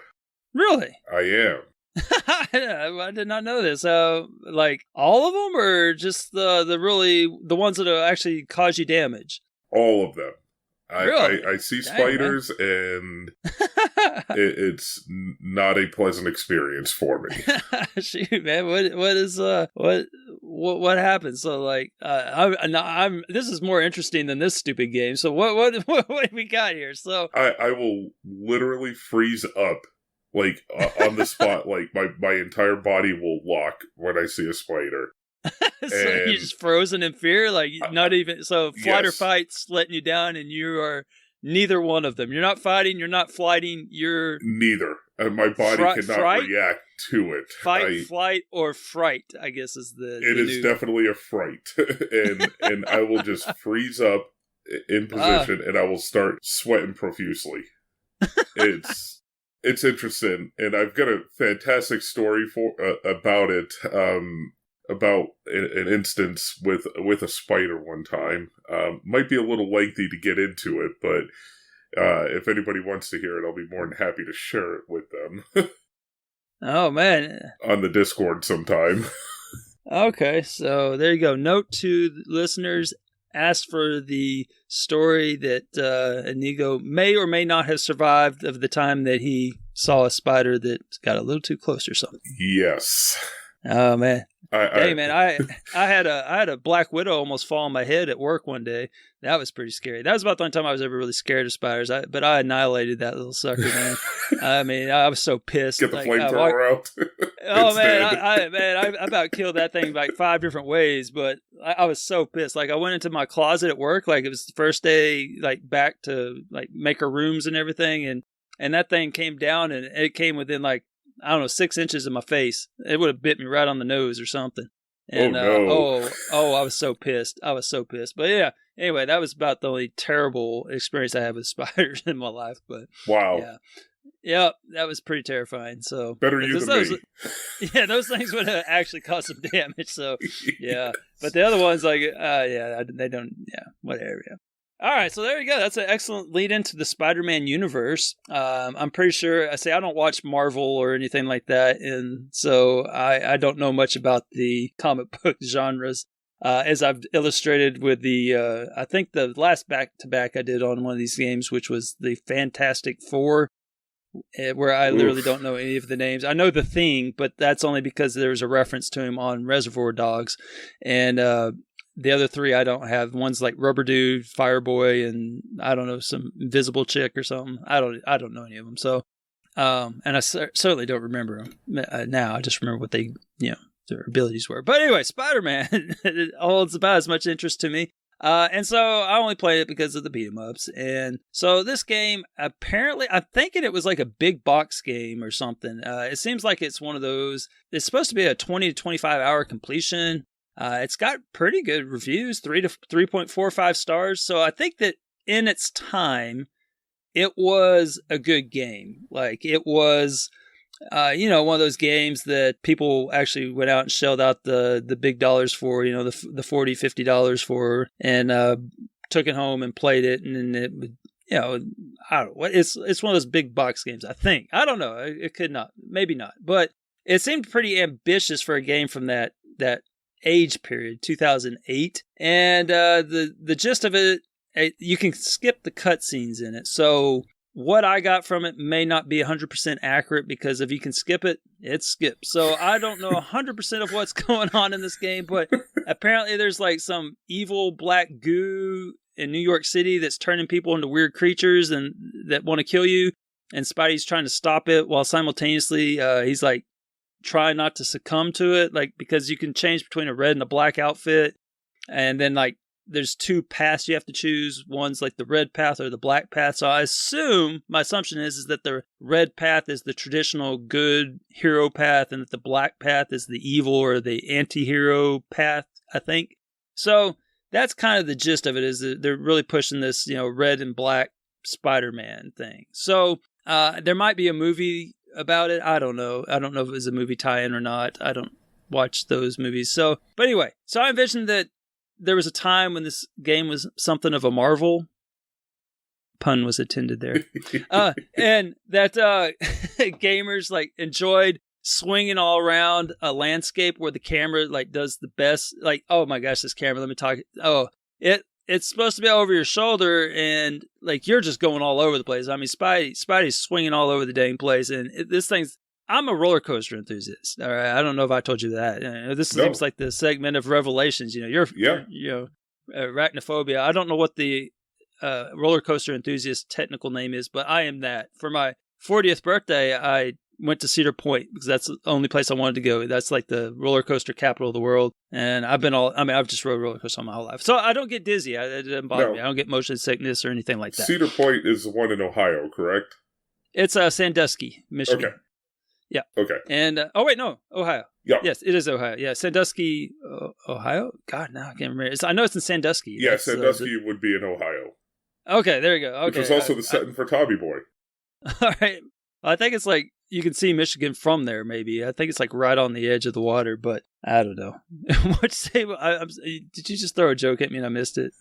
Really? I am. I did not know this. Like all of them, or just the ones that actually cause you damage? All of them. Really? I see spiders, and it's not a pleasant experience for me. Shoot, man, what happened? So like, I'm this is more interesting than this stupid game. So what we got here? So I will literally freeze up. Like, on the spot, like, my entire body will lock when I see a spider. So you're just frozen in fear? Like, not even... So, flight or fight's letting you down, and you are neither one of them. You're not fighting, you're not flighting, you're... Neither. my body cannot fright? react to it. Flight, or fright, I guess is the It is definitely a fright. and I will just freeze up in position and I will start sweating profusely. It's interesting, and I've got a fantastic story about it. About an instance with a spider one time. Might be a little lengthy to get into it, but if anybody wants to hear it, I'll be more than happy to share it with them. Oh, man. On the Discord sometime. Okay, so there you go. Note to the listeners, ask for the story that Inigo may or may not have survived of the time that he saw a spider that got a little too close or something. Yes. Oh, man. I had a black widow almost fall on my head at work one day. That was pretty scary. That was about the only time I was ever really scared of spiders. But I annihilated that little sucker, man. I mean, I was so pissed. Get the flamethrower out. Oh man, I about killed that thing like 5 different ways. But I was so pissed. Like I went into my closet at work. Like it was the first day, like back to like maker rooms and everything, and that thing came down and it came within like, I don't know, 6 inches of my face. It would have bit me right on the nose or something. And I was so pissed. But yeah, anyway, that was about the only terrible experience I had with spiders in my life. But wow, yeah, that was pretty terrifying. So better you than me. Yeah, those things would have actually caused some damage. So yeah, but the other ones, like, they don't. Yeah, whatever. Yeah. All right, so there you go. That's an excellent lead into the Spider-Man universe. I'm pretty sure, I don't watch Marvel or anything like that, and so I don't know much about the comic book genres. As I've illustrated with the, I think the last back-to-back I did on one of these games, which was the Fantastic Four, where I literally don't know any of the names. I know the Thing, but that's only because there was a reference to him on Reservoir Dogs, and the other 3 I don't have. One's like Rubber Dude, Fireboy, and I don't know, some invisible chick or something. I don't know any of them. So, and I certainly don't remember them now. I just remember what they, their abilities were. But anyway, Spider-Man holds about as much interest to me. And so I only played it because of the beat 'em ups. And so this game, apparently, I'm thinking it was like a big box game or something. It seems like it's one of those. It's supposed to be a 20 to 25 hour completion. It's got pretty good reviews, 3 to 3.45 stars. So I think that in its time, it was a good game. Like it was, one of those games that people actually went out and shelled out the big dollars for, the $40, $50 for, and took it home and played it. And then it would, I don't know. It's one of those big box games, I think. I don't know. It could not, maybe not. But it seemed pretty ambitious for a game from that age period, 2008, and the gist of it, you can skip the cutscenes in it. So what I got from it may not be 100% accurate, because if you can skip it, it skips. So I don't know 100% of what's going on in this game, but apparently there's like some evil black goo in New York City that's turning people into weird creatures and that want to kill you, and Spidey's trying to stop it while simultaneously he's like try not to succumb to it, like, because you can change between a red and a black outfit, and then like there's 2 paths you have to choose. One's like the red path or the black path. So my assumption is that the red path is the traditional good hero path, and that the black path is the evil or the anti-hero path, I think. So that's kind of the gist of it, is that they're really pushing this, red and black Spider-Man thing. So there might be a movie about it. I don't know. I don't know if it was a movie tie-in or not. I don't watch those movies. So, but anyway, so I envisioned that there was a time when this game was something of a marvel. Pun was intended there. And that gamers like enjoyed swinging all around a landscape where the camera like does the best. Like, oh my gosh, this camera, let me talk. Oh, it's supposed to be over your shoulder, and like you're just going all over the place. I mean, Spidey's swinging all over the dang place, and this thing's. I'm a roller coaster enthusiast. All right, I don't know if I told you that. This seems like the segment of Revelations. You're arachnophobia. I don't know what the roller coaster enthusiast technical name is, but I am that. For my 40th birthday, I went to Cedar Point because that's the only place I wanted to go. That's like the roller coaster capital of the world. And I've just rode roller coaster all my whole life. So I don't get dizzy. It doesn't bother me. I don't get motion sickness or anything like that. Cedar Point is the one in Ohio, correct? It's Sandusky, Michigan. Okay. Yeah. Okay. And no, Ohio. Yeah. Yes, it is Ohio. Yeah, Sandusky, Ohio. God, now I can't remember. I know it's in Sandusky. Yeah, That's, Sandusky would be in Ohio. Okay, there you go. Okay. Which was also the setting for Tommy Boy. All right. I think it's like you can see Michigan from there. Maybe I think it's like right on the edge of the water, but I don't know. What you say? Did you just throw a joke at me and I missed it?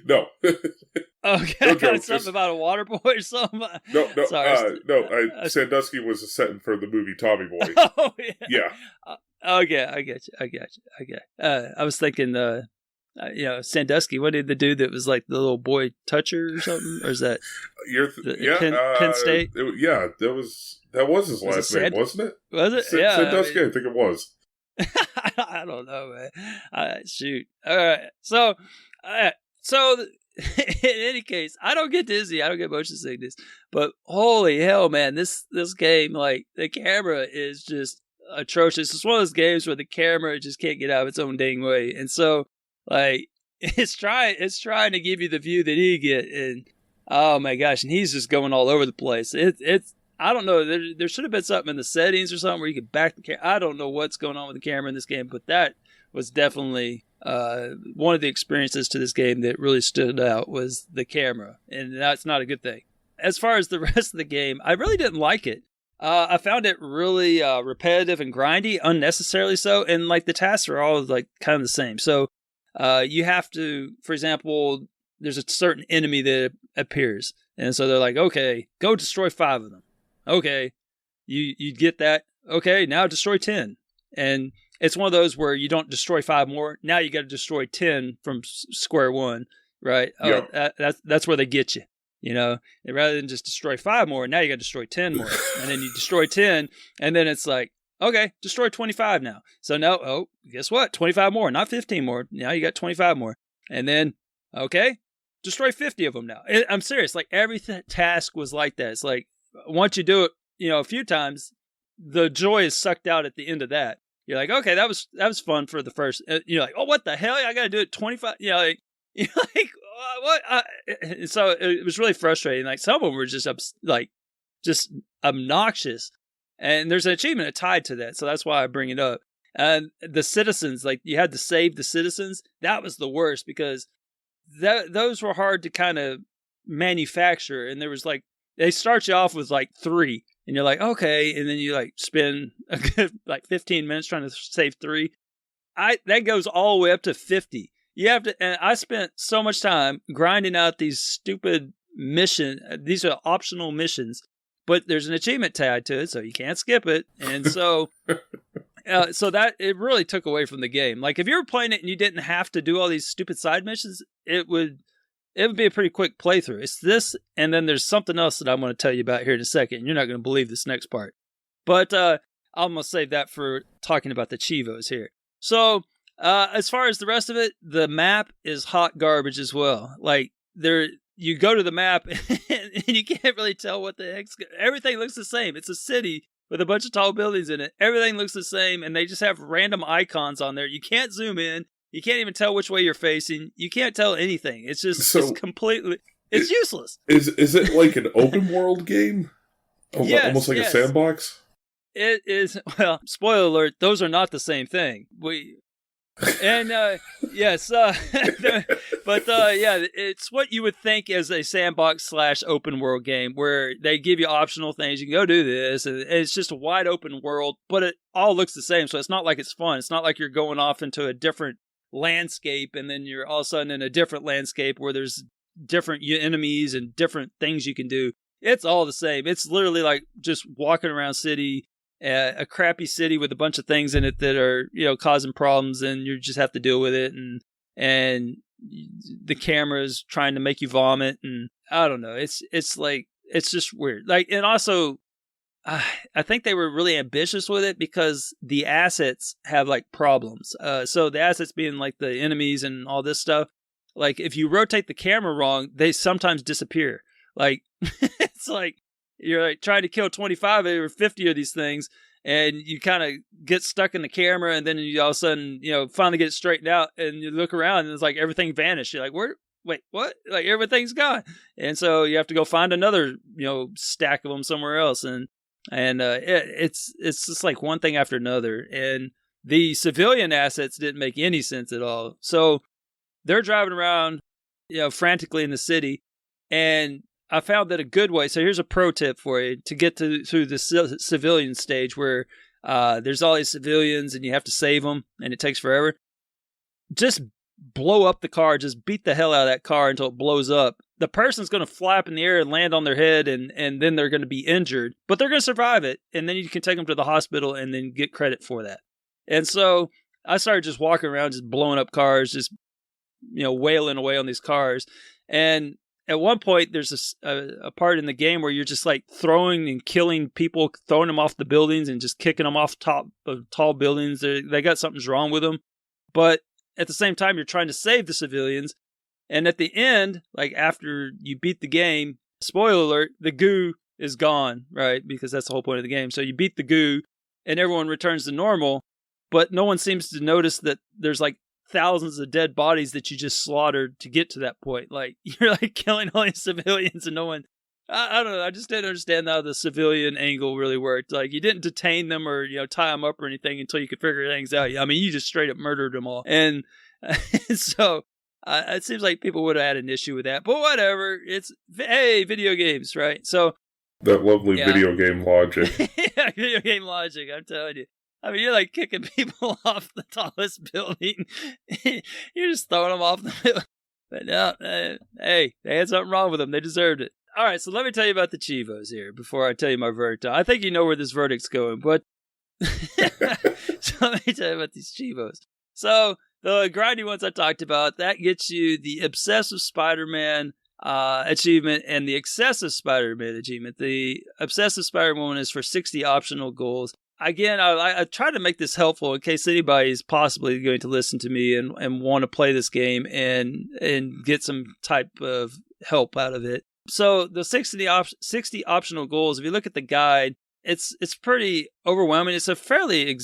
No. Okay, No I got joke, something about a water boy or something. No. Sorry. Sandusky was a setting for the movie Tommy Boy. Oh yeah. Yeah. Okay, I get you. Okay. I was thinking, Sandusky. What did the dude that was like the little boy toucher or something? Or is that Penn State? That was his last name, wasn't it? Was it? Sandusky, I think it was. I don't know, man. Shoot. All right. So in any case, I don't get dizzy. I don't get motion sickness. But holy hell, man, this game, like the camera is just atrocious. It's one of those games where the camera just can't get out of its own dang way, and so like it's trying to give you the view that he get, and oh my gosh, and he's just going all over the place. It's I don't know. There should have been something in the settings or something where you could back the camera. I don't know what's going on with the camera in this game, but that was definitely one of the experiences to this game that really stood out was the camera, and that's not a good thing. As far as the rest of the game, I really didn't like it. I found it really repetitive and grindy, unnecessarily so, and like the tasks are all like kind of the same. So you have to, for example, there's a certain enemy that appears, and so they're like, okay, go destroy 5 of them. Okay, you get that. Okay, now destroy 10, and it's one of those where you don't destroy 5 more. Now you got to destroy 10 from square one, right? Yeah. That's where they get you, and rather than just destroy 5 more, now you got to destroy 10 more, and then you destroy 10, and then it's like, okay, destroy 25 now. So now, guess what? 25 more, not 15 more. Now you got 25 more, and then okay, destroy 50 of them now. I'm serious. Like every task was like that. It's like once you do it, a few times, the joy is sucked out at the end of that. You're like, okay, that was fun for the first. You're like, oh, what the hell? I got to do it 25. You're like what? So it was really frustrating. Like some of them were just just obnoxious, and there's an achievement tied to that. So that's why I bring it up. And the citizens, like you had to save the citizens. That was the worst because those were hard to kind of manufacture, and there was like they start you off with like 3. And you're like, okay, and then you like spend a good 15 minutes trying to save 3. That goes all the way up to 50. You have to, and I spent so much time grinding out these stupid missions. These are optional missions, but there's an achievement tied to it, so you can't skip it. And so, so that it really took away from the game. Like if you were playing it and you didn't have to do all these stupid side missions, it would be a pretty quick playthrough. It's this, and then there's something else that I'm going to tell you about here in a second. You're not going to believe this next part. But I'm going to save that for talking about the Chivos here. So as far as the rest of it, the map is hot garbage as well. Like you go to the map, and you can't really tell what the heck's... Everything looks the same. It's a city with a bunch of tall buildings in it. Everything looks the same, and they just have random icons on there. You can't zoom in. You can't even tell which way you're facing. You can't tell anything. It's just it's completely useless. Is it like an open world game? Yes, almost like a sandbox? It is. Well, spoiler alert, those are not the same thing. Yes, but it's what you would think as a sandbox / open world game where they give you optional things. You can go do this, and it's just a wide open world, but it all looks the same. So it's not like it's fun. It's not like you're going off into a different landscape and then you're all of a sudden in a different landscape where there's different enemies and different things you can do. It's all the same. It's literally like just walking around city, a crappy city with a bunch of things in it that are, causing problems, and you just have to deal with it. And the camera is trying to make you vomit, and I don't know. It's just weird. Like, and also, I think they were really ambitious with it because the assets have like problems. So the assets being like the enemies and all this stuff. Like if you rotate the camera wrong, they sometimes disappear. Like it's like you're like trying to kill 25 or 50 of these things, and you kind of get stuck in the camera, and then you all of a sudden finally get it straightened out, and you look around and it's like everything vanished. You're like, wait, what? Like everything's gone. And so you have to go find another, stack of them somewhere else. And it's just like one thing after another. And the civilian assets didn't make any sense at all. So they're driving around, frantically in the city. And I found that a good way. So here's a pro tip for you to get through the civilian stage where there's all these civilians and you have to save them and it takes forever. Just blow up the car. Just beat the hell out of that car until it blows up. The person's going to fly up in the air and land on their head, and then they're going to be injured. But they're going to survive it, and then you can take them to the hospital and then get credit for that. And so I started just walking around, just blowing up cars, just wailing away on these cars. And at one point, there's a part in the game where you're just like throwing and killing people, throwing them off the buildings and just kicking them off top of tall buildings. They got something's wrong with them. But at the same time, you're trying to save the civilians. And at the end, like after you beat the game, spoiler alert, the goo is gone, right? Because that's the whole point of the game. So you beat the goo and everyone returns to normal, but no one seems to notice that there's like thousands of dead bodies that you just slaughtered to get to that point. Like you're like killing all these civilians and no one, I don't know. I just didn't understand how the civilian angle really worked. Like you didn't detain them or, tie them up or anything until you could figure things out. I mean, you just straight up murdered them all. And so it seems like people would have had an issue with that, but whatever. It's, hey, video games, right? So that lovely video game logic. Yeah, video game logic, I'm telling you. I mean, you're like kicking people off the tallest building. You're just throwing them off the building. But no, hey, they had something wrong with them. They deserved it. All right, so let me tell you about the Chivos here before I tell you my verdict. I think you know where this verdict's going, but so let me tell you about these Chivos. So the grindy ones I talked about, that gets you the Obsessive Spider-Man achievement and the Excessive Spider-Man achievement. The Obsessive Spider-Man one is for 60 optional goals. Again, I try to make this helpful in case anybody is possibly going to listen to me and want to play this game and get some type of help out of it. So the 60 optional goals, if you look at the guide, it's pretty overwhelming. It's a fairly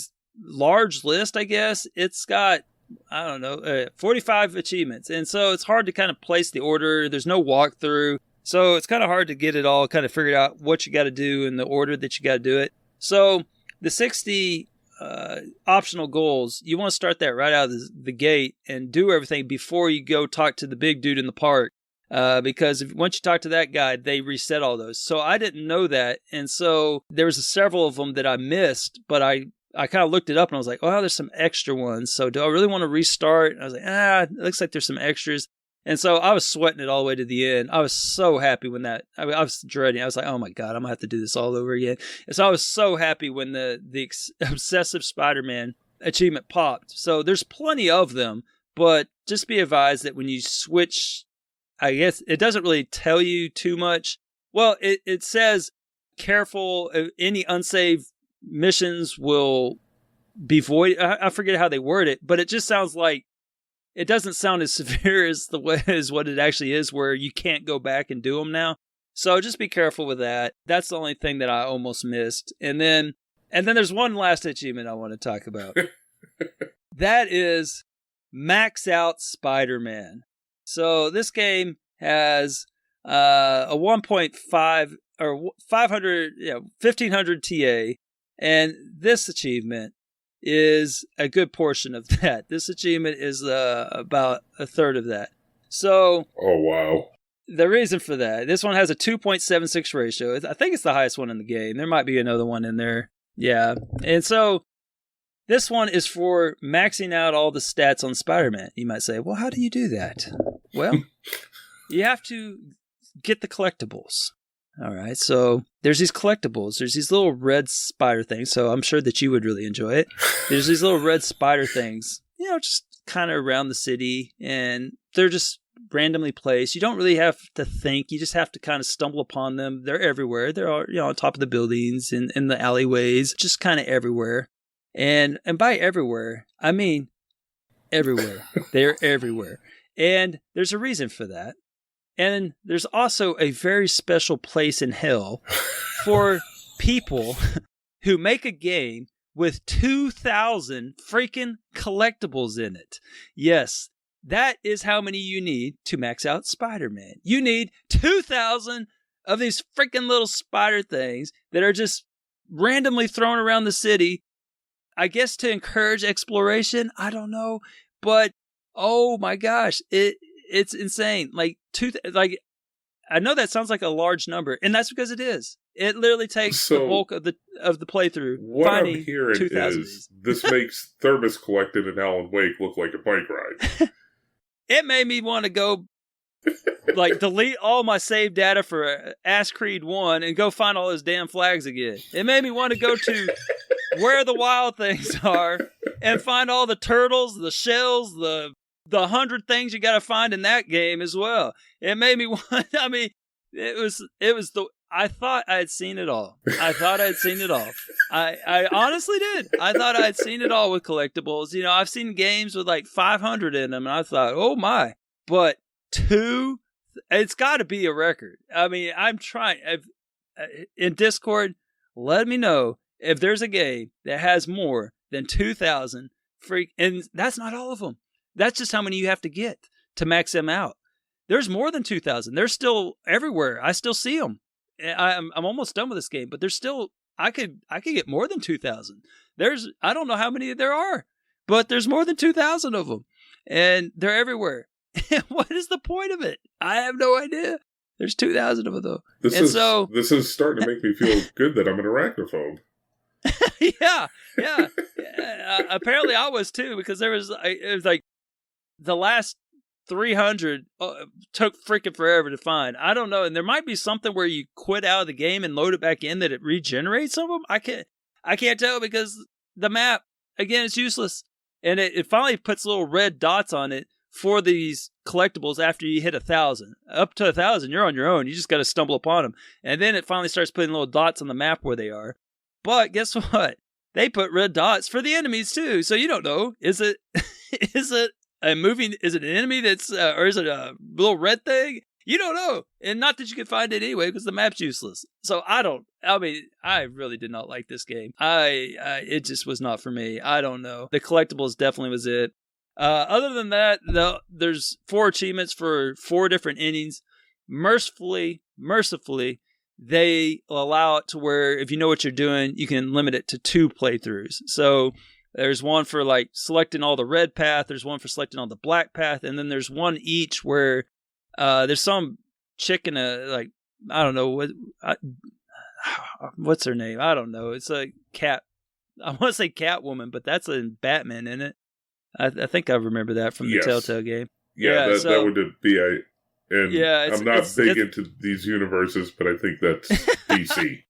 large list, I guess. It's got, 45 achievements. And so it's hard to kind of place the order. There's no walkthrough. So it's kind of hard to get it all kind of figured out what you got to do in the order that you got to do it. So the 60 optional goals, you want to start that right out of the gate and do everything before you go talk to the big dude in the park. Because once you talk to that guy, they reset all those. So I didn't know that. And so there was several of them that I missed, but I kind of looked it up and I was like, oh, there's some extra ones. So do I really want to restart? And I was like, it looks like there's some extras. And so I was sweating it all the way to the end. I was so happy when I was dreading. I was like, oh my God, I'm going to have to do this all over again. And so I was so happy when the Obsessive Spider-Man achievement popped. So there's plenty of them, but just be advised that when you switch, I guess it doesn't really tell you too much. Well, it says, careful, any unsaved missions will be void. I forget how they word it, but it just sounds like, it doesn't sound as severe as what it actually is, where you can't go back and do them now. So just be careful with that. That's the only thing that I almost missed. And then there's one last achievement I want to talk about. That is Max Out Spider-Man. So this game has a 1.5 or 500, 1500 TA, and this achievement is a good portion of that. This achievement is about a third of that. So, oh wow. The reason for that, this one has a 2.76 ratio. I think it's the highest one in the game. There might be another one in there. Yeah. And so this one is for maxing out all the stats on Spider-Man. You might say, well, how do you do that? Well, you have to get the collectibles. All right, so there's these collectibles. There's these little red spider things, so I'm sure that you would really enjoy it. There's these little red spider things, just kind of around the city, and they're just randomly placed. You don't really have to think. You just have to kind of stumble upon them. They're everywhere. They're all, on top of the buildings and in the alleyways, just kind of everywhere. And by everywhere, I mean everywhere. They're everywhere. And there's a reason for that. And there's also a very special place in hell for people who make a game with 2,000 freaking collectibles in it. Yes, that is how many you need to max out Spider-Man. You need 2,000 of these freaking little spider things that are just randomly thrown around the city. I guess to encourage exploration. I don't know, but oh my gosh, it's insane. Like I know that sounds like a large number, and that's because it is. It literally takes the bulk of the playthrough. What finding I'm hearing 2,000 is this makes Thermos Collected and Alan Wake look like a bike ride. It made me want to go delete all my saved data for Ass Creed 1 and go find all those damn flags again. It made me want to go to where the wild things are and find all the turtles, the shells, the 100 things you got to find in that game as well. It made me want, I mean, I thought I had seen it all. I honestly did. I thought I had seen it all with collectibles. You know, I've seen games with like 500 in them, and I thought, oh my. But it's got to be a record. I mean, I'm trying. In Discord, let me know if there's a game that has more than 2,000 and that's not all of them. That's just how many you have to get to max them out. There's more than 2,000. They're still everywhere. I still see them. I'm almost done with this game, but there's still I could get more than 2,000. I don't know how many there are, but there's more than 2,000 of them, and they're everywhere. What is the point of it? I have no idea. There's 2,000 of them though. This is starting to make me feel good that I'm an arachnophobe. Yeah. Apparently I was too, because it was like the last 300 took freaking forever to find. I don't know, and there might be something where you quit out of the game and load it back in that it regenerates some of them. I can't tell, because the map, again, it's useless, and it finally puts little red dots on it for these collectibles after you hit 1,000. Up to 1,000, you're on your own. You just got to stumble upon them, and then it finally starts putting little dots on the map where they are. But guess what? They put red dots for the enemies too, so you don't know. Is it a moving? Is it an enemy that's, or is it a little red thing? You don't know, and not that you can find it anyway, because the map's useless. So I really did not like this game. It just was not for me. I don't know. The collectibles definitely was it. Other than that, there's 4 achievements for 4 different endings. Mercifully, they allow it to where if you know what you're doing, you can limit it to 2 playthroughs. So there's one for like selecting all the red path, there's one for selecting all the black path, and then there's one each where there's some chick in I don't know what's her name. I don't know. It's a cat. I want to say Catwoman, but that's in Batman, isn't it? I think I remember that from the Telltale game. Yeah, that would be I'm not big into these universes, but I think that's DC.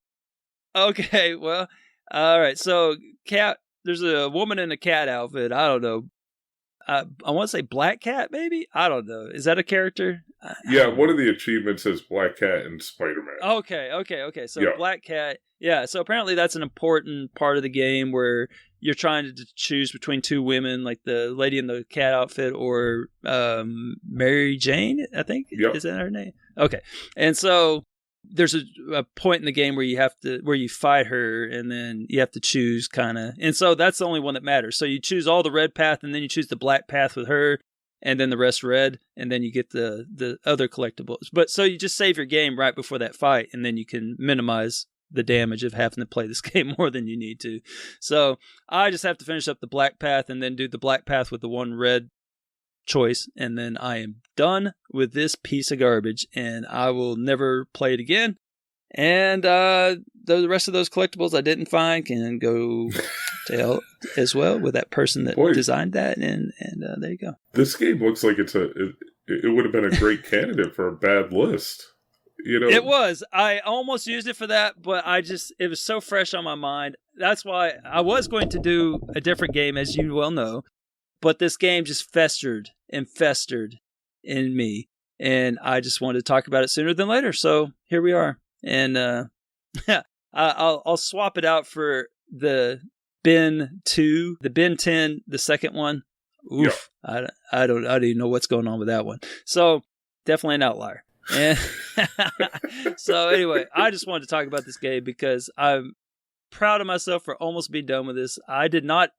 Okay, well, all right. So, there's a woman in a cat outfit. I don't know. I want to say Black Cat, maybe? I don't know. Is that a character? Yeah, one of the achievements is Black Cat and Spider-Man. Okay. So, Black Cat. Yeah, so apparently that's an important part of the game where you're trying to choose between 2 women, like the lady in the cat outfit or Mary Jane, I think. Yep. Is that her name? Okay. And so there's a point in the game where you fight her, and then you have to choose kind of. And so that's the only one that matters. So you choose all the red path, and then you choose the black path with her, and then the rest red, and then you get the other collectibles. But so you just save your game right before that fight, and then you can minimize the damage of having to play this game more than you need to. So I just have to finish up the black path and then do the black path with the one red choice, and then I am done with this piece of garbage, and I will never play it again. And the rest of those collectibles I didn't find can go to hell as well with that person that designed that, and there you go. This game looks like it would have been a great candidate for a bad list. You know, it was. I almost used it for that, but it was so fresh on my mind. That's why I was going to do a different game, as you well know, but this game just festered and festered in me, and I just wanted to talk about it sooner than later. So here we are, and I'll swap it out for the Ben 2, the Ben 10, the second one. Oof, yeah. I don't even know what's going on with that one. So definitely an outlier. And so anyway, I just wanted to talk about this game because proud of myself for almost being done with this. I did not,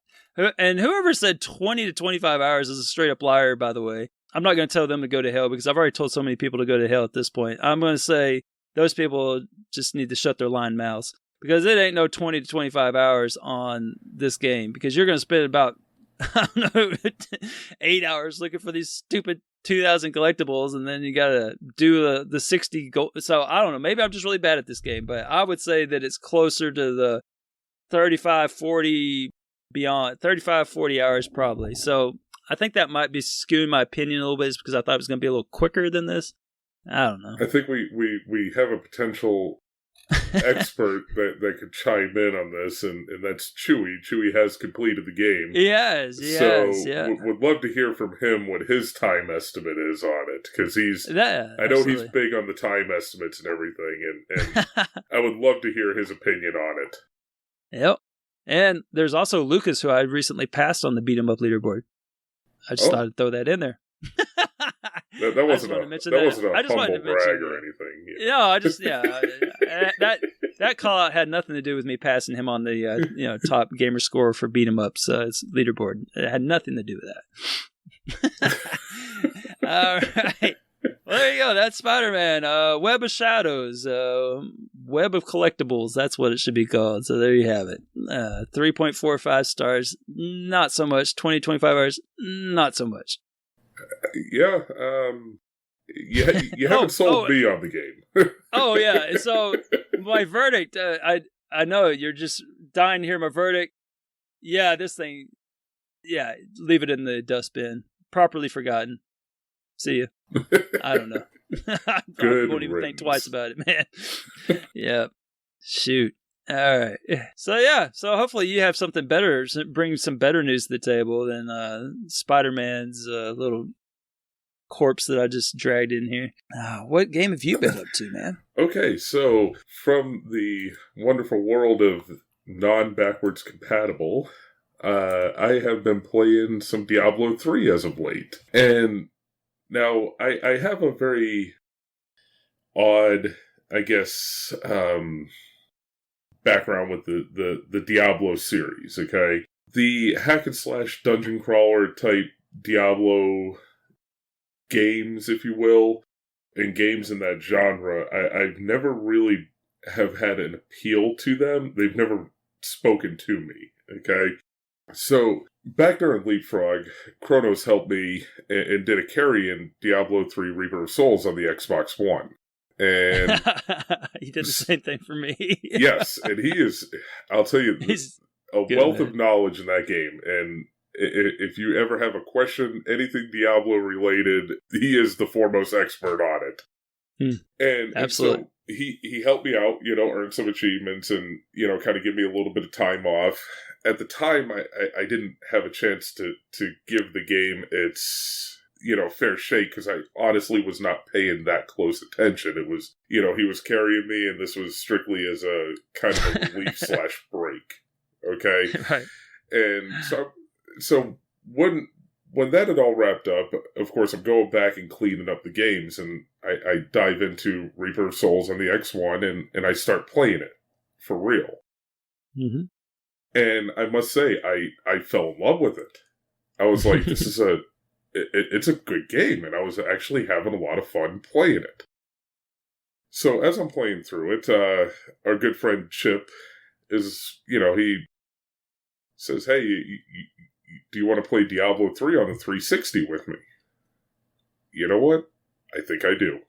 and whoever said 20 to 25 hours is a straight up liar, by the way. I'm not going to tell them to go to hell because I've already told so many people to go to hell at this point. I'm going to say those people just need to shut their lying mouths because it ain't no 20 to 25 hours on this game because you're going to spend about, I don't know, 8 hours looking for these stupid 2,000 collectibles, and then you got to do the 60 gold. So I don't know. Maybe I'm just really bad at this game, but I would say that it's closer to the 35, 40 beyond 35, 40 hours probably. So I think that might be skewing my opinion a little bit because I thought it was going to be a little quicker than this. I don't know. I think we have a potential expert that could chime in on this, and that's Chewy. Chewy has completed the game. Yes, yeah. Would love to hear from him what his time estimate is on it, because I know absolutely. he's big on the time estimates and everything, and I would love to hear his opinion on it. Yep. And there's also Lucas, who I recently passed on the beat 'em up leaderboard. I just thought I'd throw that in there. That wasn't a humble brag or anything. Yeah. That call out had nothing to do with me passing him on the top gamer score for beat 'em ups leaderboard. It had nothing to do with that. All right. Well, there you go. That's Spider-Man. Web of Shadows. Web of Collectibles. That's what it should be called. So there you have it. 3.45 stars. Not so much. 20, 25 hours. Not so much. Yeah. You haven't sold me on the game. Oh, yeah. And so my verdict, I know you're just dying to hear my verdict. Yeah, this thing, leave it in the dustbin. Properly forgotten. See ya. I don't know. I won't even think twice about it, man. Yeah. Shoot. All right. So hopefully you have something better, bring some better news to the table than Spider-Man's little corpse that I just dragged in here. What game have you been up to, man? Okay, so from the wonderful world of non-backwards compatible, I have been playing some Diablo 3 as of late. And now I have a very odd, I guess, background with the Diablo series, okay? The hack and slash dungeon crawler type Diablo games, if you will, and games in that genre, I've never really have had an appeal to them. They've never spoken to me, okay? So, back during Leapfrog, Kronos helped me and did a carry in Diablo 3 Reaper of Souls on the Xbox One. And he did the same thing for me. Yes, and he is, I'll tell you, he's a wealth of knowledge in that game. And if you ever have a question, anything Diablo related, he is the foremost expert on it. And absolutely. And so he helped me out, earn some achievements and, kind of give me a little bit of time off. At the time, I didn't have a chance to give the game its, fair shake because I honestly was not paying that close attention. It was, he was carrying me and this was strictly as a kind of a relief / break. Okay. Right. And so when that had all wrapped up, of course, I'm going back and cleaning up the games and I dive into Reaper of Souls on the X1 and I start playing it for real. Mm-hmm. And I must say, I fell in love with it. I was like, this is it's a good game, and I was actually having a lot of fun playing it. So as I'm playing through it, our good friend Chip is, he says, hey, do you want to play Diablo 3 on the 360 with me? You know what? I think I do.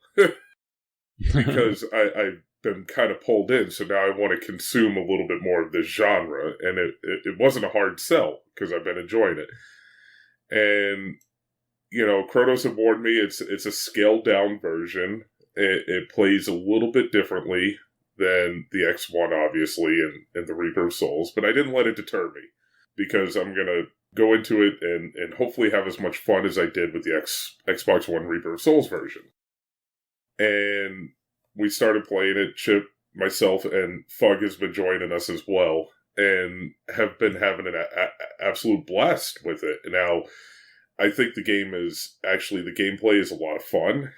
Because I've been kind of pulled in, so now I want to consume a little bit more of this genre, and it wasn't a hard sell, because I've been enjoying it. And, Kronos had warned me it's a scaled-down version. It plays a little bit differently than the X1, obviously, and the Reaper of Souls, but I didn't let it deter me, because I'm going to go into it and hopefully have as much fun as I did with the Xbox One Reaper of Souls version. And we started playing it. Chip, myself, and Fug has been joining us as well, and have been having an absolute blast with it. Now, I think the gameplay is a lot of fun.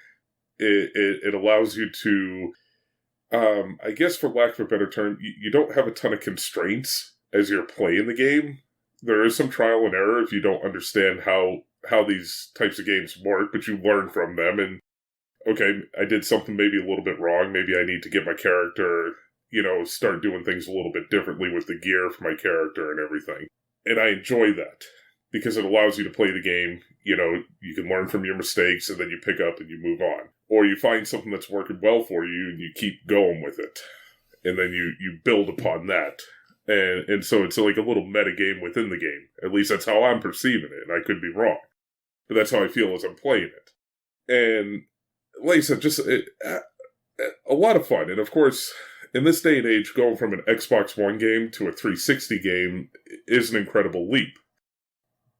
It allows you to, I guess for lack of a better term, you don't have a ton of constraints as you're playing the game. There is some trial and error if you don't understand how these types of games work, but you learn from them. And okay, I did something maybe a little bit wrong. Maybe I need to get my character, start doing things a little bit differently with the gear for my character and everything. And I enjoy that because it allows you to play the game. You can learn from your mistakes and then you pick up and you move on. Or you find something that's working well for you and you keep going with it. And then you build upon that. And so it's like a little meta game within the game. At least that's how I'm perceiving it. And I could be wrong. But that's how I feel as I'm playing it. And like I said, just a lot of fun. And of course, in this day and age, going from an Xbox One game to a 360 game is an incredible leap.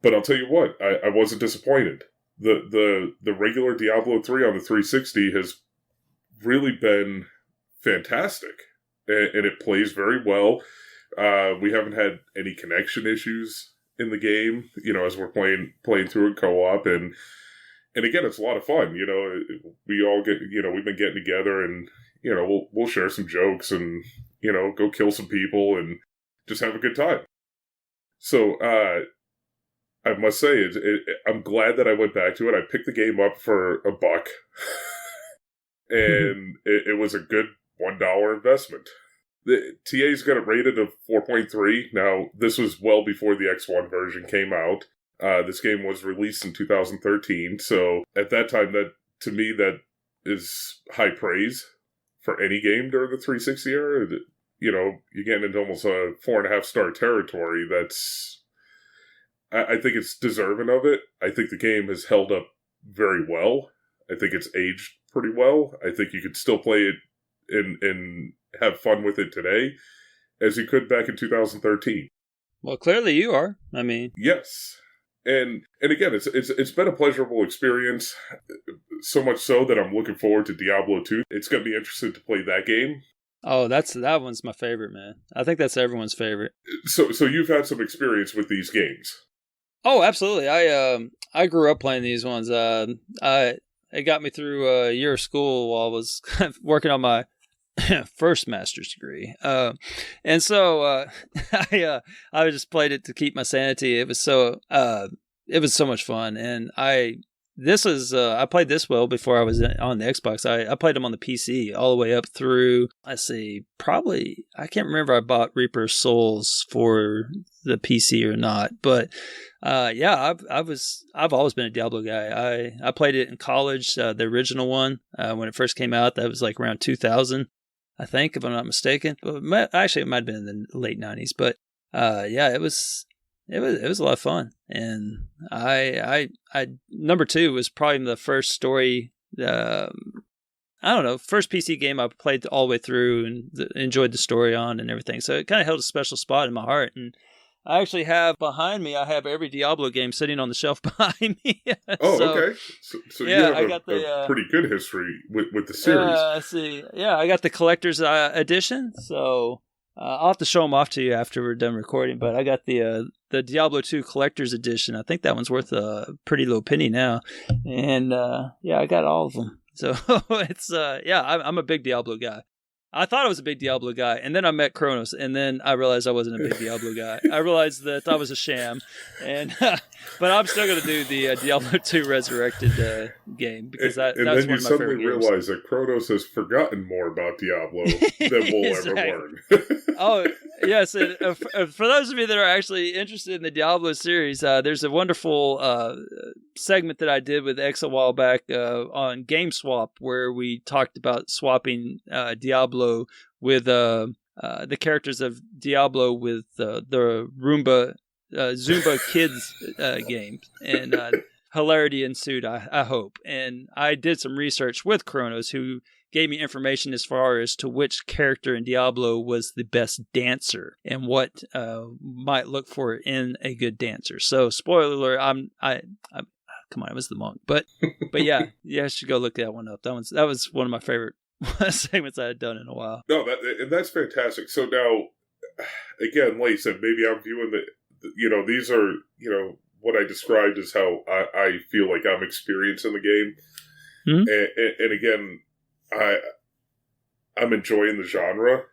But I'll tell you what, I wasn't disappointed. The regular Diablo 3 on the 360 has really been fantastic. And it plays very well. We haven't had any connection issues in the game, as we're playing through in co-op. And again, it's a lot of fun. We all get, we've been getting together and, we'll share some jokes and, go kill some people and just have a good time. So, I must say, I'm glad that I went back to it. I picked the game up for $1, and it was a good $1 investment. The TA's got it rated of 4.3. Now, this was well before the X1 version came out. This game was released in 2013, so at that time, to me, that is high praise for any game during the 360 era. You're getting into almost a 4.5-star territory. I think it's deserving of it. I think the game has held up very well. I think it's aged pretty well. I think you could still play it and have fun with it today as you could back in 2013. Well, clearly you are. I mean, yes. And again, it's been a pleasurable experience, so much so that I'm looking forward to Diablo 2. It's going to be interesting to play that game. Oh, that one's my favorite, man. I think that's everyone's favorite. So you've had some experience with these games. Oh, absolutely. I grew up playing these ones. It got me through a year of school while I was working on my first master's degree. And so I just played it to keep my sanity. It was so much fun. And I played this well before I was on the Xbox. I played them on the PC all the way up through, I can't remember if I bought Reaper's Souls for the PC or not, but I've always been a Diablo guy. I played it in college, the original one, when it first came out. That was like around 2000, I think, if I'm not mistaken. But actually, it might have been in the late 90s. But it was a lot of fun. And I number 2 was probably the first story. First PC game I played all the way through and enjoyed the story on and everything. So it kind of held a special spot in my heart. And I actually have behind me, I have every Diablo game sitting on the shelf behind me. Okay. So yeah, you have a pretty good history with the series. I got the collector's edition. So I'll have to show them off to you after we're done recording. But I got the Diablo 2 collector's edition. I think that one's worth a pretty low penny now. And I got all of them. So it's I'm a big Diablo guy. I thought I was a big Diablo guy, and then I met Kronos, and then I realized I wasn't a big Diablo guy. I realized that I was a sham, but I'm still going to do the Diablo 2 Resurrected game because that's one of my favorite games. And then you suddenly realize that Kronos has forgotten more about Diablo than we'll ever learn. Oh, yes. And, for those of you that are actually interested in the Diablo series, there's a wonderful segment that I did with X a while back on GameSwap where we talked about swapping Diablo with the characters of Diablo with the Zumba Kids game, and hilarity ensued, I hope. And I did some research with Kronos, who gave me information as far as to which character in Diablo was the best dancer and what might look for in a good dancer. So, spoiler alert, I come on, it was the monk, but yeah, I should go look that one up. That was one of my favorite segments I had done in a while. No, that's fantastic. So now, again, like you said, maybe I'm viewing these are, what I described as how I feel like I'm experiencing the game. Mm-hmm. And again, I'm enjoying the genre,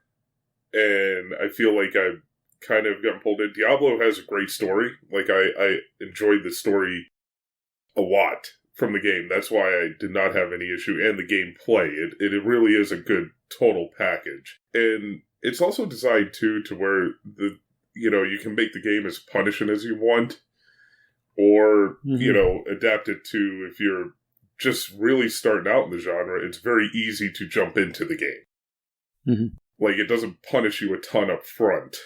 and I feel like I've kind of gotten pulled in. Diablo has a great story. Like, I enjoyed the story a lot from the game. That's why I did not have any issue. And the gameplay. It really is a good total package. And it's also designed, too, to where you can make the game as punishing as you want. Or, adapt it to, if you're just really starting out in the genre, it's very easy to jump into the game. Mm-hmm. Like, it doesn't punish you a ton up front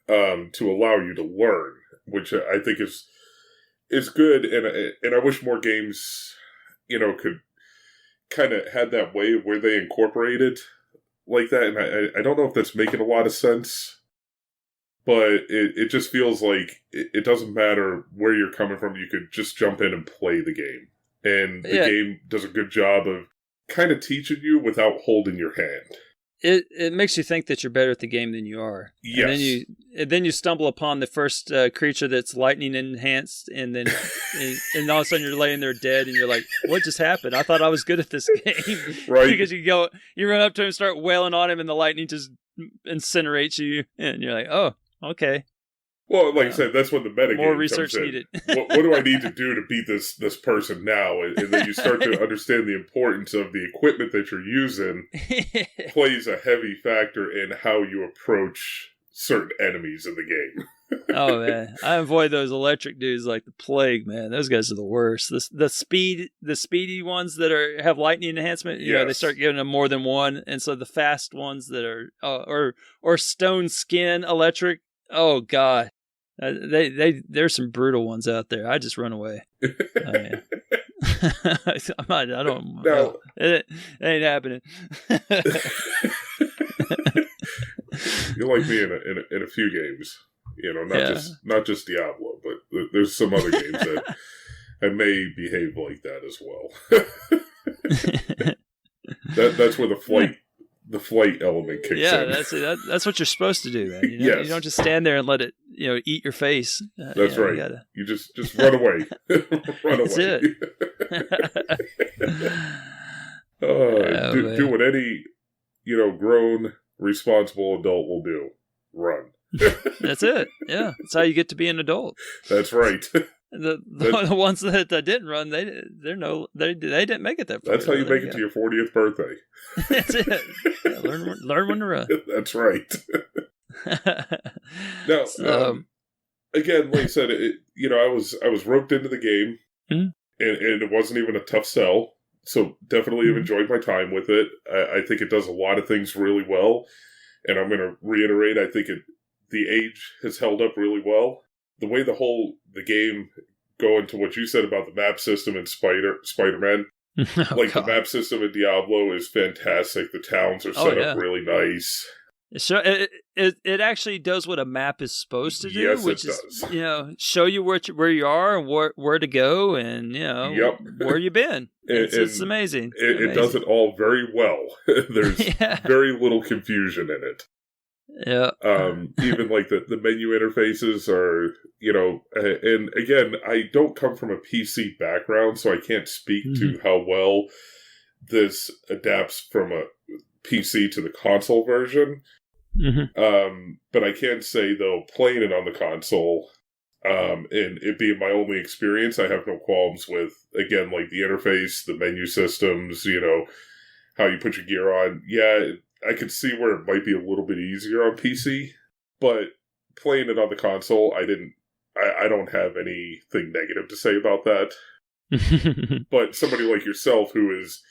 to allow you to learn, which I think is good, and I wish more games, could kind of had that way where they incorporate it like that, and I don't know if that's making a lot of sense, but it just feels like it doesn't matter where you're coming from, you could just jump in and play the game, and the game does a good job of kind of teaching you without holding your hand. It makes you think that you're better at the game than you are. Yes. And then you stumble upon the first creature that's lightning enhanced, and then and all of a sudden you're laying there dead, and you're like, "What just happened? I thought I was good at this game." Right. Because you run up to him, and start wailing on him, and the lightning just incinerates you, and you're like, "Oh, okay." Well, like I said, that's when the metagame More research comes in. needed. what do I need to do to beat this person now? And then you start to understand the importance of the equipment that you're using plays a heavy factor in how you approach certain enemies in the game. Oh man, I avoid those electric dudes like the plague, man. Those guys are the worst. The speedy ones that have lightning enhancement, they start giving them more than one, and so the fast ones that are or stone skin electric. Oh God, there's some brutal ones out there. I just run away. Oh, man. I don't. No. It ain't happening. You're like me in a few games, not just Diablo, but there's some other games that I may behave like that as well. That's where the flight element kicks in. Yeah, that's what you're supposed to do, man. Yes. You don't just stand there and let it, eat your face. That's right. You just run away. Run that's away. It. Do what any, grown, responsible adult will do. Run. That's it. Yeah, that's how you get to be an adult. That's right. The ones that didn't run, they didn't make it that far. That's how you make it to your 40th birthday. That's it. Yeah, learn when to run. That's right. Now, again, like I said, I was roped into the game, mm-hmm. and it wasn't even a tough sell. So definitely have enjoyed my time with it. I think it does a lot of things really well, and I'm going to reiterate. I think the age has held up really well. The way the game going to what you said about the map system in Spider-Man, the map system in Diablo is fantastic. The towns are set up really nice. So it actually does what a map is supposed to do, yes, which it is does. Show you where you are and where to go and where you've been. It's amazing. It does it all very well. There's very little confusion in it. Yeah. Even like the menu interfaces are, and again, I don't come from a PC background, so I can't speak to how well this adapts from a PC to the console version. Mm-hmm. But I can say, though, playing it on the console, and it being my only experience, I have no qualms with, again, like the interface, the menu systems, how you put your gear on. Yeah, I could see where it might be a little bit easier on PC, but playing it on the console, I don't have anything negative to say about that. But somebody like yourself, who is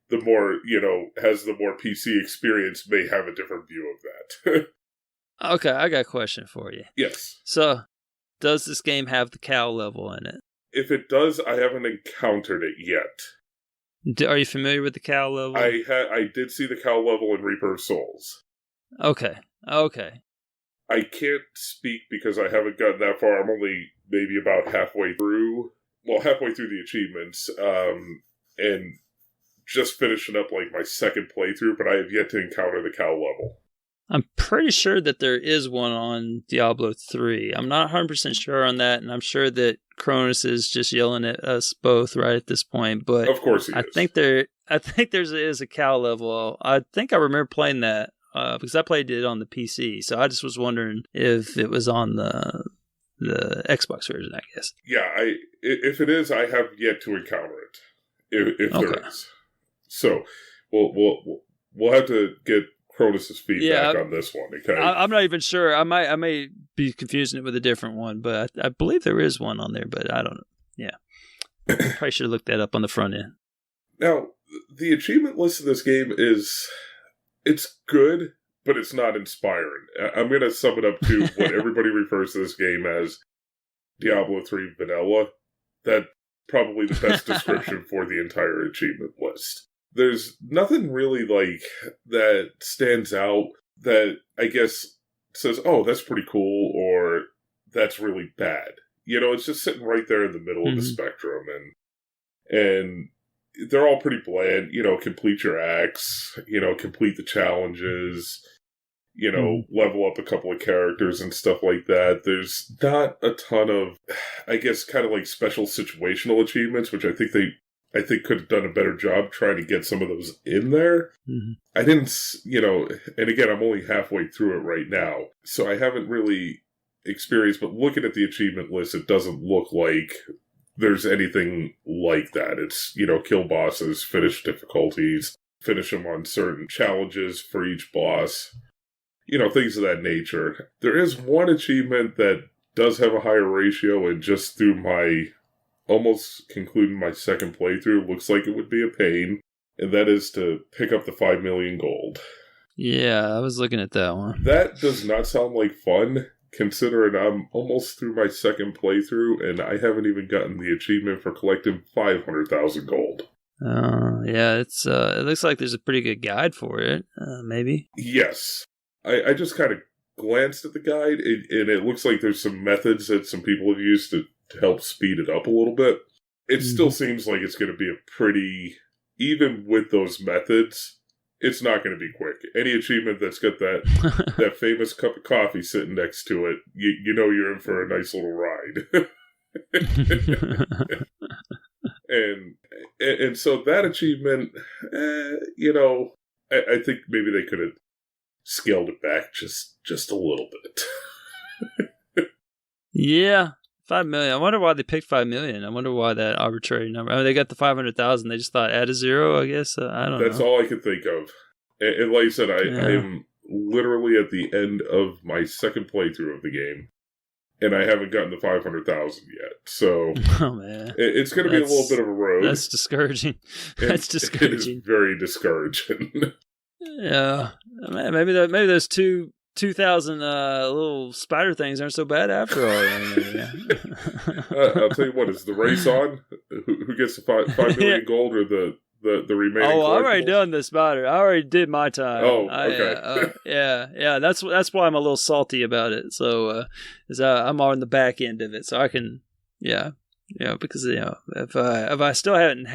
the more, has the more PC experience, may have a different view of that. Okay, I got a question for you. Yes. So, does this game have the cow level in it? If it does, I haven't encountered it yet. Are you familiar with the cow level? I did see the cow level in Reaper of Souls. Okay. I can't speak because I haven't gotten that far. I'm only maybe about halfway through the achievements, and just finishing up like my second playthrough, but I have yet to encounter the cow level. I'm pretty sure that there is one on Diablo 3. I'm not 100% sure on that, and I'm sure that Cronus is just yelling at us both right at this point. But Of course he is. I think there is a cow level. I think I remember playing that because I played it on the PC. So I just was wondering if it was on the Xbox version, I guess. Yeah, if it is, I have yet to encounter it. If there is, so we'll have to get Cronus's feedback on this one. Okay, I'm not even sure. I may be confusing it with a different one, but I believe there is one on there, but I don't know. Yeah, probably should have looked that up on the front end. Now, the achievement list of this game it's good, but it's not inspiring. I'm going to sum it up to what everybody refers to this game as: Diablo 3 vanilla. That's probably the best description for the entire achievement list. There's nothing really like that stands out that I guess says, oh, that's pretty cool, or that's really bad. You know, it's just sitting right there in the middle of the spectrum, and they're all pretty bland. You know, complete your acts, you know, complete the challenges, you know, level up a couple of characters and stuff like that. There's not a ton of, I guess, kind of like special situational achievements, which I think could have done a better job trying to get some of those in there. I didn't, you know, and again, I'm only halfway through it right now, so I haven't really experienced, but looking at the achievement list, it doesn't look like there's anything like that. It's, you know, kill bosses, finish difficulties, finish them on certain challenges for each boss, you know, things of that nature. There is one achievement that does have a higher ratio, and just through my almost concluding my second playthrough, looks like it would be a pain, and that is to pick up the 5 million gold. Yeah, I was looking at that one. That does not sound like fun, considering I'm almost through my second playthrough, and I haven't even gotten the achievement for collecting 500,000 gold. Yeah, it's it looks like there's a pretty good guide for it, maybe. Yes. I just kind of glanced at the guide, and it looks like there's some methods that some people have used to help speed it up a little bit. It still seems like it's going to be a pretty, even with those methods, it's not going to be quick. Any achievement that's got that famous cup of coffee sitting next to it, you know you're in for a nice little ride. and so that achievement, you know, I think maybe they could have scaled it back just a little bit. Yeah, 5 million. I wonder why they picked 5 million. I wonder why that arbitrary number. I mean, they got the 500,000. They just thought add a zero, I guess. I don't know. That's all I could think of. And like I said, I am literally at the end of my second playthrough of the game, and I haven't gotten the 500,000 yet. So oh, man. It's going to be a little bit of a road. That's discouraging. That's discouraging. It is very discouraging. Yeah. Maybe those 2,000 little spider things aren't so bad after all. I'll tell you what, is the race on? Who gets the 5 million gold, or the remaining? Oh, I've already done the spider. I already did my time. Oh, okay. Yeah. That's why I'm a little salty about it. So, I'm on the back end of it, so I can, because if I still haven't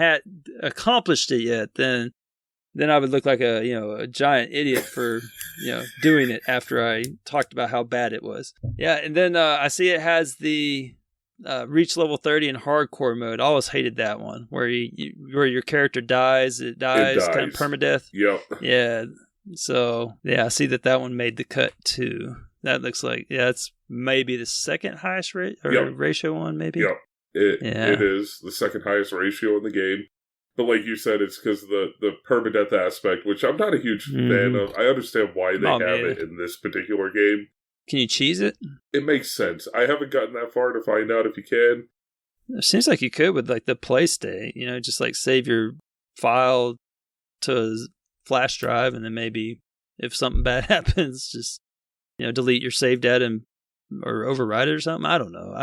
accomplished it yet, then I would look like a giant idiot for, doing it after I talked about how bad it was. Yeah, and then I see it has the reach level 30 in hardcore mode. I always hated that one, where where your character dies. It dies, kind of permadeath. Yep. Yeah. So I see that one made the cut too. That looks like it's maybe the second highest ratio one, maybe. Yep. It is the second highest ratio in the game. But like you said, it's because of the permadeath aspect, which I'm not a huge fan of. I understand why they have it in this particular game. Can you cheese it? It makes sense. I haven't gotten that far to find out if you can. It seems like you could with like the play state, just like save your file to a flash drive, and then maybe if something bad happens, just delete your save data or overwrite it or something. I don't know.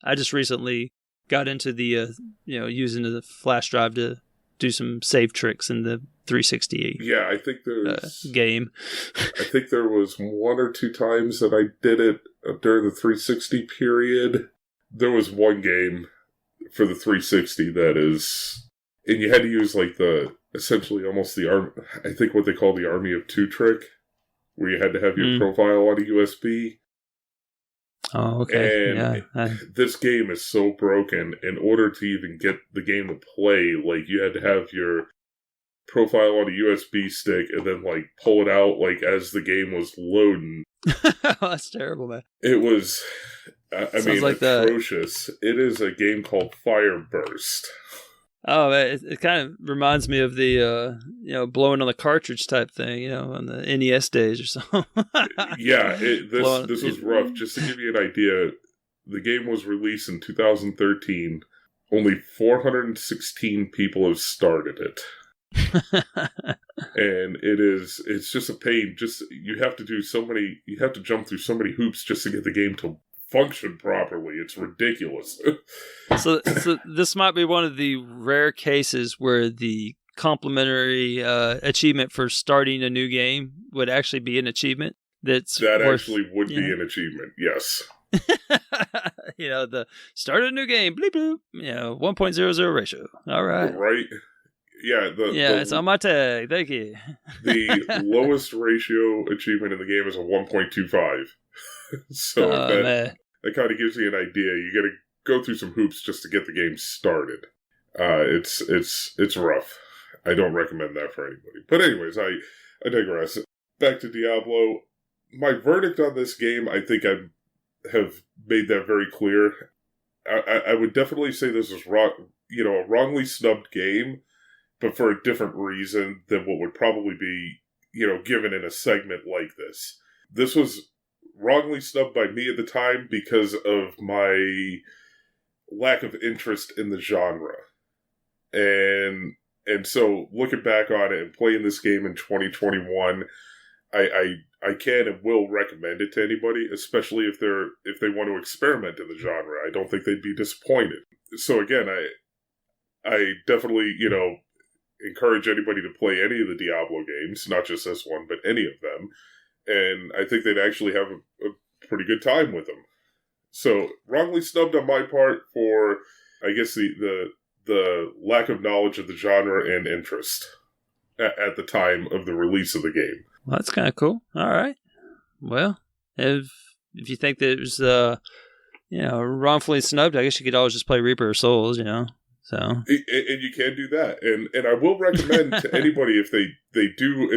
I just recently got into the using the flash drive to do some save tricks in the 360. Yeah, I think there's game. I think there was one or two times that I did it during the 360 period. There was one game for the 360 that is, and you had to use like essentially almost I think what they call the Army of Two trick, where you had to have your profile on a USB. Oh, okay. And Yeah. this game is so broken. In order to even get the game to play, like, you had to have your profile on a USB stick and then, like, pull it out, like, as the game was loading. That's terrible, man. It was, I mean, like atrocious. It is a game called Fireburst. Oh, man, it kind of reminds me of the, blowing on the cartridge type thing, on the NES days or something. Yeah, this was rough. Just to give you an idea, the game was released in 2013. Only 416 people have started it. And it's just a pain. You have to jump through so many hoops just to get the game to function properly. It's ridiculous. So this might be one of the rare cases where the complimentary achievement for starting a new game would actually be an achievement. That actually would be an achievement, yes. The start a new game, bleep bloop, 1.00 ratio. All right. Right. Yeah, it's on my tag. Thank you. The lowest ratio achievement in the game is a 1.25. So that kind of gives you an idea. You got to go through some hoops just to get the game started. It's rough. I don't recommend that for anybody. But anyways, I digress. Back to Diablo. My verdict on this game, I think I have made that very clear. I would definitely say this is a wrongly snubbed game, but for a different reason than what would probably be, given in a segment like this. This was wrongly snubbed by me at the time because of my lack of interest in the genre. And so looking back on it and playing this game in 2021, I can and will recommend it to anybody, especially if they want to experiment in the genre. I don't think they'd be disappointed. So again, I definitely, encourage anybody to play any of the Diablo games, not just this one, but any of them. And I think they'd actually have a pretty good time with them. So, wrongly snubbed on my part for, I guess, the lack of knowledge of the genre and interest at the time of the release of the game. Well, that's kind of cool. All right. Well, if you think that it was, wrongfully snubbed, I guess you could always just play Reaper of Souls, So, and you can do that, and I will recommend to anybody if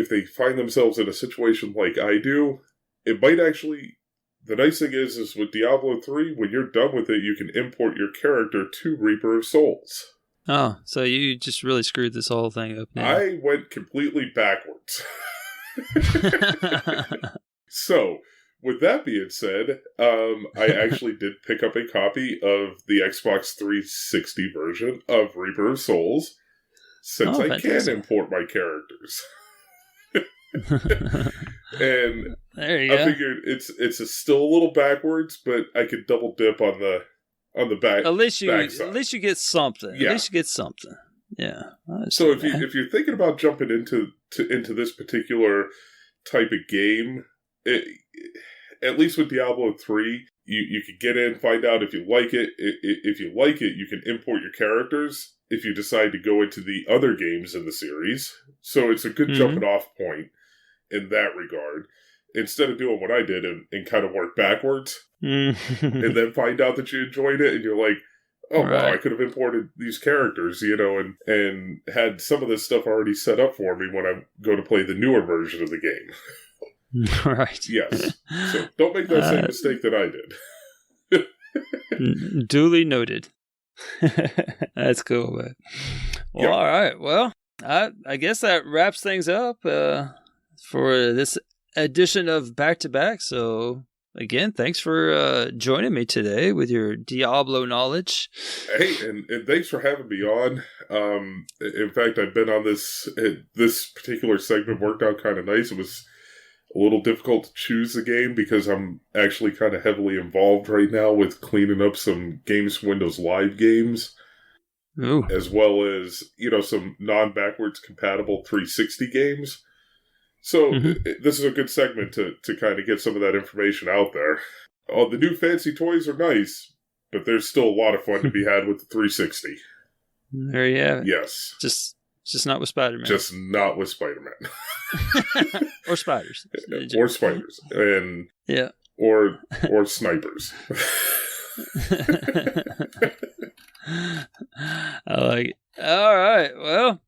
they find themselves in a situation like I do, it might actually. The nice thing is with Diablo 3, when you're done with it, you can import your character to Reaper of Souls. Oh, so you just really screwed this whole thing up now. I went completely backwards. So, with that being said, I actually did pick up a copy of the Xbox 360 version of Reaper of Souls, since I can import my characters. And there you go. I figured it's still a little backwards, but I could double dip on the back. At least you get something. Yeah. At least you get something. Yeah. So if you're thinking about jumping into this particular type of game, at least with Diablo 3, you can get in, find out if you like it. If you like it, you can import your characters if you decide to go into the other games in the series. So it's a good jumping off point in that regard. Instead of doing what I did and kind of work backwards and then find out that you enjoyed it and you're like, oh, wow, I could have imported these characters, and had some of this stuff already set up for me when I go to play the newer version of the game. Right. Yes. So don't make that same mistake that I did. Duly noted. That's cool, man. Well, all right. Well, I guess that wraps things up for this edition of Back to Back. So, again, thanks for joining me today with your Diablo knowledge. Hey, and thanks for having me on. In fact, I've been on this particular segment, worked out kind of nice. It was a little difficult to choose the game because I'm actually kind of heavily involved right now with cleaning up some Games Windows Live games. Ooh. As well as, some non-backwards compatible 360 games. So this is a good segment to kind of get some of that information out there. Oh, the new fancy toys are nice, but there's still a lot of fun to be had with the 360. There you have it. Yes. Just It's just not with Spider-Man. Just not with Spider-Man. Or spiders. Or spiders. And Yeah. Or snipers. I like it. All right. Well,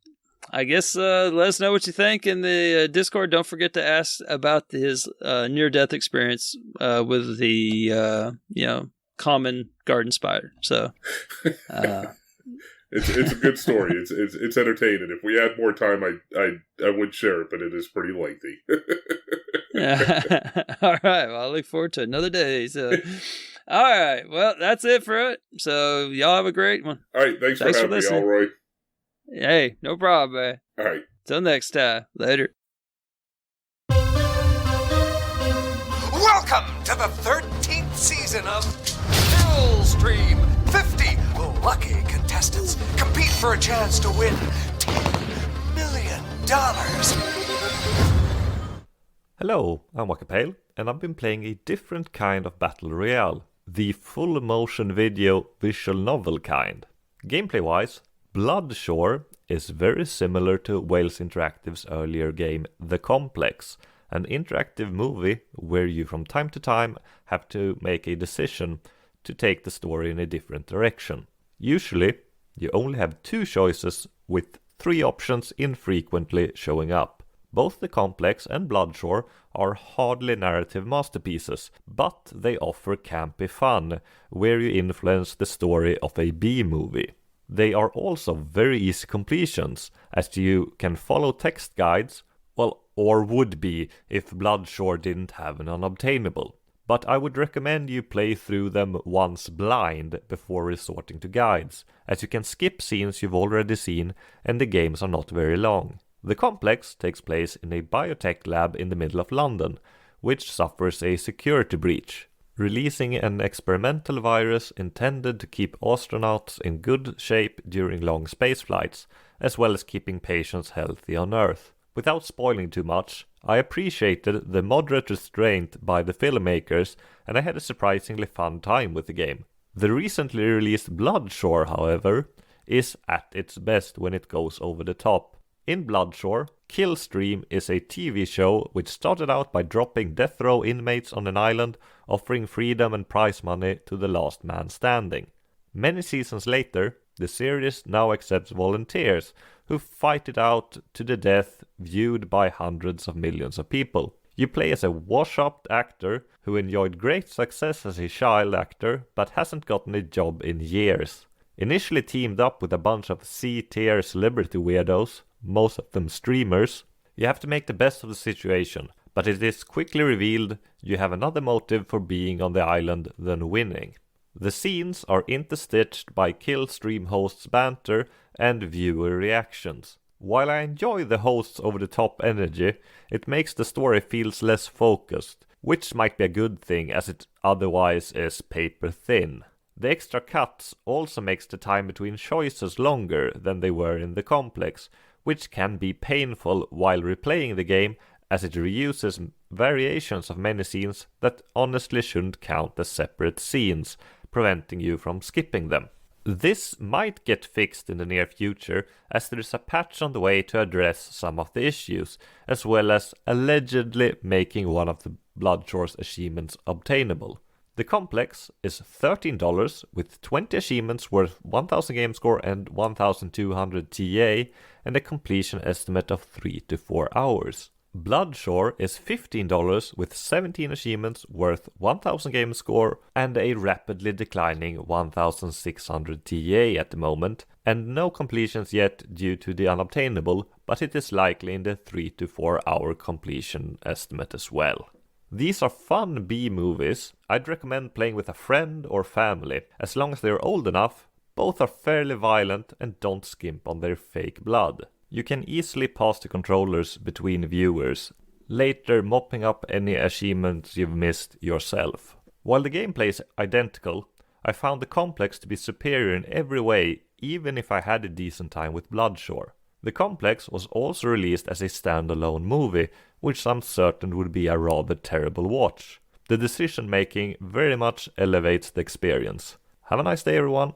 I guess let us know what you think in the Discord. Don't forget to ask about his near-death experience with the common garden spider. So it's a good story. It's entertaining. If we had more time, I would share it, but it is pretty lengthy. All right. Well, I look forward to another day. So, all right. Well, that's it for it. So, y'all have a great one. All right. Thanks for having me, Elroy. Hey, no problem, man. All right. Till next time. Later. Welcome to the 13th season of Kill Stream. 50 lucky contestants compete for a chance to win $10 million. Hello, I'm Wakapeil, and I've been playing a different kind of Battle Royale, the full motion video visual novel kind. Gameplay-wise, Bloodshore is very similar to Wales Interactive's earlier game The Complex, an interactive movie where you from time to time have to make a decision to take the story in a different direction. Usually, you only have 2 choices with 3 options infrequently showing up. Both The Complex and Bloodshore are hardly narrative masterpieces, but they offer campy fun, where you influence the story of a B-movie. They are also very easy completions, as you can follow text guides, well, or would be if Bloodshore didn't have an unobtainable. But I would recommend you play through them once blind before resorting to guides, as you can skip scenes you've already seen and the games are not very long. The Complex takes place in a biotech lab in the middle of London, which suffers a security breach, releasing an experimental virus intended to keep astronauts in good shape during long space flights, as well as keeping patients healthy on Earth. Without spoiling too much, I appreciated the moderate restraint by the filmmakers, and I had a surprisingly fun time with the game. The recently released Bloodshore, however, is at its best when it goes over the top. In Bloodshore, Killstream is a TV show which started out by dropping death row inmates on an island, offering freedom and prize money to the last man standing. Many seasons later, the series now accepts volunteers who fight it out to the death, viewed by hundreds of millions of people. You play as a wash-up actor who enjoyed great success as a child actor but hasn't gotten a job in years. Initially teamed up with a bunch of C-tier celebrity weirdos, most of them streamers, you have to make the best of the situation, but it is quickly revealed you have another motive for being on the island than winning. The scenes are interstitched by Killstream hosts' banter and viewer reactions. While I enjoy the hosts' over-the-top energy, it makes the story feels less focused, which might be a good thing as it otherwise is paper thin. The extra cuts also makes the time between choices longer than they were in The Complex, which can be painful while replaying the game, as it reuses variations of many scenes that honestly shouldn't count as separate scenes, preventing you from skipping them. This might get fixed in the near future, as there is a patch on the way to address some of the issues, as well as allegedly making one of the Bloodshore's achievements obtainable. The Complex is $13 with 20 achievements worth 1000 game score and 1200 TA and a completion estimate of 3 to 4 hours. Bloodshore is $15 with 17 achievements worth 1000 game score and a rapidly declining 1600 TA at the moment, and no completions yet due to the unobtainable, but it is likely in the 3 to 4 hour completion estimate as well. These are fun B-movies. I'd recommend playing with a friend or family, as long as they're old enough. Both are fairly violent and don't skimp on their fake blood. You can easily pass the controllers between viewers, later mopping up any achievements you've missed yourself. While the gameplay is identical, I found the Complex to be superior in every way, even if I had a decent time with Bloodshore. The Complex was also released as a standalone movie, which I'm certain would be a rather terrible watch. The decision making very much elevates the experience. Have a nice day, everyone!